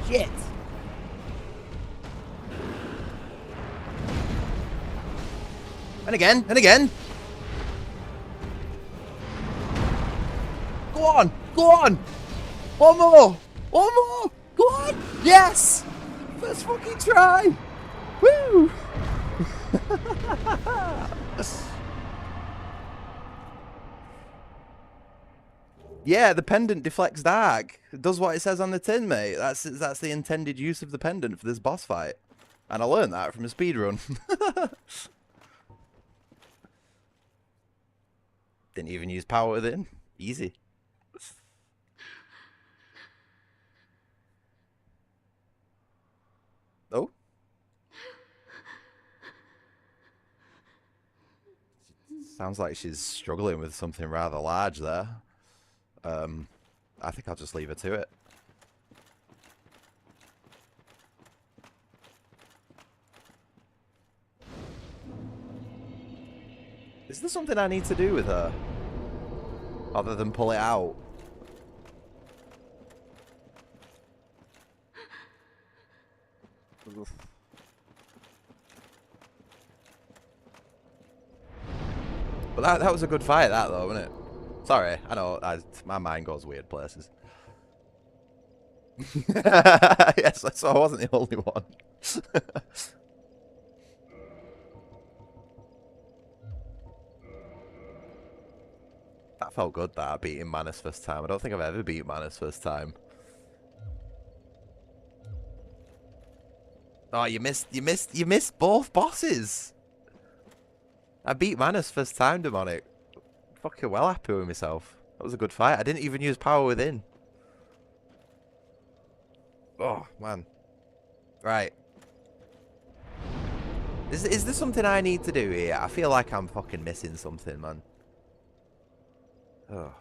Shit! And again, and again! Go on! Go on! One more! One more! Go on! Yes! First fucking try! Woo! Yeah, the pendant deflects dark. It does what it says on the tin, mate. That's the intended use of the pendant for this boss fight. And I learned that from a speedrun. Didn't even use power within. Easy. Oh. Sounds like she's struggling with something rather large there. I think I'll just leave her to it. Is there something I need to do with her? Other than pull it out? Oof. But that was a good fight, that though, wasn't it? Sorry, I know, my mind goes weird places. Yes, so I wasn't the only one. That felt good, that, beating Manus first time. I don't think I've ever beat Manus first time. Oh, you missed both bosses! I beat Manus first time, Demonic. Fucking well happy with myself. That was a good fight. I didn't even use power within. Oh, man. Right. Is there something I need to do here? I feel like I'm fucking missing something, man. Oh.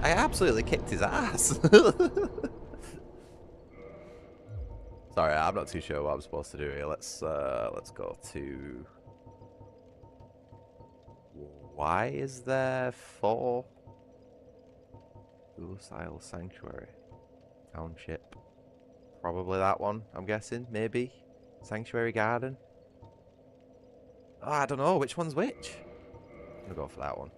I absolutely kicked his ass. Sorry, I'm not too sure what I'm supposed to do here. Let's go to... Why is there 4? Suicidal Sanctuary. Township. Probably that one, I'm guessing. Maybe. Sanctuary Garden. Oh, I don't know. Which one's which? I'm gonna go for that one.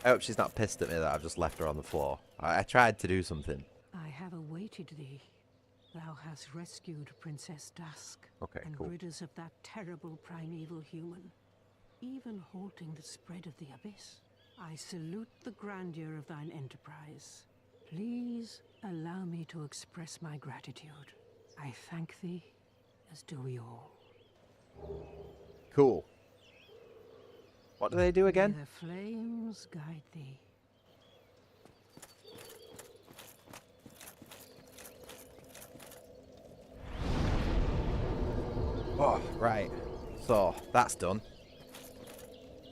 I hope she's not pissed at me that I've just left her on the floor. I tried to do something. I have awaited thee. Thou hast rescued Princess Dusk. Okay, and cool. rid us of that terrible primeval human, even halting the spread of the abyss. I salute the grandeur of thine enterprise. Please allow me to express my gratitude. I thank thee, as do we all. Cool. What do they do again? May the flames guide thee. Oh, right. So, that's done.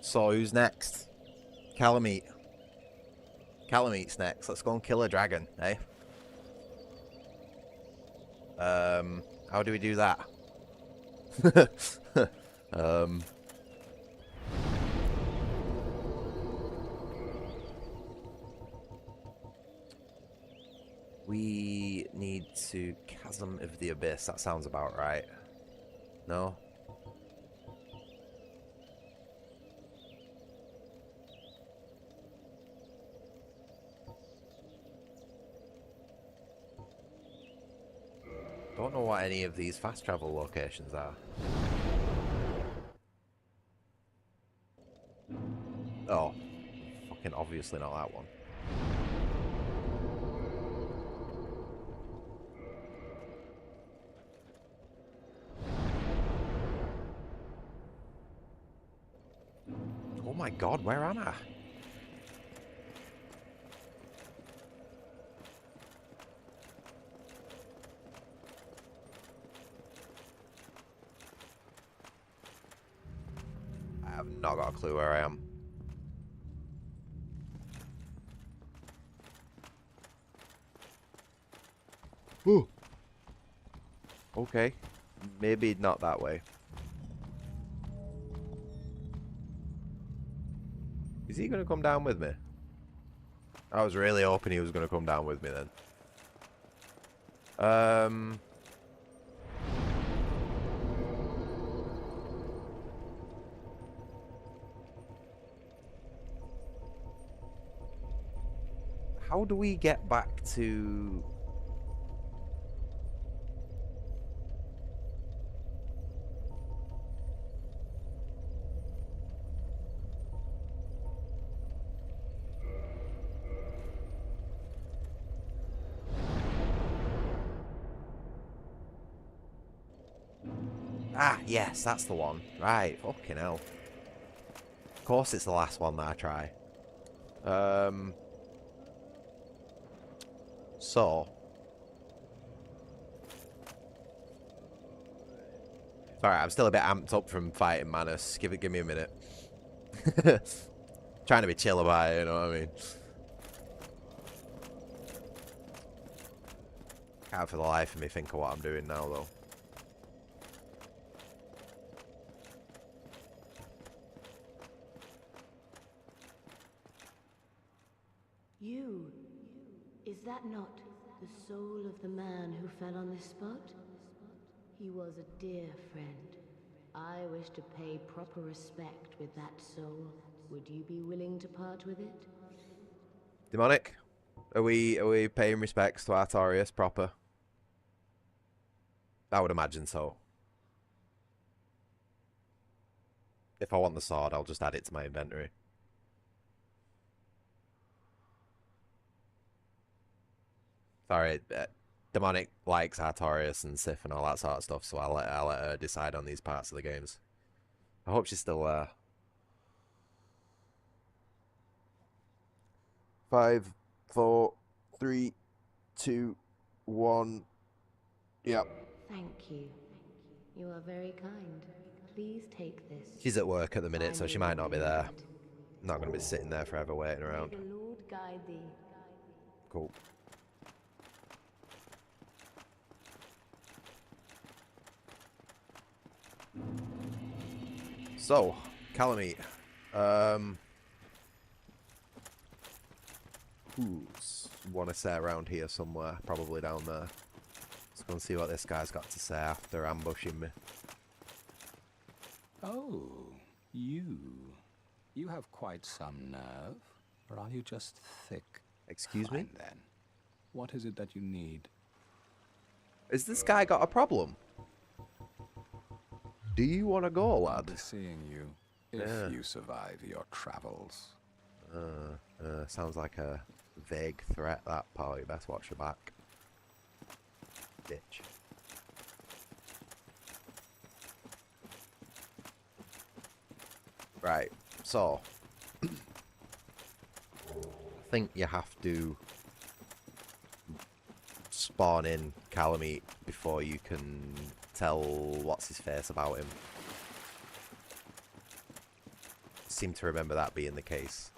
So, who's next? Calamite. Calamite's next. Let's go and kill a dragon, eh? How do we do that? We need to Chasm of the Abyss. That sounds about right. No? Don't know what any of these fast travel locations are. Oh. Fucking obviously not that one. Oh my god, where am I? I have not got a clue where I am. Ooh. Okay. Maybe not that way. Is he going to come down with me? I was really hoping he was going to come down with me then. How do we get back to... Ah, yes, that's the one. Right, fucking hell. Of course it's the last one that I try. So... Sorry, I'm still a bit amped up from fighting Manus. Give me a minute. Trying to be chill about it, you know what I mean? Can't for the life of me think of what I'm doing now, though. You, is that not the soul of the man who fell on this spot? He was a dear friend. I wish to pay proper respect with that soul. Would you be willing to part with it? Demonic, are we paying respects to Artorias proper? I would imagine so. If I want the sword, I'll just add it to my inventory. Sorry, Demonic likes Artorias and Sif and all that sort of stuff, so I'll let her decide on these parts of the games. I hope she's still there. 5, 4, 3, 2, 1. Yep. Thank you. You are very kind. Please take this. She's at work at the minute, so she might not be there. I'm not going to be sitting there forever waiting around. May the Lord guide thee. Cool. So, Calamite. Who's want to say around here somewhere? Probably down there. Let's go and see what this guy's got to say after ambushing me. Oh, you. You have quite some nerve. Or are you just thick? Excuse me? Fine, then. What is it that you need? Has this guy got a problem? Do you want to go, I'll lad? be seeing you if Yeah. you survive your travels. Sounds like a vague threat, that pal. You best watch your back. Bitch. Right, so... I think you have to spawn in Calamite before you can tell what's his face about him. Seem to remember that being the case.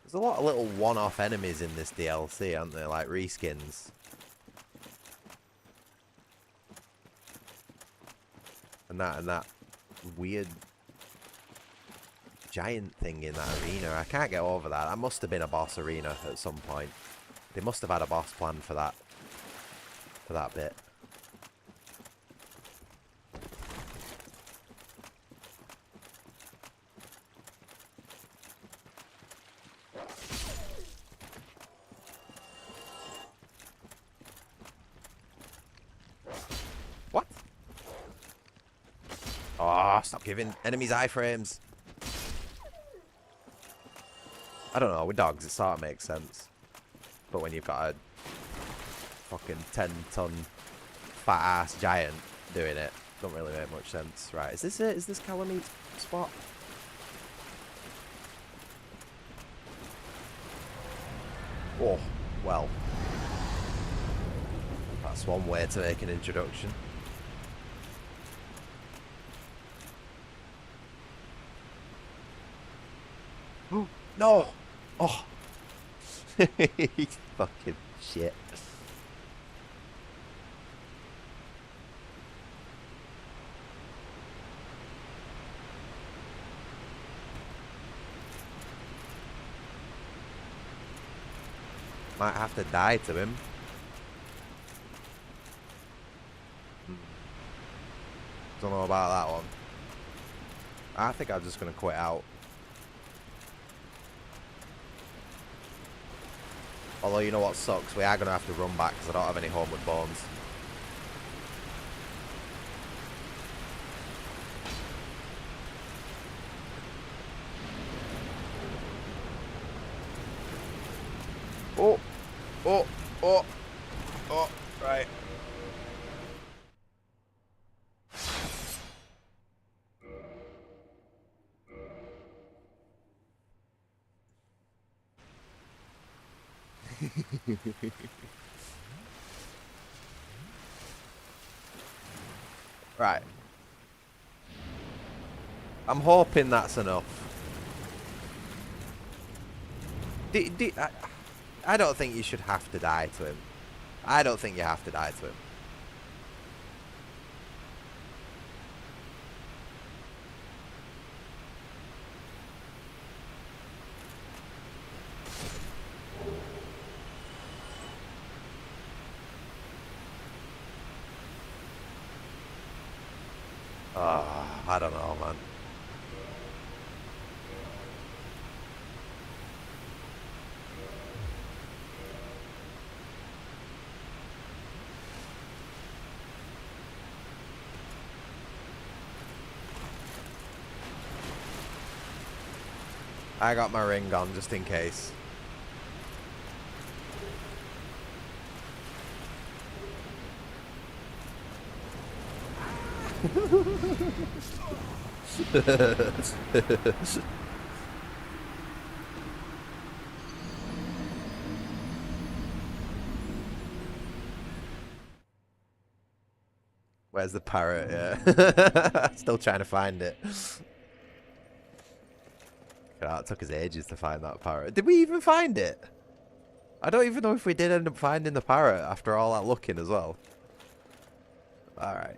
There's a lot of little one-off enemies in this DLC, aren't there? Like reskins. And that weird giant thing in that arena. I can't get over that. That must have been a boss arena at some point. They must have had a boss plan for that bit. What? Oh, stop giving enemies iframes. I don't know, with dogs it sort of makes sense. But when you've got a fucking 10-ton fat-ass giant doing it, don't really make much sense. Right, is this it? Is this Calamite's spot? Oh, well. That's one way to make an introduction. Oh, no! Oh! Fucking shit. Might have to die to him. Don't know about that one. I think I'm just gonna quit out. Although, you know what sucks? We are gonna have to run back because I don't have any homeward bones. Oh, oh, oh, oh, right. Right. I'm hoping that's enough. I don't think you should have to die to him. I don't think you have to die to him. I don't know, man. I got my ring on just in case. Where's the parrot? Yeah. Still trying to find it. God, it took us ages to find that parrot. Did we even find it? I don't even know if we did end up finding the parrot after all that looking as well. Alright.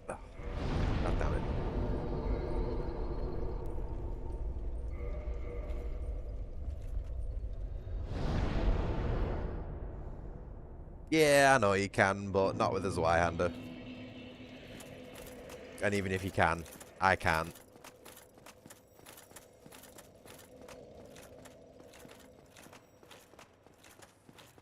Oh, God damn it. Yeah, I know you can, but not with a Zweihander. And even if you can, I can't.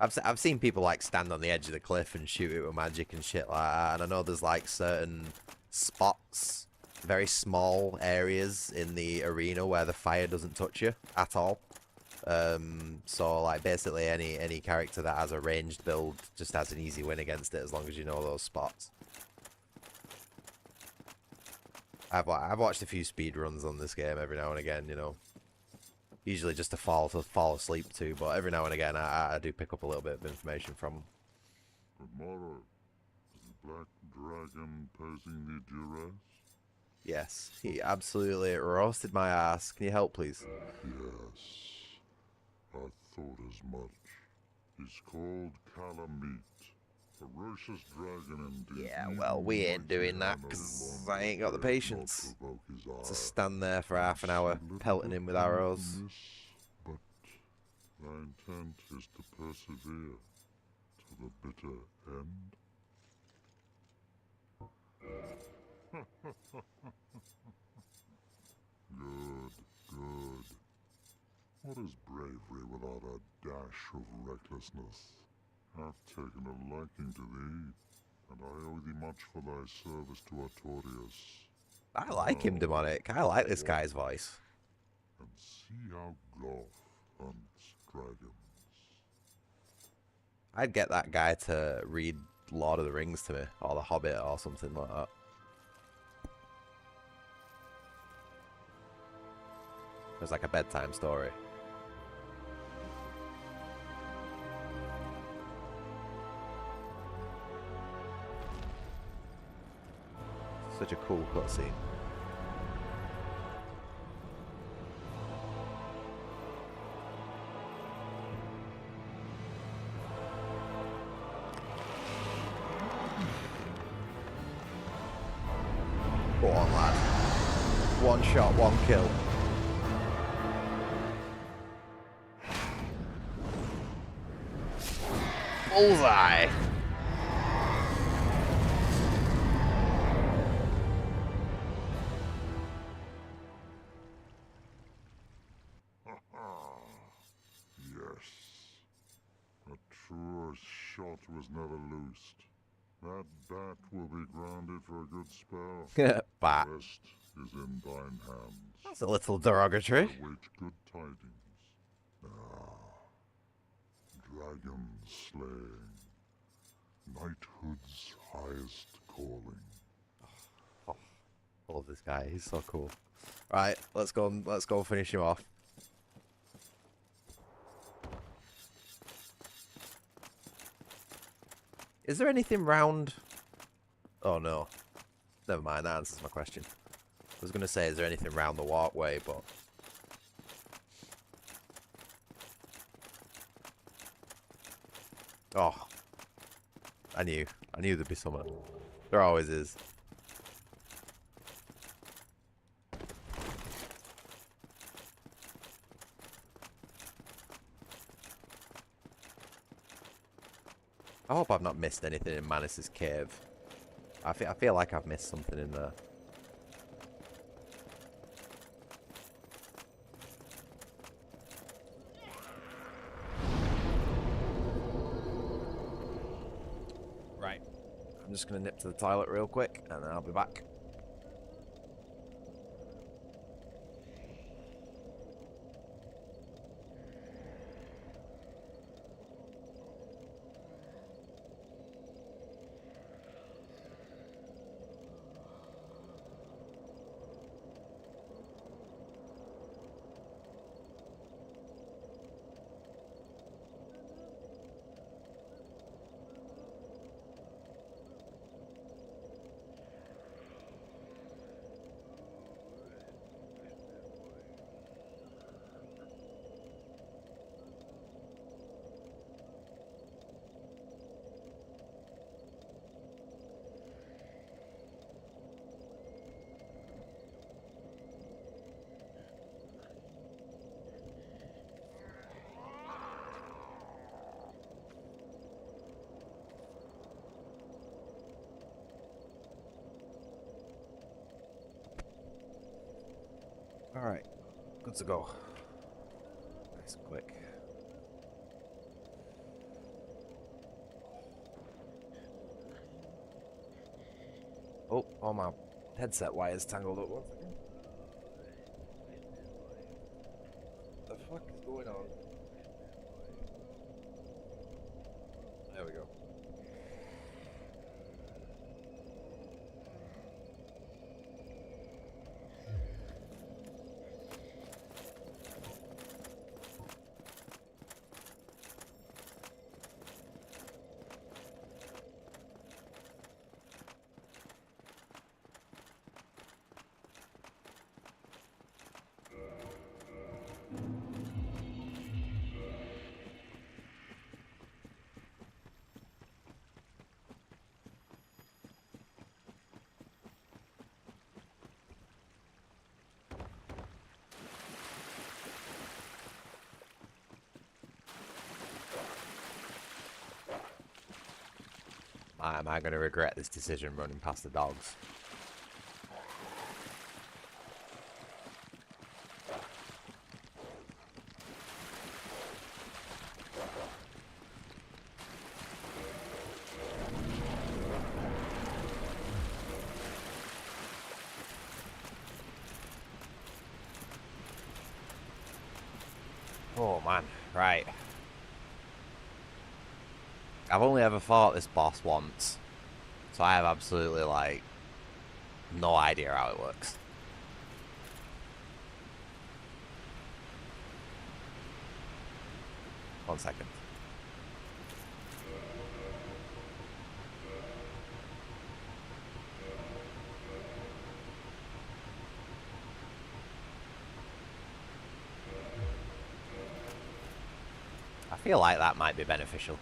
I've seen people like stand on the edge of the cliff and shoot it with magic and shit like that, and I know there's like certain spots, very small areas in the arena where the fire doesn't touch you at all. So like basically any character that has a ranged build just has an easy win against it as long as you know those spots. I've watched a few speed runs on this game every now and again, you know. Usually just to fall asleep to, but every now and again I do pick up a little bit of information from them. Tomorrow, is the black dragon posing the duress? Yes, he absolutely roasted my ass. Can you help, please? Yes, I thought as much. He's called Calamite, ferocious dragon indeed. Yeah, well, we ain't doing that because I ain't got the patience to stand there for half an hour pelting him with arrows. But thy intent is to persevere to the bitter end. Good, good. What is bravery without a dash of recklessness? I've taken a liking to thee, and I owe thee much for thy service to Artorias. I like him, Demonic. I like this guy's voice. And see how Goth hunts dragons. I'd get that guy to read Lord of the Rings to me, or The Hobbit, or something like that. It's like a bedtime story. Such a cool cutscene. Go on, lad. One shot, one kill. Bullseye! Yes. A truer shot was never loosed. That bat will be grounded for a good spell. Bat. The rest is in thine hands. That's a little derogatory. Await good tidings. Dragon slaying. Knighthood's highest calling. Oh, I love this guy. He's so cool. Right, let's go and finish him off. Is there anything round? Oh no. Never mind, that answers my question. I was going to say, is there anything round the walkway, but... Oh. I knew there'd be something. There always is. I hope I've not missed anything in Manus's cave. I feel like I've missed something in there. Right. I'm just going to nip to the toilet real quick, and then I'll be back. Alright, good to go. Nice and quick. Oh, all my headset wires tangled up. 1 second. What the fuck is going on? There we go. Am I going to regret this decision running past the dogs? Oh man, right. I've only ever fought this boss once, so I have absolutely, like, no idea how it works. One second. I feel like that might be beneficial.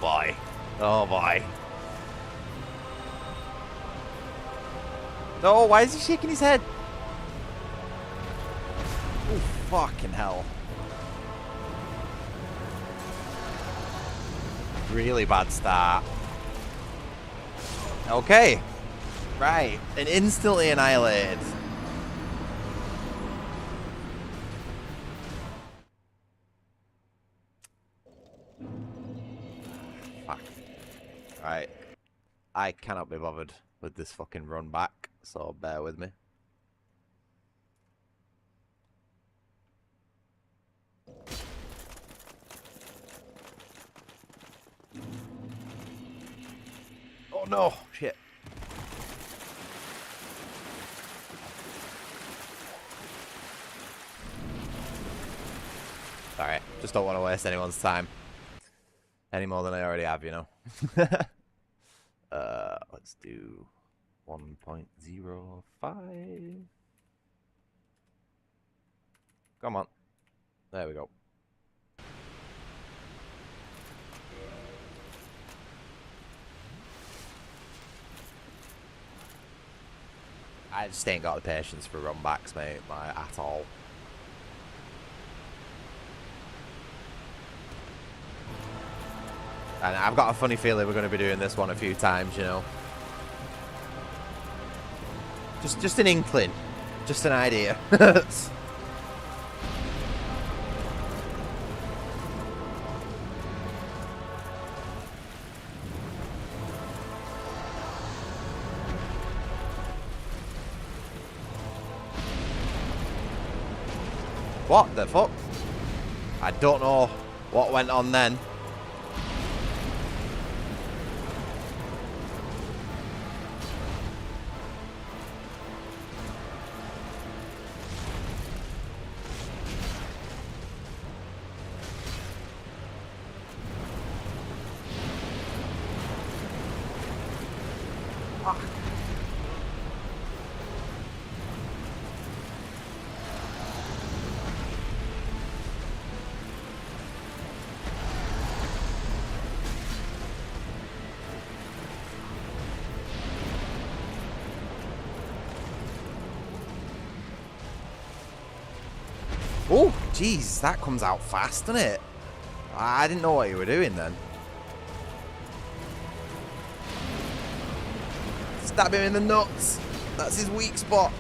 boy. Oh boy. No, why is he shaking his head? Oh, fucking hell. Really bad start. Okay. Right. And instantly annihilated. Fuck. Right. I cannot be bothered with this fucking run back, so bear with me. Oh no, shit. Alright, just don't want to waste anyone's time. Any more than I already have, you know. Let's do 1.05. Come on. There we go. I just ain't got the patience for run backs, mate, like, at all. And I've got a funny feeling we're going to be doing this one a few times, you know. Just an inkling. Just an idea. What the fuck? I don't know what went on then. Oh, jeez, that comes out fast, doesn't it? I didn't know what you were doing then. Stab him in the nuts. That's his weak spot.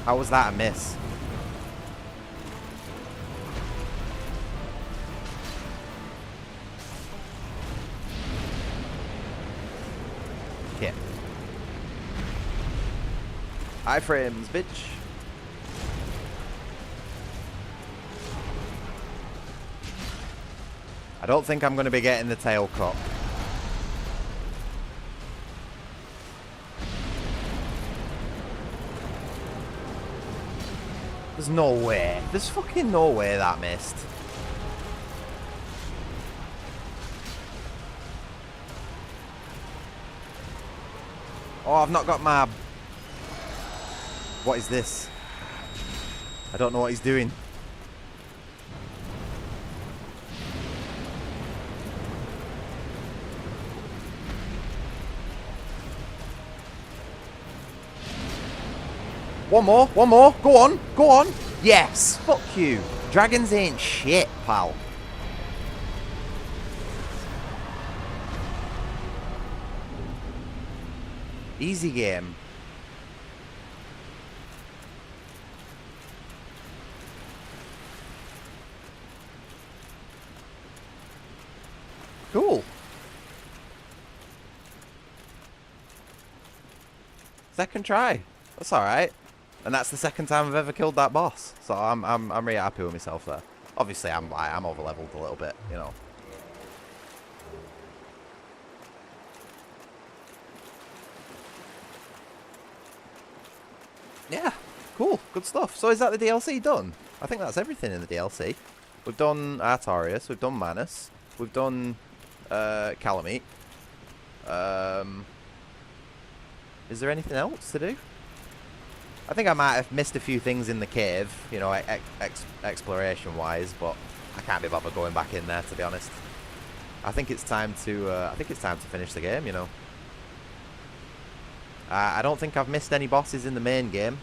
How was that a miss? Yeah. Iframes, bitch. I don't think I'm going to be getting the tail cut. There's no way. There's fucking no way that missed. Oh, I've not got my... What is this? I don't know what he's doing. One more, go on, yes, fuck you. Dragons ain't shit, pal. Easy game. Cool. Second try, that's alright. And that's the second time I've ever killed that boss, so I'm really happy with myself there. Obviously, I'm over leveled a little bit, you know. Yeah, cool, good stuff. So is that the DLC done? I think that's everything in the DLC. We've done Artorias, we've done Manus, we've done Calamite. Is there anything else to do? I think I might have missed a few things in the cave, you know, exploration-wise, but I can't be bothered going back in there, to be honest. I think it's time to finish the game, you know. I don't think I've missed any bosses in the main game.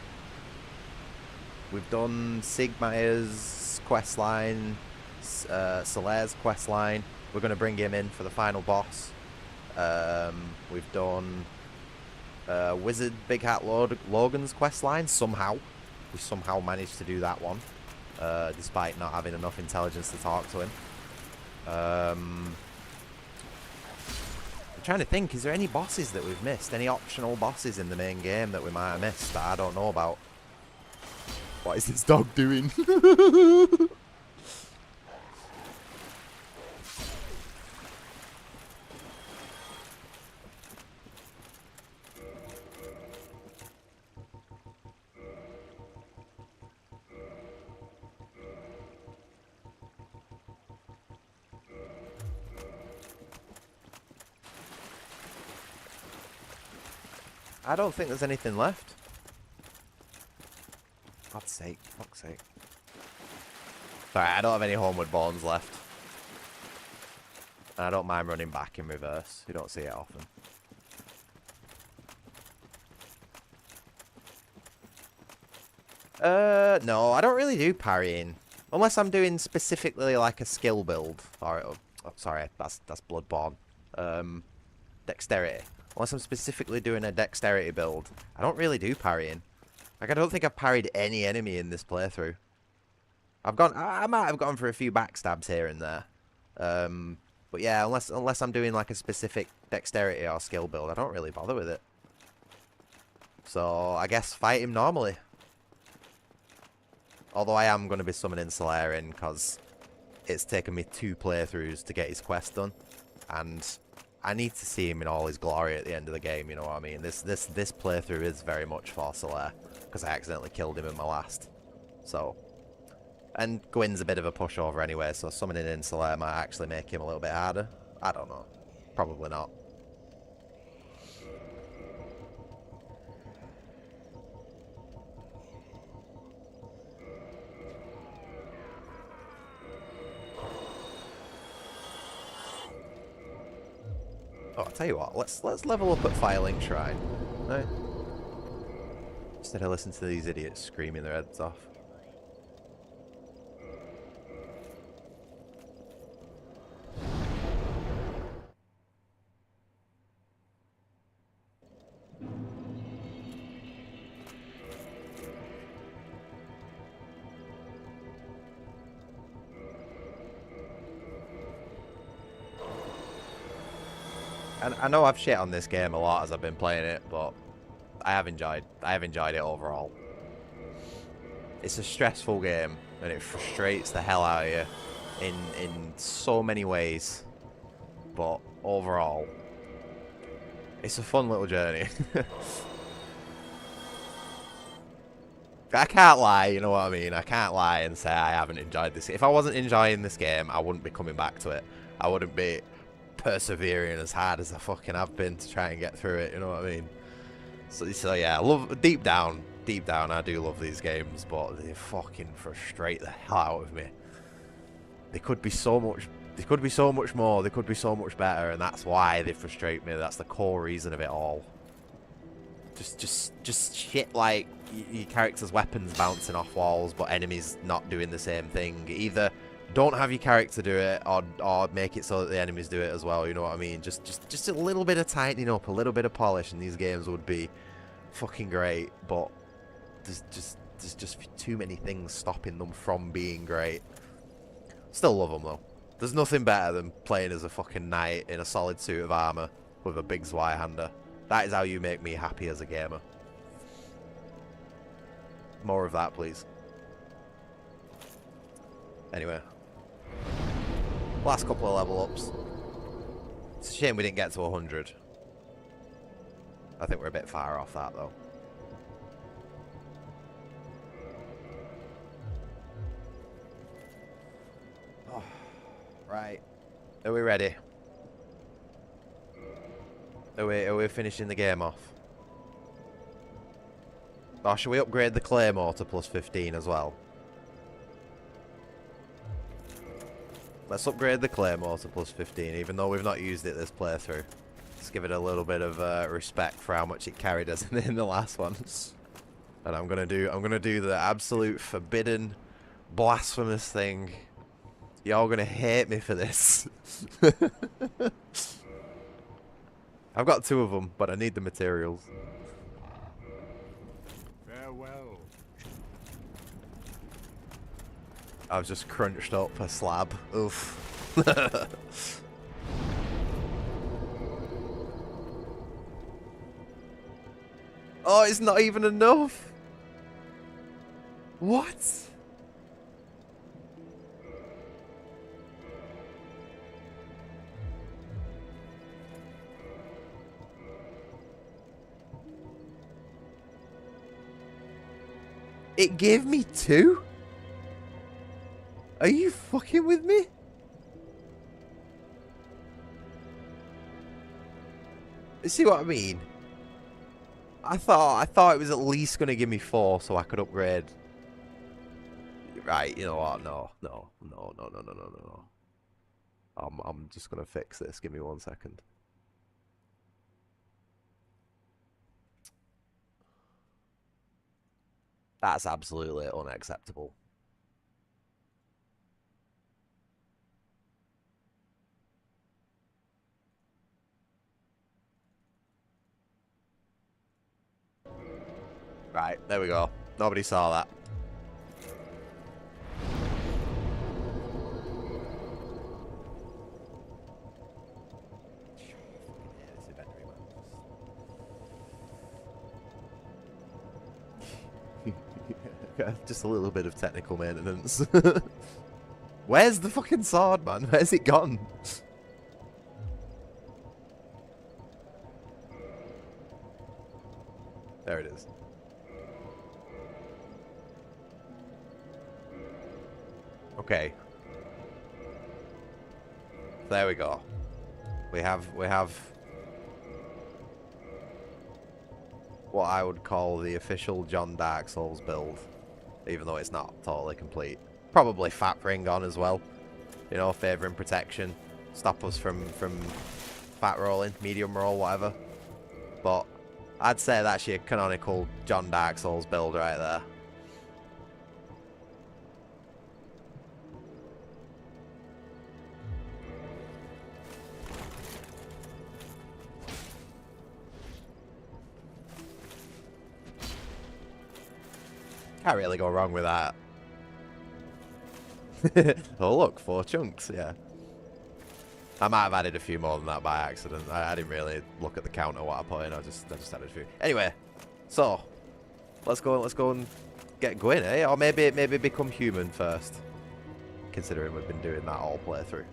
We've done Sigmaier's questline, Solaire's questline. We're going to bring him in for the final boss. We've done Wizard Big Hat Logan's questline somehow. We somehow managed to do that one, despite not having enough intelligence to talk to him. I'm trying to think, is there any bosses that we've missed? Any optional bosses in the main game that we might have missed that I don't know about? What is this dog doing? I don't think there's anything left. God's sake, fuck's sake. Sorry, I don't have any Homeward Bones left. And I don't mind running back in reverse. You don't see it often. No, I don't really do parrying. Unless I'm doing specifically like a skill build. Or, oh, sorry, that's Bloodborne. Dexterity. Unless I'm specifically doing a dexterity build, I don't really do parrying. Like, I don't think I've parried any enemy in this playthrough. I might have gone for a few backstabs here and there. But yeah, unless I'm doing like a specific dexterity or skill build, I don't really bother with it. So, I guess fight him normally. Although I am going to be summoning Solaire in, because it's taken me 2 playthroughs to get his quest done. And I need to see him in all his glory at the end of the game, you know what I mean? This playthrough is very much for Solaire, because I accidentally killed him in my last. So, and Gwyn's a bit of a pushover anyway, so summoning in Solaire might actually make him a little bit harder. I don't know. Probably not. Oh, I'll tell you what, let's level up at Firelink Shrine, right? Instead of listening to these idiots screaming their heads off. And I know I've shit on this game a lot as I've been playing it, but I have enjoyed it overall. It's a stressful game, and it frustrates the hell out of you in so many ways. But overall, it's a fun little journey. I can't lie, you know what I mean? I can't lie and say I haven't enjoyed this. If I wasn't enjoying this game, I wouldn't be coming back to it. I wouldn't be persevering as hard as I fucking have been to try and get through it, you know what I mean? So yeah, deep down, I do love these games, but they fucking frustrate the hell out of me. They could be so much more, they could be so much better, and that's why they frustrate me. That's the core reason of it all. Just shit like your character's weapons bouncing off walls, but enemies not doing the same thing. Either don't have your character do it, or make it so that the enemies do it as well, you know what I mean? Just a little bit of tightening up, a little bit of polish, and these games would be fucking great, but there's just too many things stopping them from being great. Still love them though. There's nothing better than playing as a fucking knight in a solid suit of armor with a big Zweihander. That is how you make me happy as a gamer. More of that, please. Anyway. Last couple of level ups. It's a shame we didn't get to 100. I think we're a bit far off that, though. Oh, right. Are we ready? Are we finishing the game off? Or should we upgrade the Claymore to +15 as well? Let's upgrade the Claymore to plus 15, even though we've not used it this playthrough. Let's give it a little bit of respect for how much it carried us in the last ones. And I'm gonna do the absolute forbidden, blasphemous thing. Y'all gonna hate me for this. I've got 2 of them, but I need the materials. Farewell. I've just crunched up a slab. Oof. Oh, it's not even enough. What? It gave me 2? Are you fucking with me? See what I mean? I thought it was at least gonna give me 4 so I could upgrade. Right, you know what? No. I'm just gonna fix this. Give me 1 second. That's absolutely unacceptable. Right, there we go. Nobody saw that. Just a little bit of technical maintenance. Where's the fucking sword, man? Where's it gone? There it is. Okay. There we go. We have what I would call the official John Dark Souls build, even though it's not totally complete. Probably fat ring on as well, you know, favouring protection, stop us from fat rolling, medium roll, whatever. But I'd say that's your canonical John Dark Souls build right there. Can't really go wrong with that. Oh look, 4 chunks, yeah. I might have added a few more than that by accident. I didn't really look at the counter what I put in. I just added a few. Anyway, so let's go and get Gwyn, eh? Or maybe become human first, considering we've been doing that all playthrough.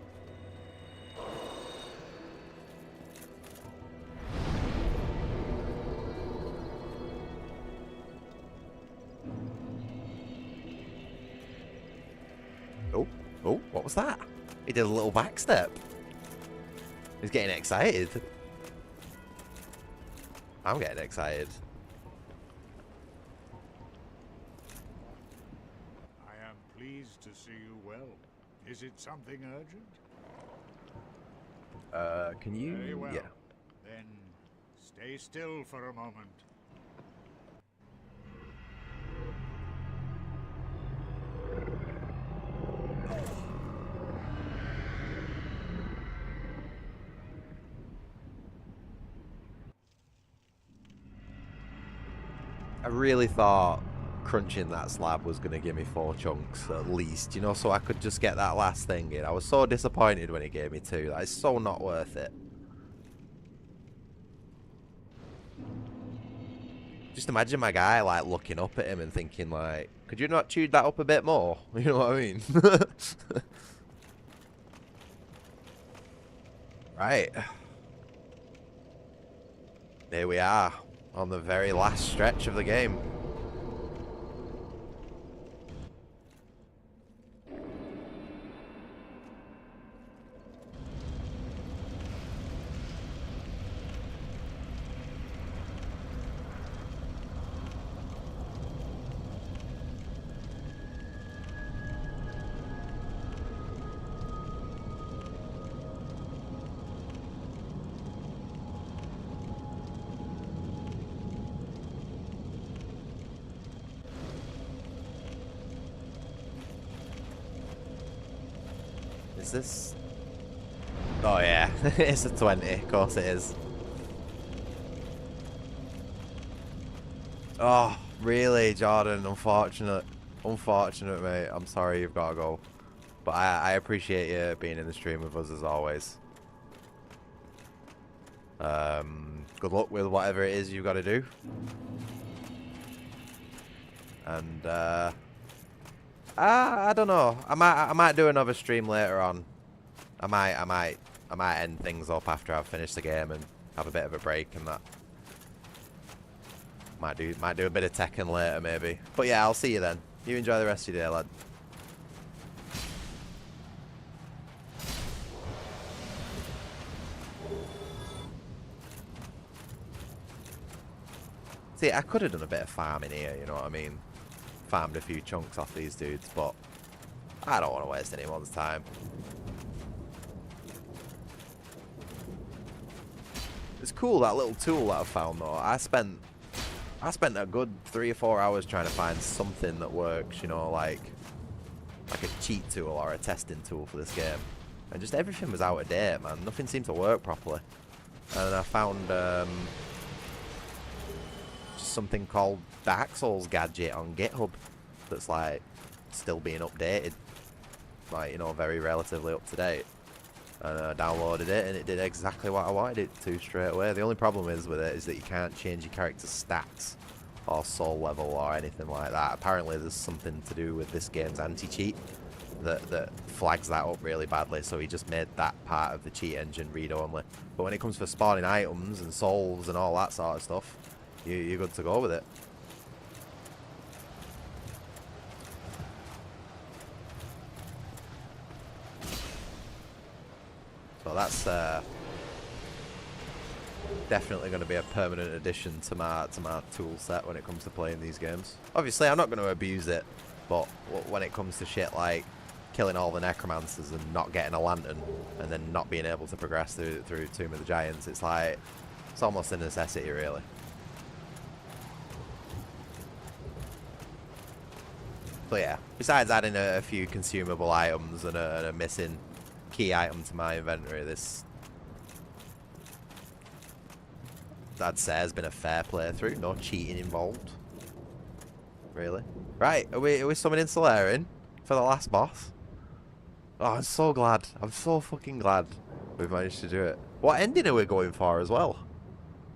Oh, what was that? He did a little back step. He's getting excited. I'm getting excited. I am pleased to see you well. Is it something urgent? Can you? Very well. Yeah. Then stay still for a moment. I really thought crunching that slab was going to give me 4 chunks at least, you know, so I could just get that last thing in. I was so disappointed when it gave me 2. That is so not worth it. Just imagine my guy, like, looking up at him and thinking, like, could you not chew that up a bit more? You know what I mean? Right. Here we are, on the very last stretch of the game. Is this? Oh yeah, it's a 20. Of course it is. Oh, really, Jordan? Unfortunate. Unfortunate, mate. I'm sorry you've got to go. But I appreciate you being in the stream with us as always. Good luck with whatever it is you've got to do. And I don't know. I might do another stream later on. I might end things up after I've finished the game and have a bit of a break and that. Might do a bit of Tekken later maybe. But yeah, I'll see you then. You enjoy the rest of your day, lad. See, I could have done a bit of farming here, you know what I mean? Farmed a few chunks off these dudes, but I don't want to waste anyone's time. It's cool, that little tool that I found though. I spent a good 3 or 4 hours trying to find something that works, you know, like a cheat tool or a testing tool for this game. And just everything was out of date, man. Nothing seemed to work properly. And I found just something called Dark Souls Gadget on GitHub that's like still being updated. Like, you know, very relatively up to date. And I downloaded it and it did exactly what I wanted it to straight away. The only problem is with it is that you can't change your character's stats or soul level or anything like that. Apparently there's something to do with this game's anti-cheat that flags that up really badly, so he just made that part of the cheat engine read-only. But when it comes for spawning items and souls and all that sort of stuff, you're good to go with it. So that's definitely going to be a permanent addition to my tool set when it comes to playing these games. Obviously, I'm not going to abuse it, but when it comes to shit like killing all the necromancers and not getting a lantern and then not being able to progress through Tomb of the Giants, it's like it's almost a necessity, really. So yeah, besides adding a few consumable items and a missing key item to my inventory, this, I'd say, has been a fair playthrough. No cheating involved, really. Right, are we summoning Solarian for the last boss? Oh, I'm so glad. I'm so fucking glad we've managed to do it. What ending are we going for as well?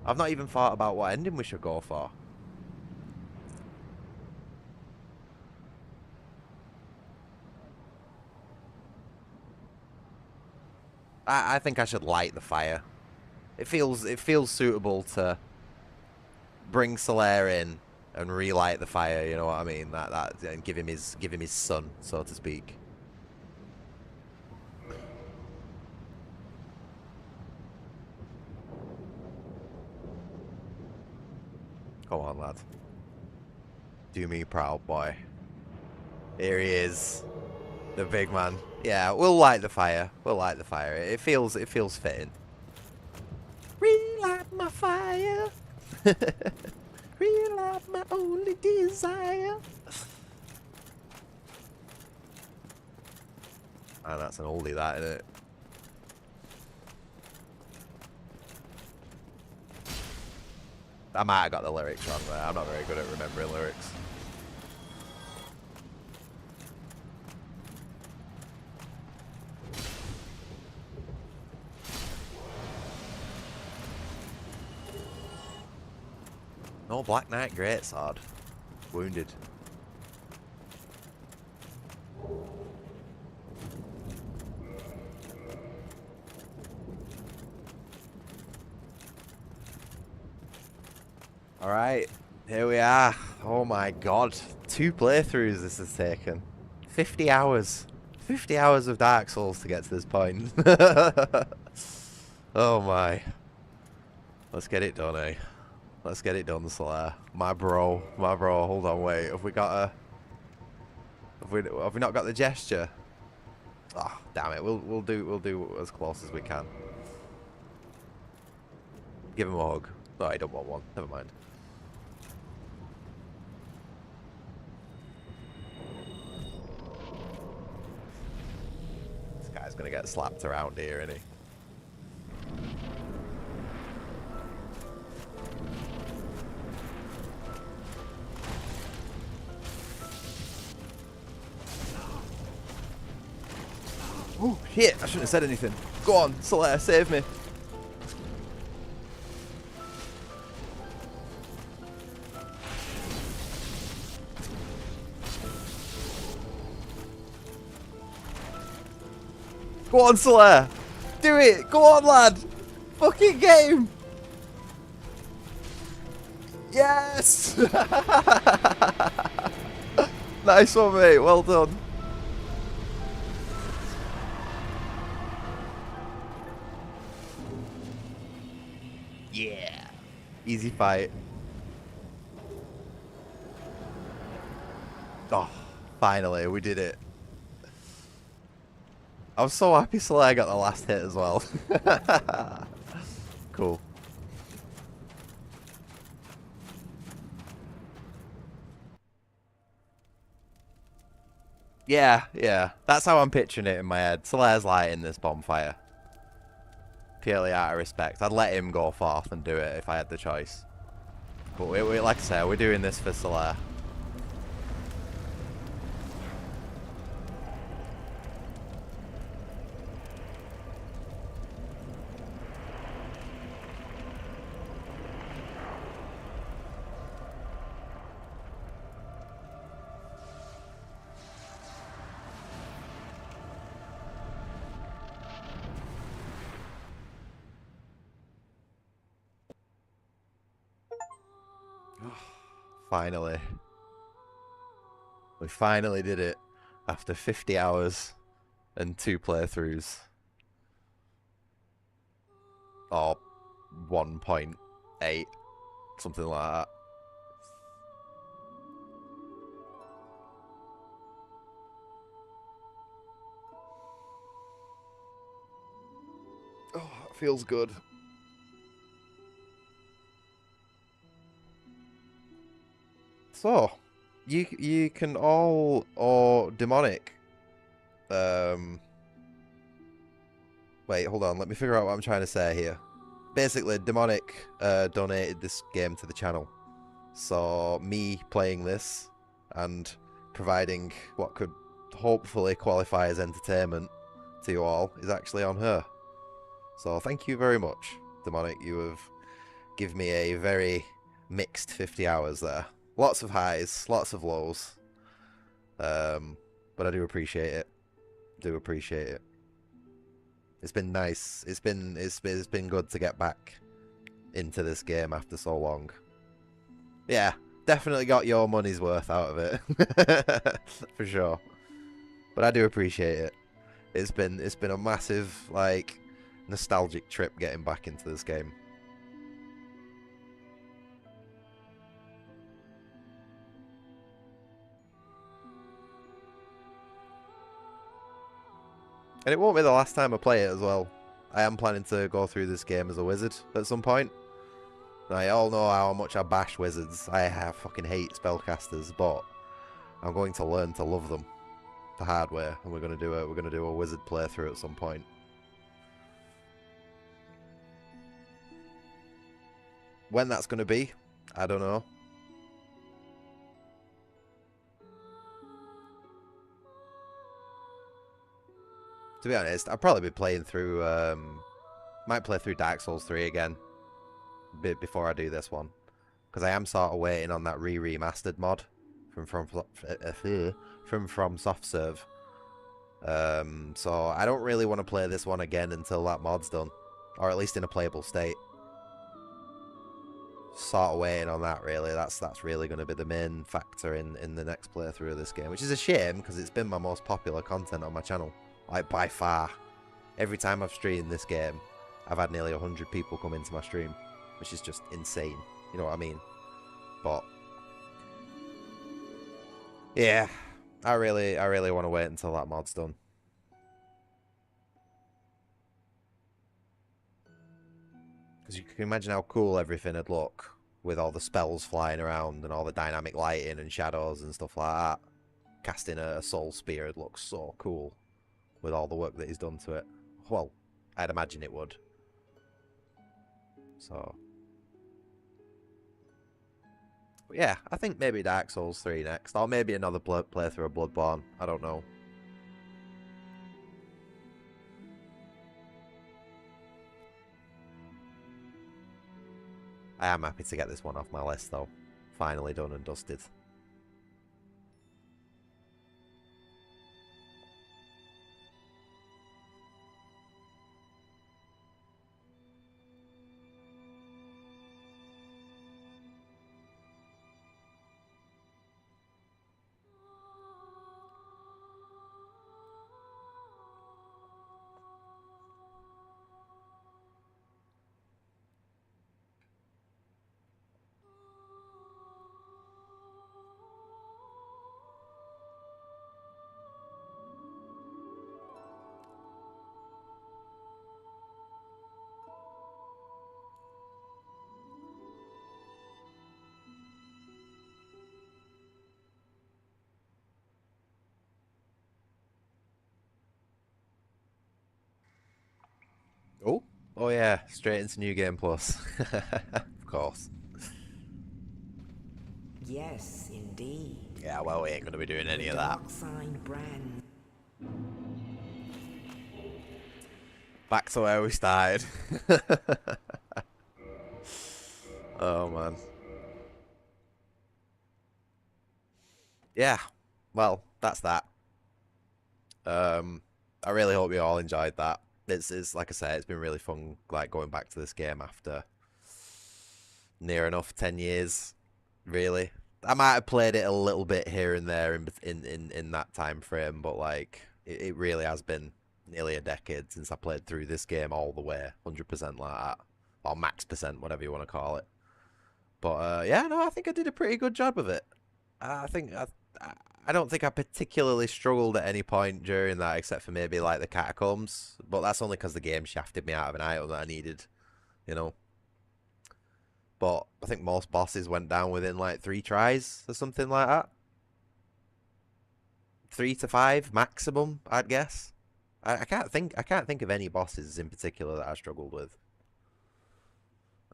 I've not even thought about what ending we should go for. I think I should light the fire. It feels suitable to bring Solaire in and relight the fire. You know what I mean? That and give him his sun, so to speak. Come on, lad. Do me proud, boy. Here he is. The big man. Yeah, we'll light the fire. We'll light the fire. It feels fitting. Relight my fire. Relight my only desire. And that's an oldie, that, isn't it? I might have got the lyrics wrong there. I'm not very good at remembering lyrics. No Black Knight Greatsword. Wounded. Alright, here we are. Oh my god. 2 playthroughs this has taken. 50 hours. 50 hours of Dark Souls to get to this point. Oh my. Let's get it done, eh? Let's get it done, Slayer. My bro, hold on, wait. Have we got a... Have we not got the gesture? Oh, damn it. We'll do as close as we can. Give him a hug. No, I don't want one. Never mind. This guy's guy's gonna get slapped around here, isn't he? Oh shit, I shouldn't have said anything. Go on, Solaire, save me. Go on, Solaire. Do it. Go on, lad. Fucking game. Yes. Nice one, mate. Well done. Yeah. Easy fight. Oh, finally, we did it. I was so happy Solaire got the last hit as well. Cool. Yeah, yeah. That's how I'm picturing it in my head. Solaire's lighting this bonfire. Purely out of respect. I'd let him go forth and do it if I had the choice. But like I say, we're doing this for Solaire. Finally. We finally did it after 50 hours and 2 playthroughs. Or 1.8, something like that. Oh, it feels good. So, you can all, or demonic. Wait, hold on. Let me figure out what I'm trying to say here. Basically, demonic donated this game to the channel. So me playing this and providing what could hopefully qualify as entertainment to you all is actually on her. So thank you very much, demonic. You have given me a very mixed 50 hours there. Lots of highs, lots of lows. But I do appreciate it. Do appreciate it. It's been nice. It's been good to get back into this game after so long. Yeah, definitely got your money's worth out of it. For sure. But I do appreciate it. It's been a massive, like, nostalgic trip getting back into this game. And it won't be the last time I play it as well. I am planning to go through this game as a wizard at some point. Now, you all know how much I bash wizards. I fucking hate spellcasters, but I'm going to learn to love them the hard way, and we're gonna do a wizard playthrough at some point. When that's gonna be, I don't know. To be honest, I'll probably be playing through, might play through Dark Souls 3 again, before I do this one. Because I am sort of waiting on that remastered mod from FromSoftServe. So I don't really want to play this one again until that mod's done. Or at least in a playable state. Sort of waiting on that, really. That's really going to be the main factor in the next playthrough of this game. Which is a shame, because it's been my most popular content on my channel. Like, by far. Every time I've streamed this game, I've had nearly 100 people come into my stream. Which is just insane. You know what I mean? But yeah, I really want to wait until that mod's done. Because you can imagine how cool everything would look with all the spells flying around and all the dynamic lighting and shadows and stuff like that. Casting a soul spear would look so cool. with all the work that he's done to it. Well, I'd imagine it would. So, but yeah, I think maybe Dark Souls 3 next, or maybe another playthrough of Bloodborne. I don't know. I am happy to get this one off my list, though. Finally done and dusted. Oh, oh yeah, straight into New Game Plus. Of course. Yes, indeed. Yeah, well, we ain't going to be doing any of that. Dark Side brand. Back to where we started. Oh, man. Yeah, well, that's that. I really hope you all enjoyed that. It's like I say, it's been really fun, like going back to this game after near enough 10 years, really. I might have played it a little bit here and there in that time frame, but like it really has been nearly a decade since I played through this game all the way, 100% like that, or max percent, whatever you want to call it. But yeah, no, I think I did a pretty good job of it. I don't think I particularly struggled at any point during that, except for maybe like the catacombs. But that's only because the game shafted me out of an item that I needed, you know. But I think most bosses went down within like 3 tries or something like that. 3 to 5 maximum, I'd guess. I can't think of any bosses in particular that I struggled with.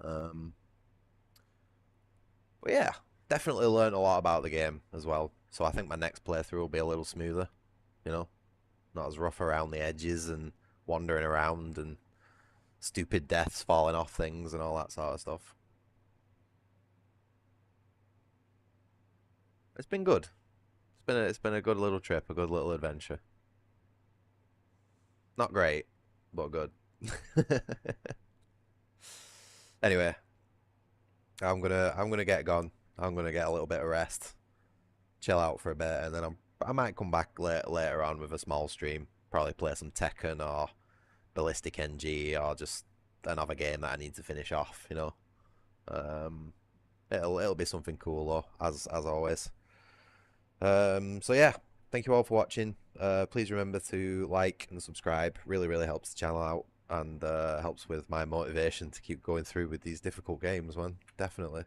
But yeah, definitely learned a lot about the game as well. So I think my next playthrough will be a little smoother, you know, not as rough around the edges and wandering around and stupid deaths falling off things and all that sort of stuff. It's been good. It's been a good little trip, a good little adventure. Not great, but good. Anyway, I'm gonna get gone. I'm gonna get a little bit of rest, chill out for a bit, and then I might come back later on with a small stream. Probably play some Tekken or Ballistic NG or just another game that I need to finish off. You know, it'll be something cool though, as always. So yeah, thank you all for watching. Please remember to like and subscribe. Really helps the channel out and helps with my motivation to keep going through with these difficult games, man. Definitely.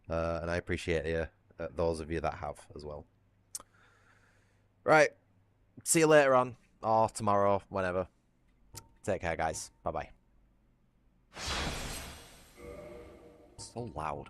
And I appreciate you, those of you that have as well. Right. See you later on, or tomorrow, whenever. Take care, guys. Bye-bye. So loud.